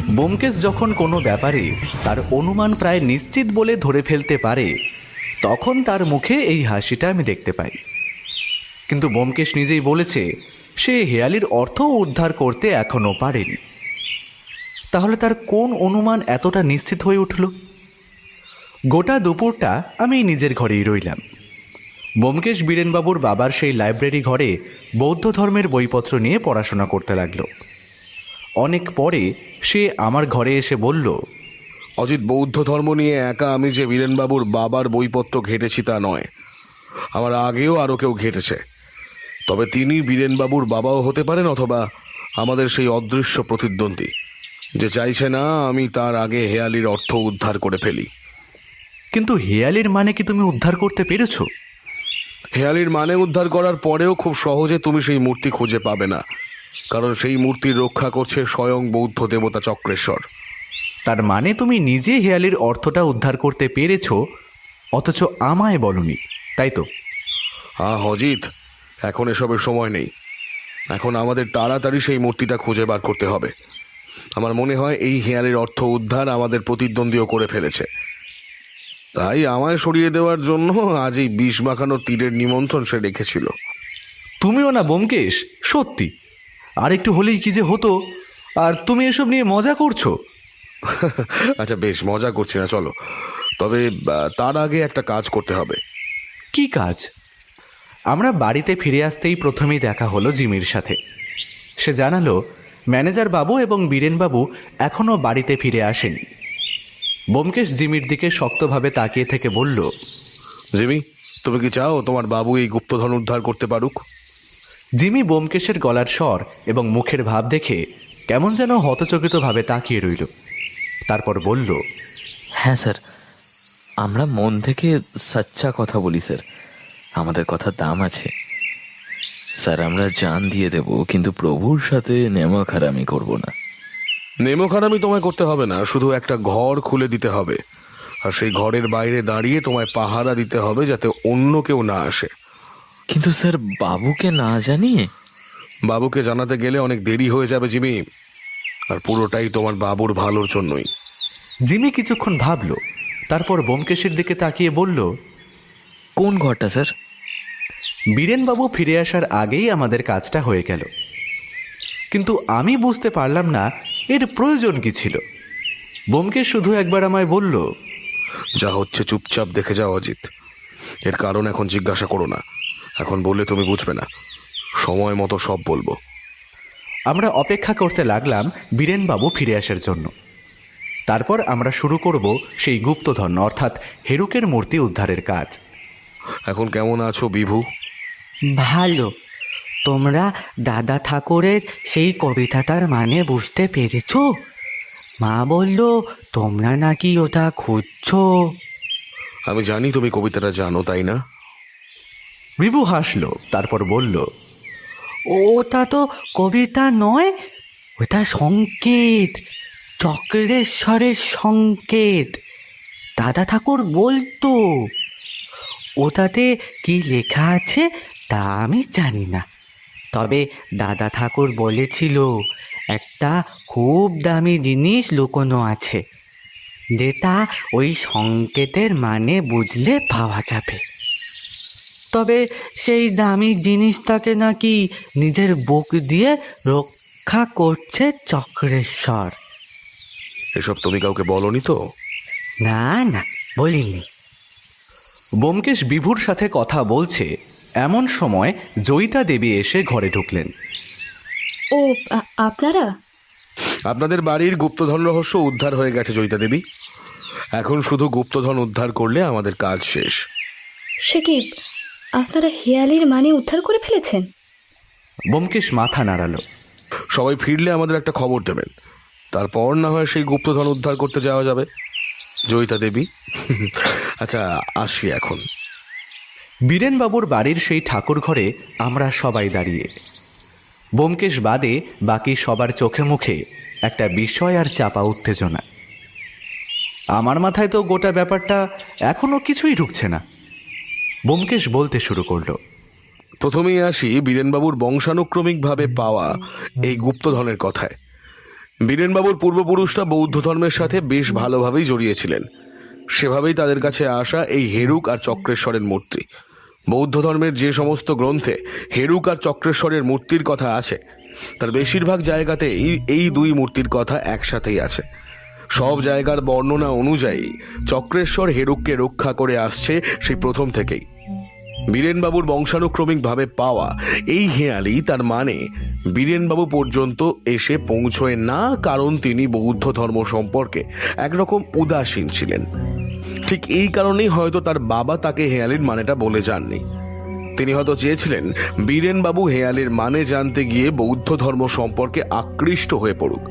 ব্যোমকেশ যখন কোনো ব্যাপারে তার অনুমান প্রায় নিশ্চিত বলে ধরে ফেলতে পারে, তখন তার মুখে এই হাসিটা আমি দেখতে পাই। কিন্তু ব্যোমকেশ নিজেই বলেছে সে হেয়ালির অর্থ উদ্ধার করতে এখনো পারেনি। তাহলে তার কোন অনুমান এতটা নিশ্চিত হয়ে উঠল? গোটা দুপুরটা আমি নিজের ঘরেই রইলাম। ব্যোমকেশ বীরেনবাবুর বাবার সেই লাইব্রেরি ঘরে বৌদ্ধ ধর্মের বইপত্র নিয়ে পড়াশোনা করতে লাগলো। অনেক পরে সে আমার ঘরে এসে বলল, অজিত, বৌদ্ধ ধর্ম নিয়ে একা আমি যে বীরেনবাবুর বাবার বইপত্র ঘেটেছি তা নয়, আমার আগেও আরও কেউ ঘেটেছে। তবে তিনি বীরেনবাবুর বাবাও হতে পারেন, অথবা আমাদের সেই অদৃশ্য প্রতিদ্বন্দ্বী যে চাইছে না আমি তার আগে হেয়ালির অর্থ উদ্ধার করে ফেলি। কিন্তু হেয়ালির মানে কি তুমি উদ্ধার করতে পেরেছ? হেয়ালির মানে উদ্ধার করার পরেও খুব সহজে তুমি সেই মূর্তি খুঁজে পাবে না, কারণ সেই মূর্তির রক্ষা করছে স্বয়ং বৌদ্ধ দেবতা চক্রেশ্বর। তার মানে তুমি নিজে হেয়ালির অর্থটা উদ্ধার করতে পেরেছ, অথচ আমায় বলনি, তাই তো? অজিত, এখন এসবের সময় নেই। এখন আমাদের তাড়াতাড়ি সেই মূর্তিটা খুঁজে বার করতে হবে। আমার মনে হয় এই হেয়ালির অর্থ উদ্ধার আমাদের প্রতিদ্বন্দ্বীও করে ফেলেছে, তাই আমায় সরিয়ে দেওয়ার জন্য আজ এই বিষ মাখানো তীরের নিমন্ত্রণ সে রেখেছিল। তুমিও না ব্যোমকেশ, সত্যি আর একটু হলেই কি যে হতো, আর তুমি এসব নিয়ে মজা করছো। আচ্ছা বেশ, মজা করছি না, চলো। তবে তার আগে একটা কাজ করতে হবে। কি কাজ? আমরা বাড়িতে ফিরে আসতেই প্রথমেই দেখা হলো জিমির সাথে। সে জানালো ম্যানেজার বাবু এবং বীরেনবাবু এখনও বাড়িতে ফিরে আসেনি। ব্যোমকেশ জিমির দিকে শক্তভাবে তাকিয়ে থেকে বলল, জিমি, তুমি কি চাও তোমার বাবু এই গুপ্তধন উদ্ধার করতে পারুক? জিমি ব্যোমকেশের গলার স্বর এবং মুখের ভাব দেখে কেমন যেন হতচকিতভাবে তাকিয়ে রইল। তারপর বলল, হ্যাঁ স্যার, আমরা মন থেকে সচ্চা কথা বলি স্যার, আমাদের কথার দাম আছে স্যার। আমরা জান দিয়ে দেব, কিন্তু প্রভুর সাথে নেমখারামি করব না। নেমখারামি তোমায় করতে হবে না, শুধু একটা ঘর খুলে দিতে হবে, আর সেই ঘরের বাইরে দাঁড়িয়ে তোমায় পাহারা দিতে হবে যাতে অন্য কেউ না আসে। কিন্তু স্যার, বাবুকে না জানিয়ে? বাবুকে জানাতে গেলে অনেক দেরি হয়ে যাবে জিমি, আর পুরোটাই তোমার বাবুর ভালোর জন্যই। জিমি কিছুক্ষণ ভাবল, তারপর ব্যোমকেশের দিকে তাকিয়ে বলল, কোন ঘরটা স্যার? বীরেনবাবু ফিরে আসার আগেই আমাদের কাজটা হয়ে গেল, কিন্তু আমি বুঝতে পারলাম না এর প্রয়োজন কি ছিল। ব্যোমকেশ শুধু একবার আমায় বলল, যা হচ্ছে চুপচাপ দেখে যাও অজিত, এর কারণ এখন জিজ্ঞাসা করো না, এখন বললে তুমি বুঝবে না, সময় মতো সব বলবো। আমরা অপেক্ষা করতে লাগলাম বীরেনবাবু ফিরে আসার জন্য। তারপর আমরা শুরু করব সেই গুপ্তধন অর্থাৎ হেরুকের মূর্তি উদ্ধারের কাজ। এখন কেমন আছো বিভু? ভালো। তোমরা দাদা ঠাকুরের সেই কবিতাটার মানে বুঝতে পেরেছো? মা বলল তোমরা নাকি ওটা খুঁজছো। আমি জানি তুমি কবিতাটা জানো, তাই না? বিভু হাসলো, তারপর বলল, ওটা তো কবিতা নয়, ওটা সংকেত, চক্রেশ্বরের সংকেত। দাদা ঠাকুর বলতো। ওটাতে কি লেখা আছে তা আমি জানি না, তবে দাদা ঠাকুর বলেছিল একটা খুব দামি জিনিস লুকোনো আছে, যেটা ওই সংকেতের মানে বুঝলে পাওয়া যাবে। তবে সেই দামি জিনিসটাকে নাকি নিজের বুক দিয়ে রক্ষা করছে চক্রেশ্বর। এসব তুমি কাউকে বলনি তো? না না, বলিনি। ব্যোমকেশ বিভুর সাথে কথা বলছে এমন সময় জয়িতা দেবী এসে ঘরে ঢুকলেন। ও আপনারা? আপনাদের বাড়ির গুপ্তধন রহস্য উদ্ধার হয়ে গেছে জয়িতা দেবী, এখন শুধু গুপ্তধন উদ্ধার করলে আমাদের কাজ শেষ। সে কি, আপনারা হেয়ালির মানে উদ্ধার করে ফেলেছেন? ব্যোমকেশ মাথা নাড়ালো। সবাই ফিরলে আমাদের একটা খবর দেবেন, তারপর না হয় সেই গুপ্তধন উদ্ধার করতে যাওয়া যাবে। জয়িতা দেবী, আচ্ছা আসি এখন। বীরেনবাবুর বাড়ির সেই ঠাকুর ঘরে আমরা সবাই দাঁড়িয়ে। ব্যোমকেশ বাদে বাকি সবার চোখে মুখে একটা বিস্ময় আর চাপা উত্তেজনা। আমার মাথায় তো গোটা ব্যাপারটা এখনো কিছুই ঢুকছে না। ব্যোমকেশ বলতে শুরু করলো, প্রথমেই আসি বীরেনবাবুর বংশানুক্রমিকভাবে পাওয়া এই গুপ্তধনের কথায়। বীরেনবাবুর পূর্বপুরুষরা বৌদ্ধ ধর্মের সাথে বেশ ভালোভাবেই জড়িয়েছিলেন, সেভাবেই তাদের কাছে আসা এই হেরুক আর চক্রেশ্বরের মূর্তি। বৌদ্ধ ধর্মের যে সমস্ত গ্রন্থে হেরুক আর চক্রেশ্বরের মূর্তির কথা আছে, তার বেশিরভাগ জায়গাতেই এই দুই মূর্তির কথা একসাথেই আছে। সব জায়গার বর্ণনা অনুযায়ী চক্রেশ্বর হেরুককে রক্ষা করে আসছে সেই প্রথম থেকেই। বীরেনবাবুর বংশানুক্রমিকভাবে পাওয়া এই হেঁয়ালি তার মানে বীরেনবাবু পর্যন্ত এসে পৌঁছয় না, কারণ তিনি বৌদ্ধ ধর্ম সম্পর্কে একরকম উদাসীন ছিলেন। ঠিক এই কারণেই হয়তো তার বাবা তাকে হেঁয়ালির মানেটা বলে যাননি। তিনি হয়তো চেয়েছিলেন বীরেনবাবু হেঁয়ালির মানে জানতে গিয়ে বৌদ্ধ ধর্ম সম্পর্কে আকৃষ্ট হয়ে পড়ুক।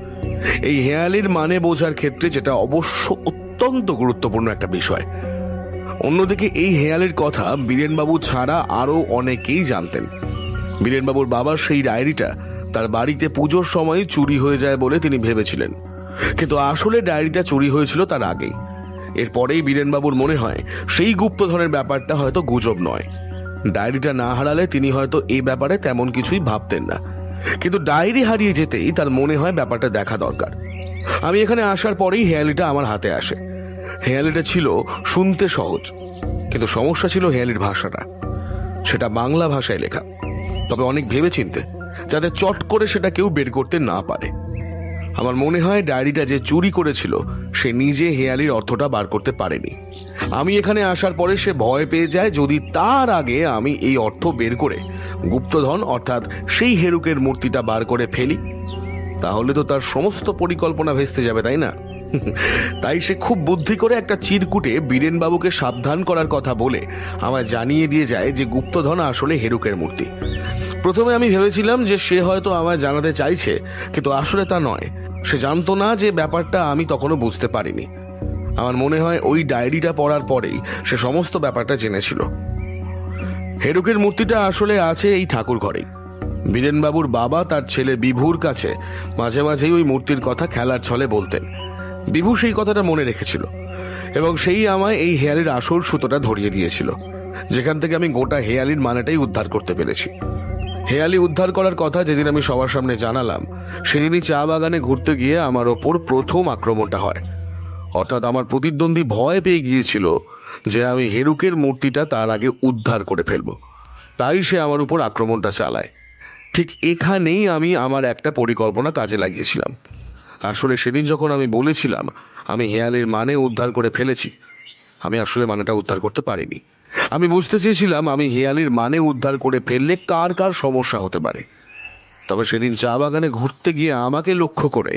এই হেঁয়ালির মানে বোঝার ক্ষেত্রে যেটা অবশ্য অত্যন্ত গুরুত্বপূর্ণ একটা বিষয়। অন্যদিকে এই হেঁয়ালির কথা বীরেনবাবু ছাড়া আরও অনেকেই জানতেন। বীরেনবাবুর বাবার সেই ডায়েরিটা তার বাড়িতে পুজোর সময় চুরি হয়ে যায় বলে তিনি ভেবেছিলেন, কিন্তু আসলে ডায়েরিটা চুরি হয়েছিল তার আগেই। এরপরেই বীরেনবাবুর মনে হয় সেই গুপ্তধনের ব্যাপারটা হয়তো গুজব নয়। ডায়েরিটা না হারালে তিনি হয়তো এই ব্যাপারে তেমন কিছুই ভাবতেন না, কিন্তু ডায়েরি হারিয়ে যেতেই তার মনে হয় ব্যাপারটা দেখা দরকার। আমি এখানে আসার পরেই হেঁয়ালিটা আমার হাতে আসে। হেঁয়ালিটা ছিল শুনতে সহজ, কিন্তু সমস্যা ছিল হেঁয়ালির ভাষাটা। সেটা বাংলা ভাষায় লেখা, তবে অনেক ভেবেচিন্তে, যাতে চট করে সেটা কেউ বের করতে না পারে। আমার মনে হয় ডায়েরিটা যে চুরি করেছিল সে নিজে হেঁয়ালির অর্থটা বার করতে পারেনি। আমি এখানে আসার পরে সে ভয় পেয়ে যায় যদি তার আগে আমি এই অর্থ বের করে গুপ্তধন অর্থাৎ সেই হেরুকের মূর্তিটা বার করে ফেলি, তাহলে তো তার সমস্ত পরিকল্পনা ভেস্তে যাবে, তাই না? তাই সে খুব বুদ্ধি করে একটা চিরকুটে বীরেনবাবুকে সাবধান করার কথা বলে আমায় জানিয়ে দিয়ে যায় যে গুপ্তধন আসলে হেরুকের মূর্তি। প্রথমে আমি ভেবেছিলাম যে সে হয়তো আমায় জানাতে চাইছে, কিন্তু আসলে তা নয়। সে জানতো না যে ব্যাপারটা আমি তখনও বুঝতে পারিনি। আমার মনে হয় ওই ডায়েরিটা পড়ার পরেই সে সমস্ত ব্যাপারটা জেনেছিল। হেরুকের মূর্তিটা আসলে আছে এই ঠাকুর ঘরেই। বীরেনবাবুর বাবা তার ছেলে বিভুর কাছে মাঝে মাঝেই ওই মূর্তির কথা খেলার ছলে বলতেন। বিভু সেই কথাটা মনে রেখেছিল এবং সেই আমায় এই হেঁয়ালির আসল সুতোটা ধরিয়ে দিয়েছিল, যেখান থেকে আমি গোটা হেঁয়ালির মানেটাই উদ্ধার করতে পেরেছি। হেঁয়ালি উদ্ধার করার কথা যেদিন আমি সবার সামনে জানালাম, সেদিনই চা বাগানে ঘুরতে গিয়ে আমার ওপর প্রথম আক্রমণটা হয়। অর্থাৎ আমার প্রতিদ্বন্দ্বী ভয় পেয়ে গিয়েছিল যে আমি হেরুকের মূর্তিটা তার আগে উদ্ধার করে ফেলব, তাই সে আমার উপর আক্রমণটা চালায়। ঠিক এখানেই আমি আমার একটা পরিকল্পনা কাজে লাগিয়েছিলাম। আসলে সেদিন যখন আমি বলেছিলাম আমি হেঁয়ালির মানে উদ্ধার করে ফেলেছি, আমি আসলে মানেটা উদ্ধার করতে পারিনি। আমি বুঝতে চেয়েছিলাম আমি হেঁয়ালির মানে উদ্ধার করে ফেললে কার কার সমস্যা হতে পারে। তবে সেদিন চা বাগানে ঘুরতে গিয়ে আমাকে লক্ষ্য করে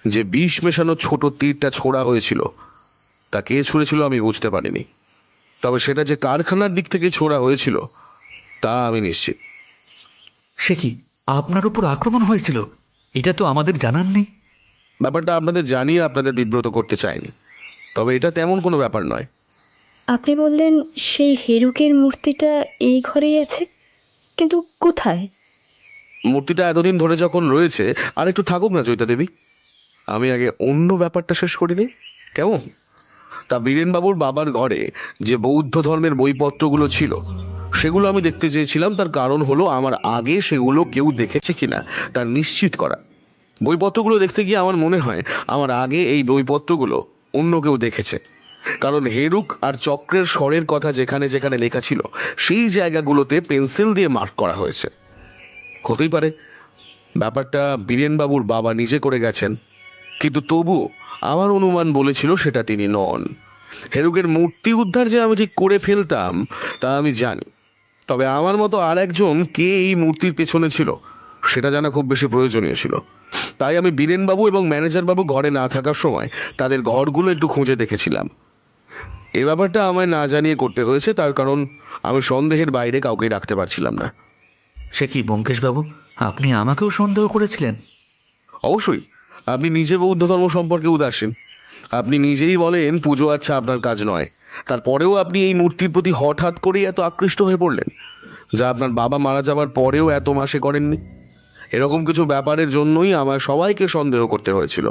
যে বিষ মেশানো ছোট তীরটা ছোড়া হয়েছিল, তা কে ছুঁড়েছিল আমি বুঝতে পারিনি। তবে সেটা যে কারখানার দিক থেকে ছোড়া হয়েছিল তা আমি নিশ্চিত। সে কি আপনার উপর আক্রমণ হয়েছিল? এটা তো আমাদের জানার নেই। ব্যাপারটা আপনাদের জানিয়ে আপনাদের বিব্রত করতে চাইনি, তবে এটা তেমন কোনো ব্যাপার নয়। আপনি বললেন সেই হেরুকের মূর্তিটা এই ঘরেই আছে, কিন্তু কোথায়? মূর্তিটা এতদিন ধরে যখন রয়েছে আর একটু থাকুক না চৈতা দেবী, আমি আগে অন্য ব্যাপারটা শেষ করিনি, কেমন? তা বীরেনবাবুর বাবার ঘরে যে বৌদ্ধ ধর্মের বইপত্রগুলো ছিল সেগুলো আমি দেখতে চেয়েছিলাম। তার কারণ হলো আমার আগে সেগুলো কেউ দেখেছে কিনা তার নিশ্চিত করা। বইপত্রগুলো দেখতে গিয়ে আমার মনে হয় আমার আগে এই বইপত্রগুলো অন্য কেউ দেখেছে, কারণ হেরুক আর চক্রের স্বরের কথা যেখানে যেখানে লেখা ছিল সেই জায়গাগুলোতে পেন্সিল দিয়ে মার্ক করা হয়েছে। হতেই পারে ব্যাপারটা বীরেনবাবুর বাবা নিজে করে গেছেন, কিন্তু তবুও আমার অনুমান বলেছিল সেটা তিনি নন। হেরুকের মূর্তি উদ্ধার যে আমি ঠিক করে ফেলতাম তা আমি জানি, তবে আমার মতো আর একজন কে এই মূর্তির পেছনে ছিল সেটা জানা খুব বেশি প্রয়োজনীয় ছিল। তাই আমি বীরেনবাবু এবং ম্যানেজারবাবু ঘরে না থাকার সময় তাদের ঘরগুলো একটু খুঁজে দেখেছিলাম। এ ব্যাপারটা আমায় না জানিয়ে করতে হয়েছে, তার কারণ আমি সন্দেহের বাইরে কাউকে রাখতে পারছিলাম না। সে কি ব্যোমকেশবাবু, আপনি আমাকেও সন্দেহ করেছিলেন? অবশ্যই। আপনি নিজে বৌদ্ধ ধর্ম সম্পর্কে উদাসীন। আপনি নিজেই বলেন পুজো আচ্ছা আপনার কাজ নয়, তারপরেও আপনি এই মূর্তির প্রতি হঠাৎ করেই এত আকৃষ্ট হয়ে পড়লেন, যা আপনার বাবা মারা যাওয়ার পরেও এত মাসে করেননি। এরকম কিছু ব্যাপারের জন্যই আমার সবাইকে সন্দেহ করতে হয়েছিল,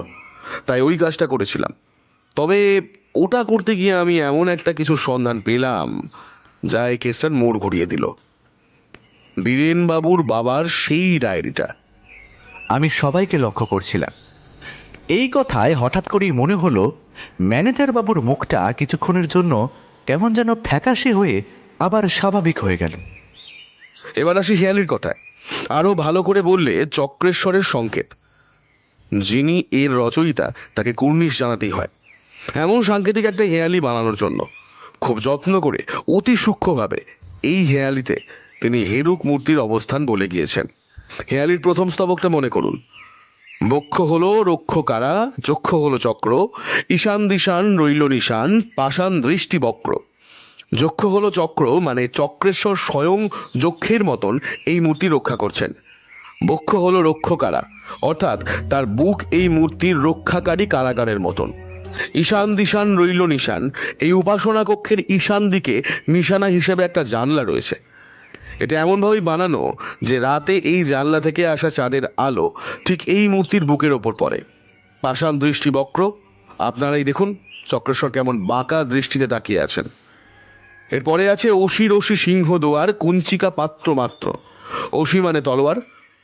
তাই ওই কাজটা করেছিলাম। তবে ওটা করতে গিয়ে আমি এমন একটা কিছু সন্ধান পেলাম যা এই কেসটার মোড় ঘুরিয়ে দিল। বীরেনবাবুর বাবার সেই ডায়েরিটা। আমি সবাইকে লক্ষ্য করছিলাম। এই কথায় হঠাৎ করেই মনে হলো ম্যানেজার বাবুর মুখটা কিছুক্ষণের জন্য কেমন যেন ফ্যাকাশে হয়ে আবার স্বাভাবিক হয়ে গেল। এবার আসি হেঁয়ালির কথায়। আরো ভালো করে বললে চক্রেশ্বরের সংকেত। যিনি এর রচয়িতা তাকে কুর্নিশ জানাতেই হয়। এমন সাংকেতিক একটা হেঁয়ালি বানানোর জন্য খুব যত্ন করে অতি সূক্ষ্মভাবে এই হেয়ালিতে তিনি হেরুক মূর্তির অবস্থান বলে গিয়েছেন। হেয়ালির প্রথম স্তবকটা মনে করুন। বক্ষ হলো রক্ষকারা, চক্ষ হলো চক্র, ঈশান দিশান রইল নিশান, পাষাণ দৃষ্টি বক্র। যক্ষ হলো চক্র, মানে চক্রেশ্বর স্বয়ং যক্ষের মতন এই মূর্তি রক্ষা করছেন। বক্ষ হলো রক্ষকারা, অর্থাৎ তার বুক এই মূর্তির রক্ষাকারী কারাগারের মতন। ঈশান দিশান রইল নিশান, এই উপাসনা কক্ষের ঈশান দিকে নিশানা হিসেবে একটা জানলা রয়েছে। এটা এমনভাবেই বানানো যে রাতে এই জানলা থেকে আসা চাঁদের আলো ঠিক এই মূর্তির বুকের ওপর পড়ে। পাষাণ দৃষ্টি বক্র, আপনারাই দেখুন চক্রেশ্বর কেমন বাঁকা দৃষ্টিতে তাকিয়ে আছেন। এরপরে আছে অসি রশি সিংহ দোয়ার, কুঞ্চিকা পাত্র মাত্র। অসি মানে তলোয়ার,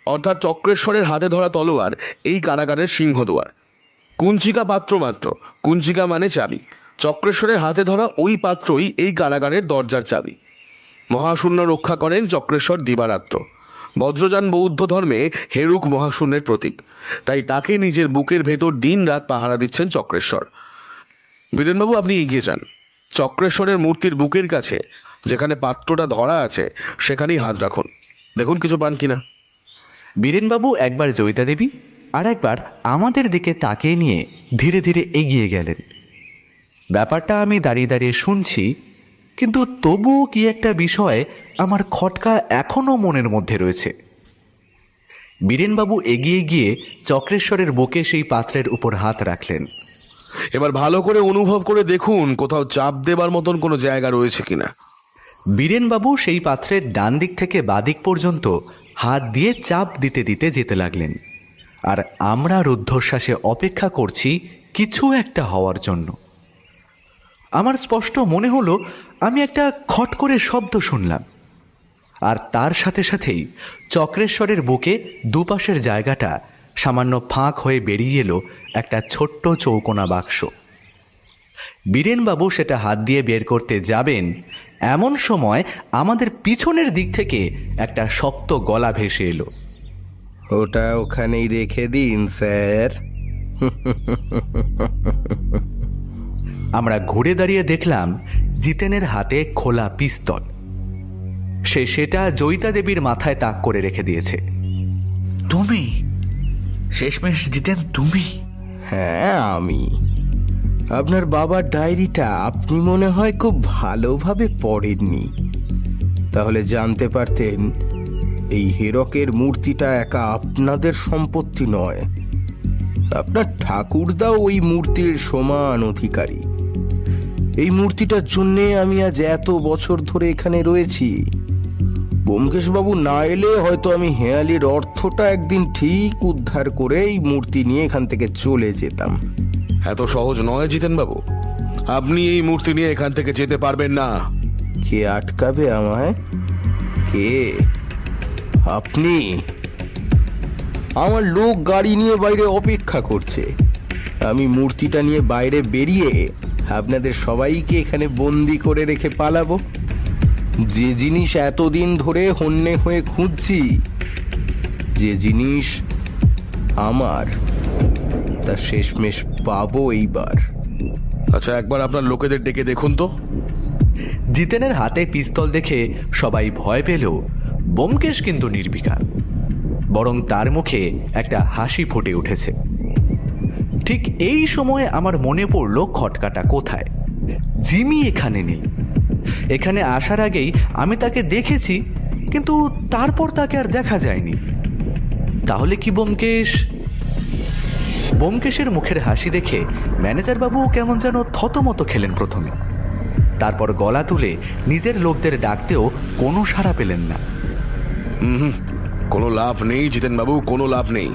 অর্থাৎ চক্রেশ্বরের হাতে ধরা তলোয়ার এই কারাগারের সিংহ দোয়ার। কুঞ্চিকা পাত্র মাত্র, কুঞ্চিকা মানে চাবি, চক্রেশ্বরের হাতে ধরা ওই পাত্রই এই কারাগারের দরজার চাবি। মহাশূন্য রক্ষা করেন চক্রেশ্বর দিবারাত্র। বজ্রযান বৌদ্ধ ধর্মে হেরুক মহাশূন্যের প্রতীক, তাই তাকে নিজের বুকের ভেতর দিন রাত পাহারা দিচ্ছেন চক্রেশ্বর। বীরেনবাবু, আপনি এগিয়ে যান। চক্রেশ্বরের মূর্তির বুকের কাছে যেখানে পাত্রটা ধরা আছে সেখানেই হাত রাখুন, দেখুন কিছু পান কিনা। বীরেনবাবু একবার জয়িতা দেবী আর একবার আমাদের দিকে তাকিয়ে নিয়ে ধীরে ধীরে এগিয়ে গেলেন। ব্যাপারটা আমি দাঁড়িয়ে দাঁড়িয়ে শুনছি, কিন্তু তবুও কি একটা বিষয় আমার খটকা এখনও মনের মধ্যে রয়েছে। বীরেনবাবু এগিয়ে গিয়ে চক্রেশ্বরের বুকে সেই পাত্রের উপর হাত রাখলেন। এবার ভালো করে অনুভব করে দেখুন কোথাও চাপ দেবার মতন কোনো জায়গা রয়েছে কিনা। বীরেনবাবু সেই পাত্রের ডান দিক থেকে বাদিক পর্যন্ত হাত দিয়ে চাপ দিতে দিতে যেতে লাগলেন, আর আমরা রুদ্ধশ্বাসে অপেক্ষা করছি কিছু একটা হওয়ার জন্য। আমার স্পষ্ট মনে হলো আমি একটা খট করে শব্দ শুনলাম, আর তার সাথে সাথেই চক্রেশ্বরের বুকে দুপাশের জায়গাটা সামান্য ফাঁক হয়ে বেরিয়ে এলো একটা ছোট্ট চৌকোনা বাক্স। বীরেনবাবু সেটা হাত দিয়ে বের করতে যাবেন, এমন সময় আমাদের পিছনের দিক থেকে একটা শক্ত গলা ভেসে এলো। ওটা ওখানেই রেখে দিন স্যার। আমরা ঘুরে দাঁড়িয়ে দেখলাম জিতেনের হাতে খোলা পিস্তল। সে সেটা জয়িতা দেবীর মাথায় তাক করে রেখে দিয়েছে। তুমি শেষমেশ জিতেন? তুমি? হ্যাঁ, আমি। আপনার বাবার ডায়েরিটা আপনি মনে হয় খুব ভালোভাবে পড়েননি, তাহলে জানতে পারতেন এই হীরকের মূর্তিটা একা আপনাদের সম্পত্তি নয়, আপনার ঠাকুরদাও ওই মূর্তির সমান অধিকারী। এই মূর্তিটার জন্যে আমি আজ এত বছর ধরে এখানে রয়েছি। ব্যোমকেশবাবু না এলে হয়তো আমি হেয়ালির অর্থটা একদিন ঠিক উদ্ধার করে এই মূর্তি নিয়ে এখান থেকে চলে যেতাম। এত সহজ নয় জিতেনবাবু, আপনি এই মূর্তি নিয়ে এখান থেকে যেতে পারবেন না। কে আটকাবে আমায়? কে? আপনি? আমার লোক গাড়ি নিয়ে বাইরে অপেক্ষা করছে। আমি মূর্তিটা নিয়ে বাইরে বেরিয়ে আপনাদের সবাইকে এখানে বন্দি করে রেখে পালাবো। যে জিনিস এতদিন ধরে হন্যে হয়ে খুঁজছি, যে জিনিস আমার, তা শেষমেশ পাবো এইবার। আচ্ছা, একবার আপনার লোকেদের ডেকে দেখুন তো। জিতেনের হাতে পিস্তল দেখে সবাই ভয় পেলেও ব্যোমকেশ কিন্তু নির্বিকার, বরং তার মুখে একটা হাসি ফুটে উঠেছে। ঠিক এই সময়ে আমার মনে পড়ল খটকাটা কোথায়। জিমি এখানে নেই। এখানে আসার আগেই আমি তাকে দেখেছি, কিন্তু তারপর তাকে আর দেখা যায়নি। তাহলে কি ব্যোমকেশ? ব্যোমকেশের মুখের হাসি দেখে ম্যানেজার বাবু কেমন যেন থতমত খেলেন প্রথমে, তারপর গলা তুলে নিজের লোকদের ডাকতেও কোনো সাড়া পেলেন না। কোনো লাভ নেই জিতেনবাবু, কোনো লাভ নেই।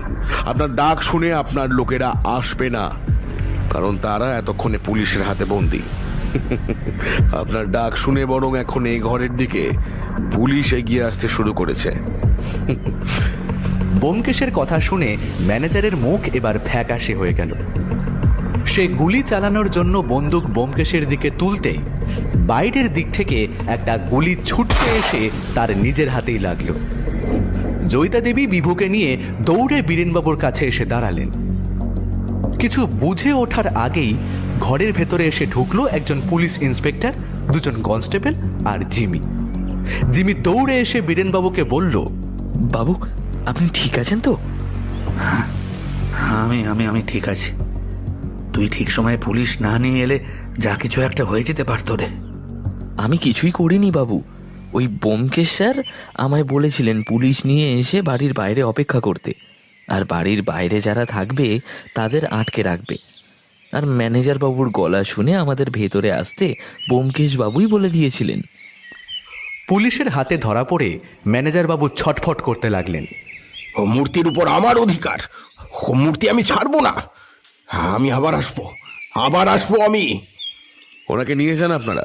আপনার ডাক শুনে আপনার লোকেরা আসবে না, কারণ তারা এতক্ষণে পুলিশের হাতে বন্দী। আপনার ডাক শুনে বরং এখন এই ঘরের দিকে পুলিশ এগিয়ে আসতে শুরু করেছে। ব্যোমকেশের কথা শুনে ম্যানেজারের মুখ এবার ফ্যাকাশে হয়ে গেল। সে গুলি চালানোর জন্য বন্দুক ব্যোমকেশের দিকে তুলতেই বাইরের দিক থেকে একটা গুলি ছুটতে এসে তার নিজের হাতেই লাগলো। জয়িতা দেবী বিভুকে নিয়ে দৌড়ে বীরেনবাবুর কাছে এসে দাঁড়ালেন। কিছু বুঝে ওঠার আগেই ঘরের ভেতরে এসে ঢুকলো একজন পুলিশ ইন্সপেক্টর, দুজন কনস্টেবল আর জিমি। জিমি দৌড়ে এসে বীরেনবাবুকে বলল, বাবু আপনি ঠিক আছেন তো? হ্যাঁ, আমি আমি আমি ঠিক আছি। তুই ঠিক সময়ে পুলিশ না নিয়ে এলে যা কিছু একটা হয়ে যেতে পারতো রে। আমি কিছুই করিনি বাবু। ওই ব্যোমকেশ স্যার আমায় বলেছিলেন পুলিশ নিয়ে এসে বাড়ির বাইরে অপেক্ষা করতে, আর বাড়ির বাইরে যারা থাকবে তাদের আটকে রাখবে। আর ম্যানেজার বাবুর গলা শুনে আমাদের ভেতরে আসতে ব্যোমকেশ বাবুই বলে দিয়েছিলেন। পুলিশের হাতে ধরা পড়ে ম্যানেজার বাবু ছটফট করতে লাগলেন। ও মূর্তির উপর আমার অধিকার, ও মূর্তি আমি ছাড়বো না। আমি আবার আসবো আমি। ওনাকে নিয়ে যান আপনারা।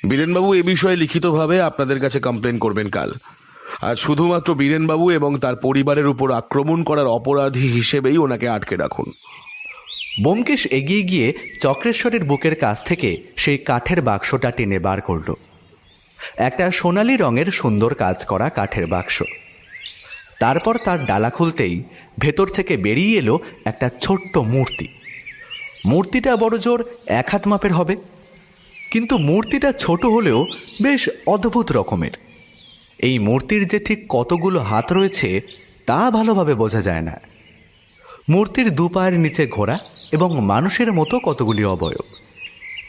বীরেনবাবু এ বিষয়ে লিখিতভাবে আপনাদের কাছে কমপ্লেন করবেন কাল। আর শুধুমাত্র বীরেনবাবু এবং তার পরিবারের উপর আক্রমণ করার অপরাধী হিসেবেই ওনাকে আটকে রাখুন। ব্যোমকেশ এগিয়ে গিয়ে চক্রেশ্বরের বুকের কাছ থেকে সেই কাঠের বাক্সটা টেনে বার করল। একটা সোনালি রঙের সুন্দর কাজ করা কাঠের বাক্স। তারপর তার ডালা খুলতেই ভেতর থেকে বেরিয়ে এলো একটা ছোট্ট মূর্তি। মূর্তিটা বড় জোর 1 হাত মাপের হবে, কিন্তু মূর্তিটা ছোট হলেও বেশ অদ্ভুত রকমের। এই মূর্তির যে ঠিক কতগুলো হাত রয়েছে তা ভালোভাবে বোঝা যায় না। মূর্তির 2 পায়ের নিচে ঘোড়া এবং মানুষের মতো কতগুলি অবয়ব।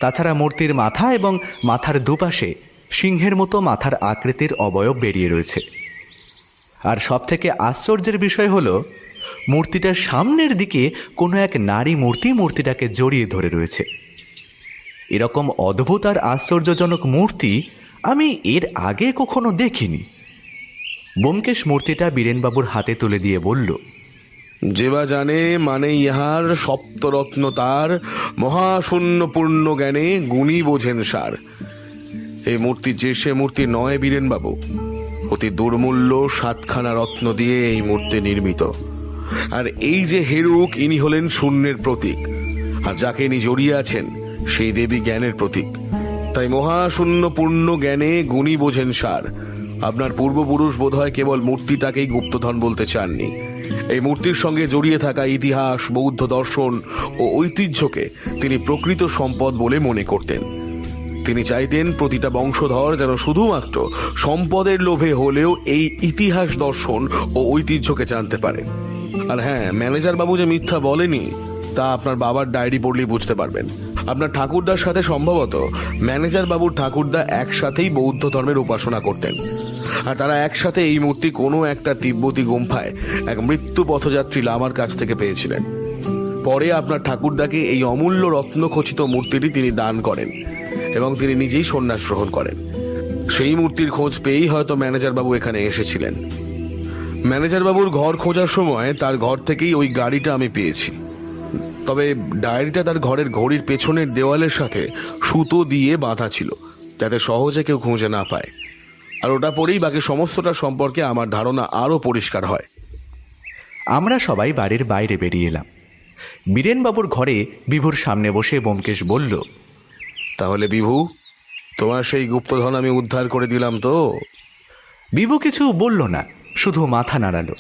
তাছাড়া মূর্তির মাথা এবং মাথার দুপাশে সিংহের মতো মাথার আকৃতির অবয়ব বেরিয়ে রয়েছে। আর সবথেকে আশ্চর্যের বিষয় হলো মূর্তিটার সামনের দিকে কোনো এক নারী মূর্তিটাকে জড়িয়ে ধরে রয়েছে। এরকম অদ্ভুত আর আশ্চর্যজনক মূর্তি আমি এর আগে কখনো দেখিনি। ব্যোমকেশ মূর্তিটা বীরেনবাবুর হাতে তুলে দিয়ে বলল, যেবা জানে মানে ইহার সপ্তরত্ন তার, মহাশূন্য পূর্ণ জ্ঞানে গুণী বোঝেন সার। এই মূর্তি যে সে মূর্তি নয় বীরেনবাবু, অতি দুর্মূল্য 7খানা রত্ন দিয়ে এই মূর্তি নির্মিত। আর এই যে হেরুক, ইনি হলেন শূন্যের প্রতীক, আর যাকে ইনি জড়িয়ে আছেন সেই দেবী জ্ঞানের প্রতীক। তাই মহাশূন্য পূর্ণ জ্ঞানে গুণী বোঝেন সার। আপনার পূর্বপুরুষ বোধহয় কেবল মূর্তিটাকেই গুপ্তধন বলতে চাননি, এই মূর্তির সঙ্গে জড়িয়ে থাকা ইতিহাস, বৌদ্ধ দর্শন ও ঐতিহ্যকে তিনি প্রকৃত সম্পদ বলে মনে করতেন। তিনি চাইতেন প্রতিটা বংশধর যেন শুধুমাত্র সম্পদের লোভে হলেও এই ইতিহাস, দর্শন ও ঐতিহ্যকে জানতে পারে। আর হ্যাঁ, ম্যানেজার বাবু যে মিথ্যা বলেনি তা আপনার বাবার ডায়েরি পড়লেই বুঝতে পারবেন। আপনার ঠাকুরদার সাথে সম্ভবত ম্যানেজার বাবুর ঠাকুরদা একসাথেই বৌদ্ধ ধর্মের উপাসনা করতেন, আর তারা একসাথে এই মূর্তি কোনো একটা তিব্বতী গুম্ফায় এক মৃত্যু পথযাত্রী লামার কাছ থেকে পেয়েছিলেন। পরে আপনার ঠাকুরদাকে এই অমূল্য রত্নখচিত মূর্তিটি তিনি দান করেন এবং তিনি নিজেই সন্ন্যাস গ্রহণ করেন। সেই মূর্তির খোঁজ পেয়েই হয়তো ম্যানেজার বাবু এখানে এসেছিলেন। ম্যানেজার বাবুর ঘর খোঁজার সময় তার ঘর থেকেই ওই গাড়িটা আমি পেয়েছি। তবে ডায়েরিটা তার ঘরের ঘড়ির পেছনের দেওয়ালের সাথে সুতো দিয়ে বাঁধা ছিল, যাতে সহজে কেউ খুঁজে না পায়। আর ওটা পরেই বাকি সমস্তটা সম্পর্কে আমার ধারণা আরও পরিষ্কার হয়। আমরা সবাই বাড়ির বাইরে বেরিয়ে এলাম। বীরেনবাবুর ঘরে বিভুর সামনে বসে ব্যোমকেশ বলল, তাহলে বিভু, তোমার সেই গুপ্তধন আমি উদ্ধার করে দিলাম তো? বিভু কিছু বলল না, শুধু মাথা নাড়ালো।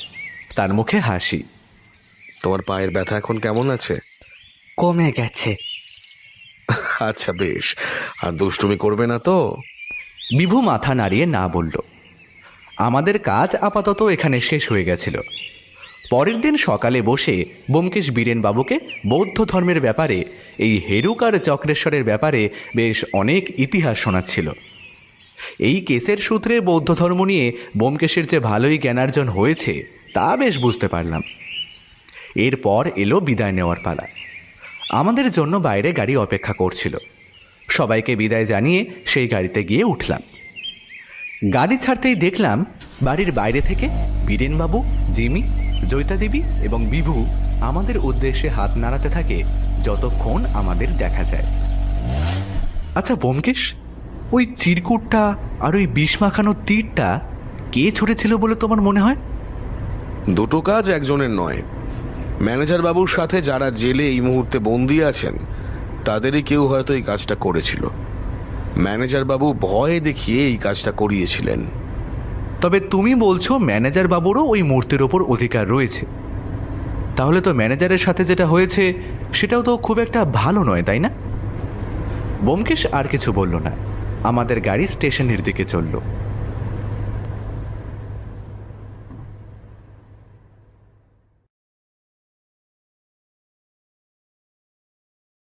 তার মুখে হাসি। তোমার পায়ের ব্যথা এখন কেমন আছে? কমে গেছে। আচ্ছা বেশ, আর দুষ্টুমি করবে না তো? বিভু মাথা নাড়িয়ে না বলল। আমাদের কাজ আপাতত এখানে শেষ হয়ে গেছিল। পরের দিন সকালে বসে ব্যোমকেশ বীরেনবাবুকে বৌদ্ধ ধর্মের ব্যাপারে, এই হেরুক আর চক্রেশ্বরের ব্যাপারে বেশ অনেক ইতিহাস শোনাচ্ছিল। এই কেসের সূত্রে বৌদ্ধ ধর্ম নিয়ে ব্যোমকেশের যে ভালোই জ্ঞানার্জন হয়েছে তা বেশ বুঝতে পারলাম। এরপর এলো বিদায় নেওয়ার পালা। আমাদের জন্য বাইরে গাড়ি অপেক্ষা করছিল। সবাইকে বিদায় জানিয়ে সেই গাড়িতে গিয়ে উঠলাম। গাড়ি ছাড়তেই দেখলাম বাড়ির বাইরে থেকে বীরেনবাবু, জিমি, জয়িতা দেবী এবং বিভু আমাদের উদ্দেশ্যে হাত নাড়াতে থাকে যতক্ষণ আমাদের দেখা যায়। আচ্ছা ব্যোমকেশ, ওই চিরকুটটা আর ওই বিষ মাখানো তীরটা কে ছুঁড়েছিল বলে তোমার মনে হয়? দুটো কাজ একজনের নয়। ম্যানেজার বাবুর সাথে যারা জেলে এই মুহূর্তে বন্দী আছেন তাদেরই কেউ হয়তো এই কাজটা করেছিল। ম্যানেজার বাবু ভয় দেখিয়ে এই কাজটা করিয়েছিলেন। তবে তুমি বলছো ম্যানেজার বাবুরও ওই মূর্তির ওপর অধিকার রয়েছে। তাহলে তো ম্যানেজারের সাথে যেটা হয়েছে সেটাও তো খুব একটা ভালো নয়, তাই না? ব্যোমকেশ আর কিছু বলল না। আমাদের গাড়ি স্টেশনের দিকে চলল।